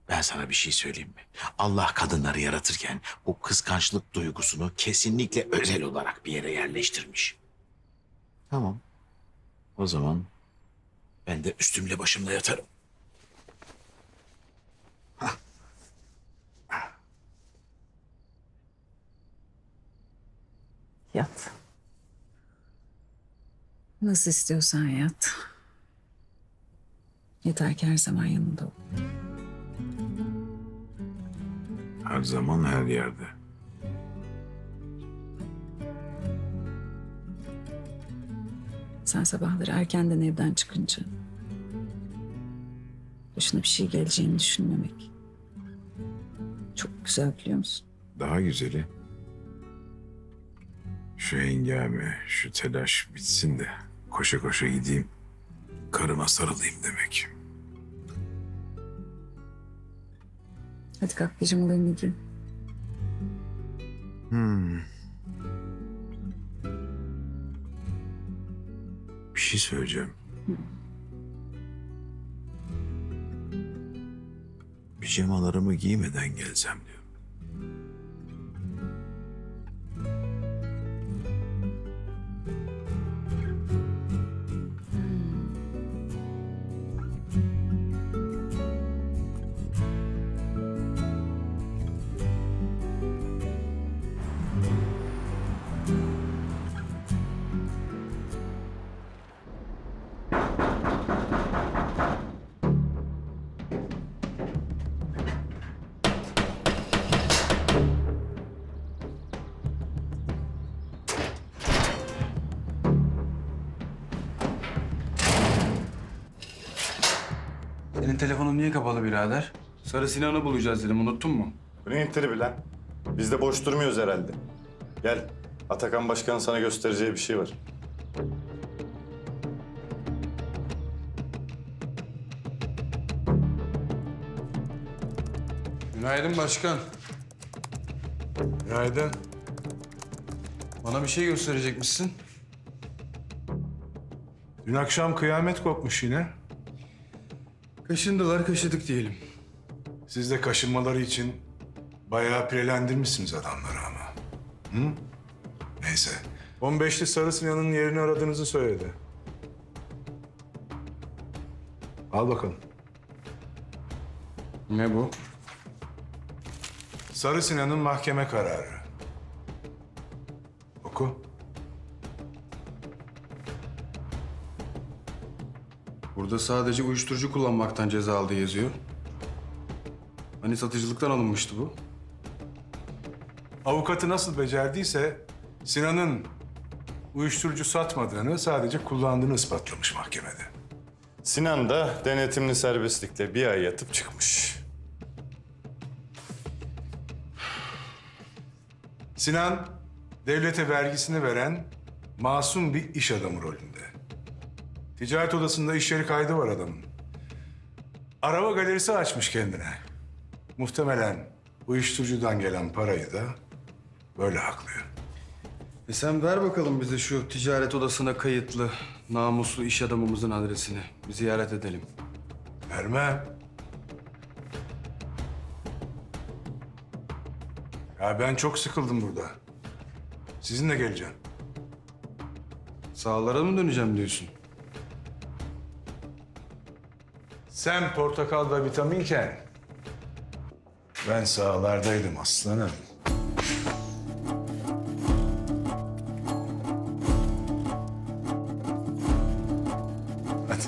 Ben sana bir şey söyleyeyim mi? Allah kadınları yaratırken bu kıskançlık duygusunu kesinlikle özel olarak bir yere yerleştirmiş. Tamam. O zaman ben de üstümle başımla yatarım. Yat. Nasıl istiyorsan yat. Yeter ki her zaman yanında ol. Her zaman her yerde. Sen sabahları erkenden evden çıkınca başına bir şey geleceğini düşünmemek çok güzel, biliyor musun? Daha güzeli, şu hengame, şu telaş bitsin de koşa koşa gideyim, karıma sarılayım demek. Hadi kalk, pijamalarını giy. Bir şey söyleyeceğim. Pijamalarımı giymeden gelsem diyor. Senin telefonun niye kapalı birader? Sarı Sinan'ı bulacağız dedim, unuttun mu? Ne tribi lan? Biz de boş durmuyoruz herhalde. Gel, Atakan Başkan'ın sana göstereceği bir şey var. Günaydın başkan. Günaydın. Bana bir şey gösterecekmişsin. Dün akşam kıyamet kopmuş yine. Kaşındılar, kaşıdık diyelim. Siz de kaşınmaları için bayağı pirelendirmişsiniz adamları ama. Hı? Neyse. 15'li Sarı Sinan'ın yerini aradığınızı söyledi. Al bakalım. Ne bu? Sarı Sinan'ın mahkeme kararı. Oku. Burada sadece uyuşturucu kullanmaktan ceza aldığı yazıyor. Hani satıcılıktan alınmıştı bu? Avukatı nasıl becerdiyse Sinan'ın uyuşturucu satmadığını, sadece kullandığını ispatlamış mahkemede. Sinan da denetimli serbestlikte bir ay yatıp çıkmış. Sinan, devlete vergisini veren masum bir iş adamı rolünde. Ticaret odasında iş yeri kaydı var adamın. Araba galerisi açmış kendine. Muhtemelen uyuşturucudan gelen parayı da böyle aklıyor. Sen ver bakalım bize şu ticaret odasına kayıtlı, namuslu iş adamımızın adresini. Bir ziyaret edelim. Vermem. Ya ben çok sıkıldım burada. Sizinle geleceğim. Sağlara mı döneceğim diyorsun? Sen portakalda vitaminken ben sahalardaydım aslanım. Hadi.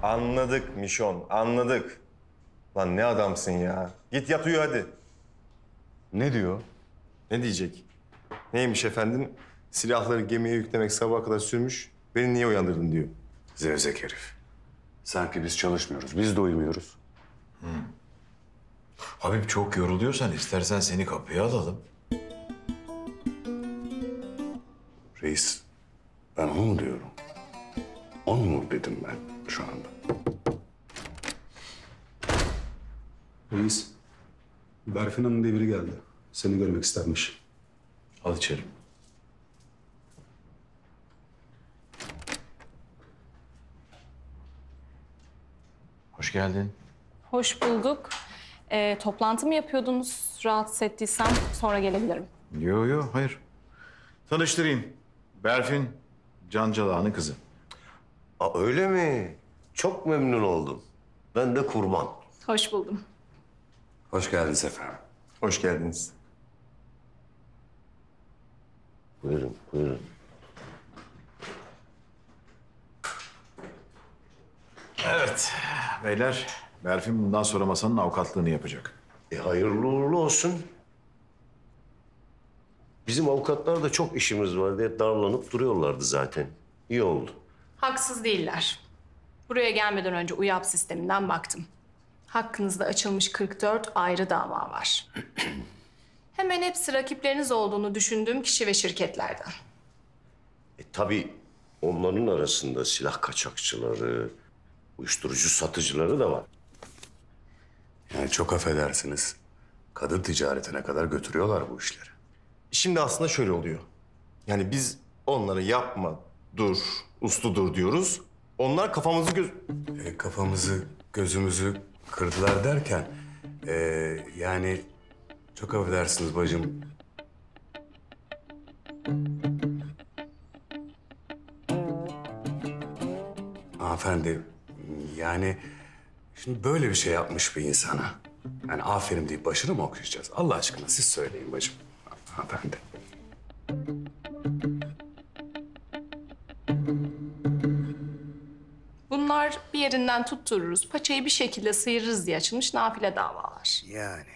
Anladık Mişon, anladık. Lan ne adamsın ya. Git yat uyu hadi. Ne diyor? Ne diyecek? Neymiş efendim? Silahları gemiye yüklemek sabaha kadar sürmüş. Beni niye uyandırdın diyor. Zevzek herif. Sanki biz çalışmıyoruz, biz de uyumuyoruz. Habib çok yoruluyorsan istersen seni kapıya alalım. Reis, ben onu mu diyorum? Onu mu dedim ben şu anda? Reis, Berfin Hanım diye biri geldi. Seni görmek istermiş. Al içeri. Hoş geldin. Hoş bulduk. Toplantı mı yapıyordunuz? Rahatsız ettiysem sonra gelebilirim. Yo, hayır. Tanıştırayım. Berfin, Can Calağan'ın kızı. Aa, öyle mi? Çok memnun oldum. Ben de kurban. Hoş buldum. Hoş geldiniz efendim. Hoş geldiniz. Buyurun, buyurun. Evet. Beyler, Berfin bundan sonra masanın avukatlığını yapacak. Hayırlı uğurlu olsun. Bizim avukatlar da çok işimiz var diye darlanıp duruyorlardı zaten. İyi oldu. Haksız değiller. Buraya gelmeden önce UYAP sisteminden baktım. Hakkınızda açılmış 44 ayrı dava var. Hemen hepsi rakipleriniz olduğunu düşündüğüm kişi ve şirketlerden. Tabii onların arasında silah kaçakçıları, uyuşturucu satıcıları da var. Yani çok affedersiniz. Kadın ticaretine kadar götürüyorlar bu işleri. Şimdi aslında şöyle oluyor. Yani biz onlara yapma, dur, uslu dur diyoruz. Onlar kafamızı Kafamızı, gözümüzü kırdılar derken... yani çok affedersiniz bacım. Hanımefendi, yani şimdi böyle bir şey yapmış bir insana. Yani aferin deyip başını mı okuyacağız? Allah aşkına siz söyleyin bacım. Hanımefendi. Bunlar bir yerinden tuttururuz, paçayı bir şekilde sıyırırız diye açılmış nafile davalar. Yani.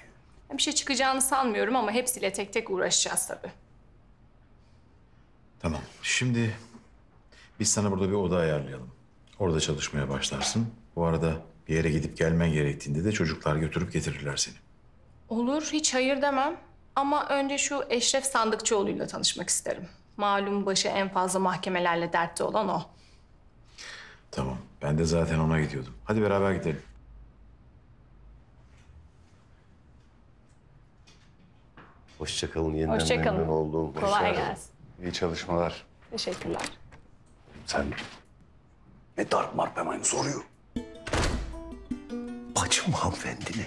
Bir şey çıkacağını sanmıyorum ama hepsiyle tek tek uğraşacağız tabii. Tamam. Şimdi biz sana burada bir oda ayarlayalım. Orada çalışmaya başlarsın. Bu arada bir yere gidip gelmen gerektiğinde de çocuklar götürüp getirirler seni. Olur, hiç hayır demem. Ama önce şu Eşref Sandıkçıoğlu'yla tanışmak isterim. Malum başı en fazla mahkemelerle dertli olan o. Tamam. Ben de zaten ona gidiyordum. Hadi beraber gidelim. Hoşça kalın. Yeniden Hoşça kalın. memnun oldum. Kolay gelsin. İyi çalışmalar. Teşekkürler. Sen ne darp marp hemen soruyor. Bacım hanımefendi ne?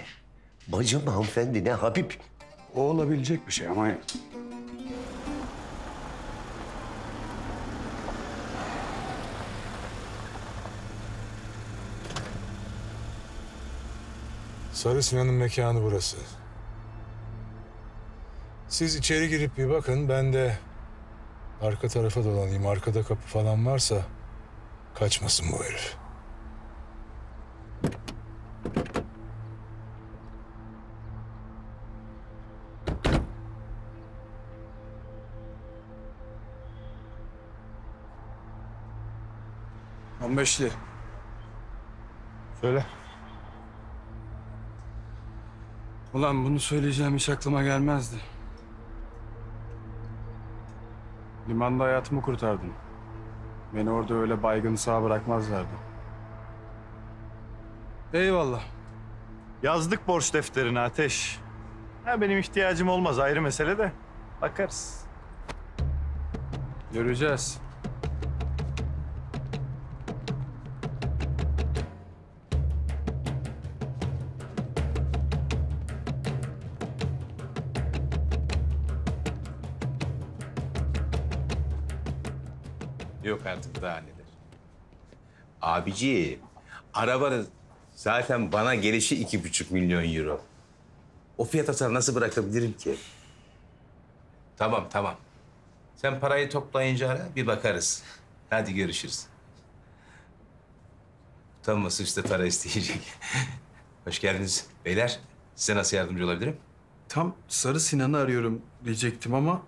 Bacım hanımefendi ne Habib? O olabilecek bir şey ama... Sarı Sinan'ın mekanı burası. Siz içeri girip bir bakın, ben de arka tarafa dolanayım. Arkada kapı falan varsa kaçmasın bu herif. %15'li. Söyle. Ulan bunu söyleyeceğim hiç aklıma gelmezdi. Limanda hayatımı kurtardın. Beni orada öyle baygın sağ bırakmazlardı. Eyvallah. Yazdık borç defterine Ateş. Ha, benim ihtiyacım olmaz ayrı mesele de. Bakarız. Göreceğiz. Yok artık daha neler. Abici, arabanın zaten bana gelişi 2,5 milyon euro. O fiyata sana nasıl bırakabilirim ki? Tamam. Sen parayı toplayınca ara, bir bakarız. Hadi görüşürüz. Utanmasın işte para isteyecek. Hoş geldiniz beyler. Size nasıl yardımcı olabilirim? Tam Sarı Sinan'ı arıyorum diyecektim ama...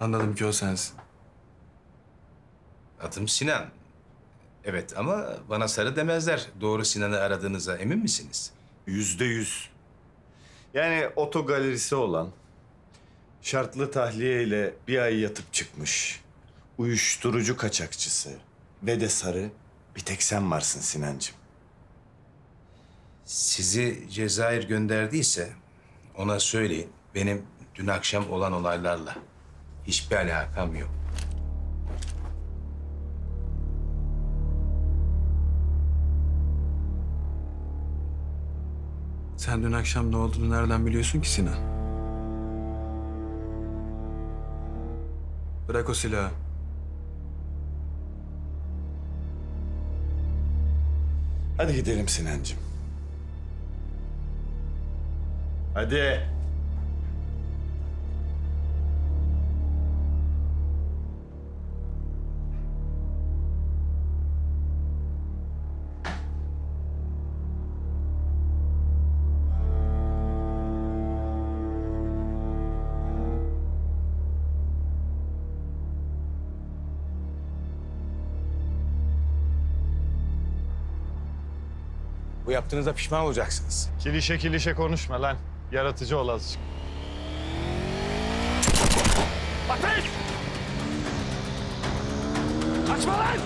anladım ki o sensin. Adım Sinan. Evet ama bana Sarı demezler. Doğru Sinan'ı aradığınıza emin misiniz? %100. Yani oto galerisi olan, şartlı tahliyeyle bir ay yatıp çıkmış, uyuşturucu kaçakçısı ve de Sarı, bir tek sen varsın Sinancığım. Sizi Cezayir gönderdiyse ona söyleyin. Benim dün akşam olan olaylarla hiçbir alakam yok. Sen dün akşam ne olduğunu nereden biliyorsun ki Sinan? Bırak o silahı. Hadi gidelim Sinancığım. Hadi. Bu yaptığınıza pişman olacaksınız. Kilişe konuşma lan. Yaratıcı ol azıcık. Ateş! Kaçma lan!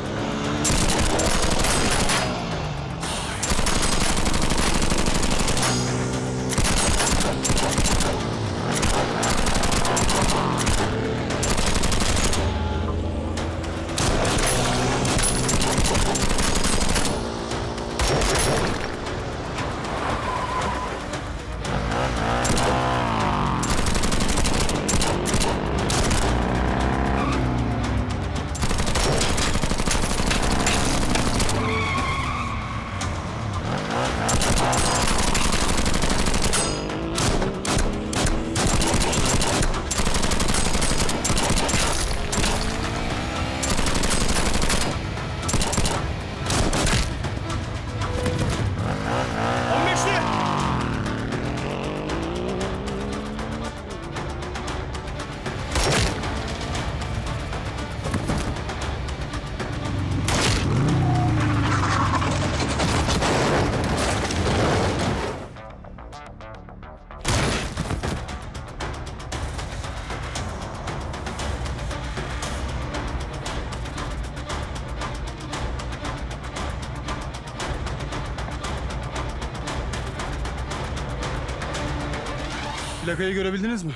Plakayı görebildiniz mi?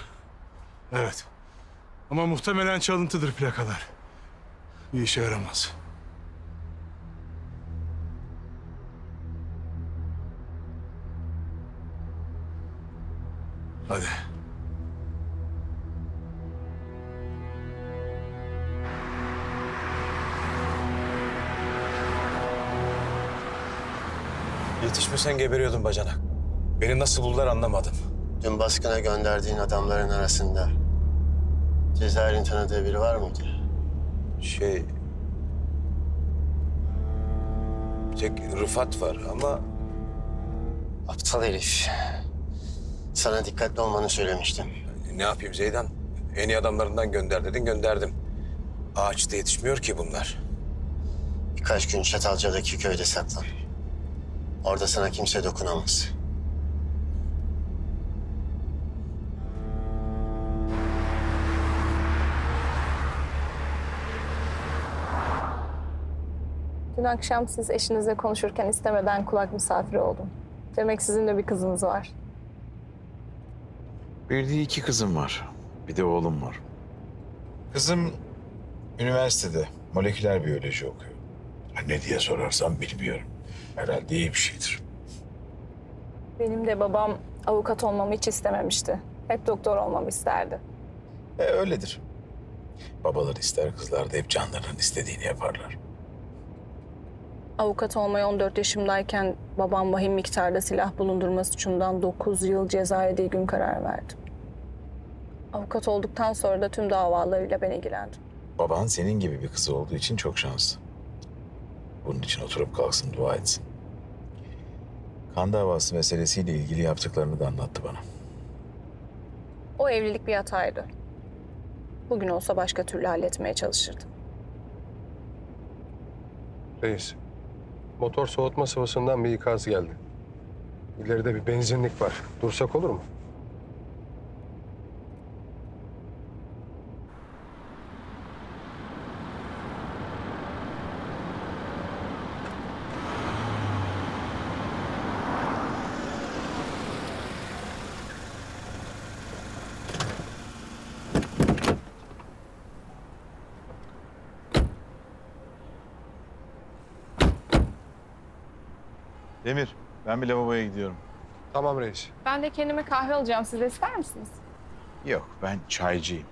Evet. Ama muhtemelen çalıntıdır plakalar. Bir işe yaramaz. Hadi. Yetişmesen geberiyordun bacanak. Beni nasıl buldular anlamadım. Dün baskına gönderdiğin adamların arasında Cezayir'in tanıdığı biri var mıydı? Bir tek Rıfat var ama... Aptal herif. Sana dikkatli olmanı söylemiştim. Ne yapayım Zeydan? En iyi adamlarından gönder dedin, gönderdim. Ağaçta yetişmiyor ki bunlar. Birkaç gün Çatalca'daki köyde saklan. Orada sana kimse dokunamaz. Dün akşam siz eşinizle konuşurken istemeden kulak misafiri oldum. Demek sizin de bir kızınız var. Bir de 2 kızım var. Bir de oğlum var. Kızım üniversitede moleküler biyoloji okuyor. Ne diye sorarsam bilmiyorum. Herhalde iyi bir şeydir. Benim de babam avukat olmamı hiç istememişti. Hep doktor olmamı isterdi. Öyledir. Babalar ister, kızlar da hep canlarının istediğini yaparlar. Avukat olmaya 14 yaşımdayken babam vahim miktarda silah bulundurma suçundan 9 yıl ceza yediği gün karar verdi. Avukat olduktan sonra da tüm davalarıyla ben ilgilendim. Baban senin gibi bir kızı olduğu için çok şanslı. Bunun için oturup kalksın, dua etsin. Kan davası meselesiyle ilgili yaptıklarını da anlattı bana. O evlilik bir hataydı. Bugün olsa başka türlü halletmeye çalışırdım. Reis, motor soğutma sıvısından bir ikaz geldi. İleride bir benzinlik var. Dursak olur mu? Demir, ben bir lavaboya gidiyorum. Tamam reis. Ben de kendime kahve alacağım. Siz de ister misiniz? Yok, ben çaycıyım.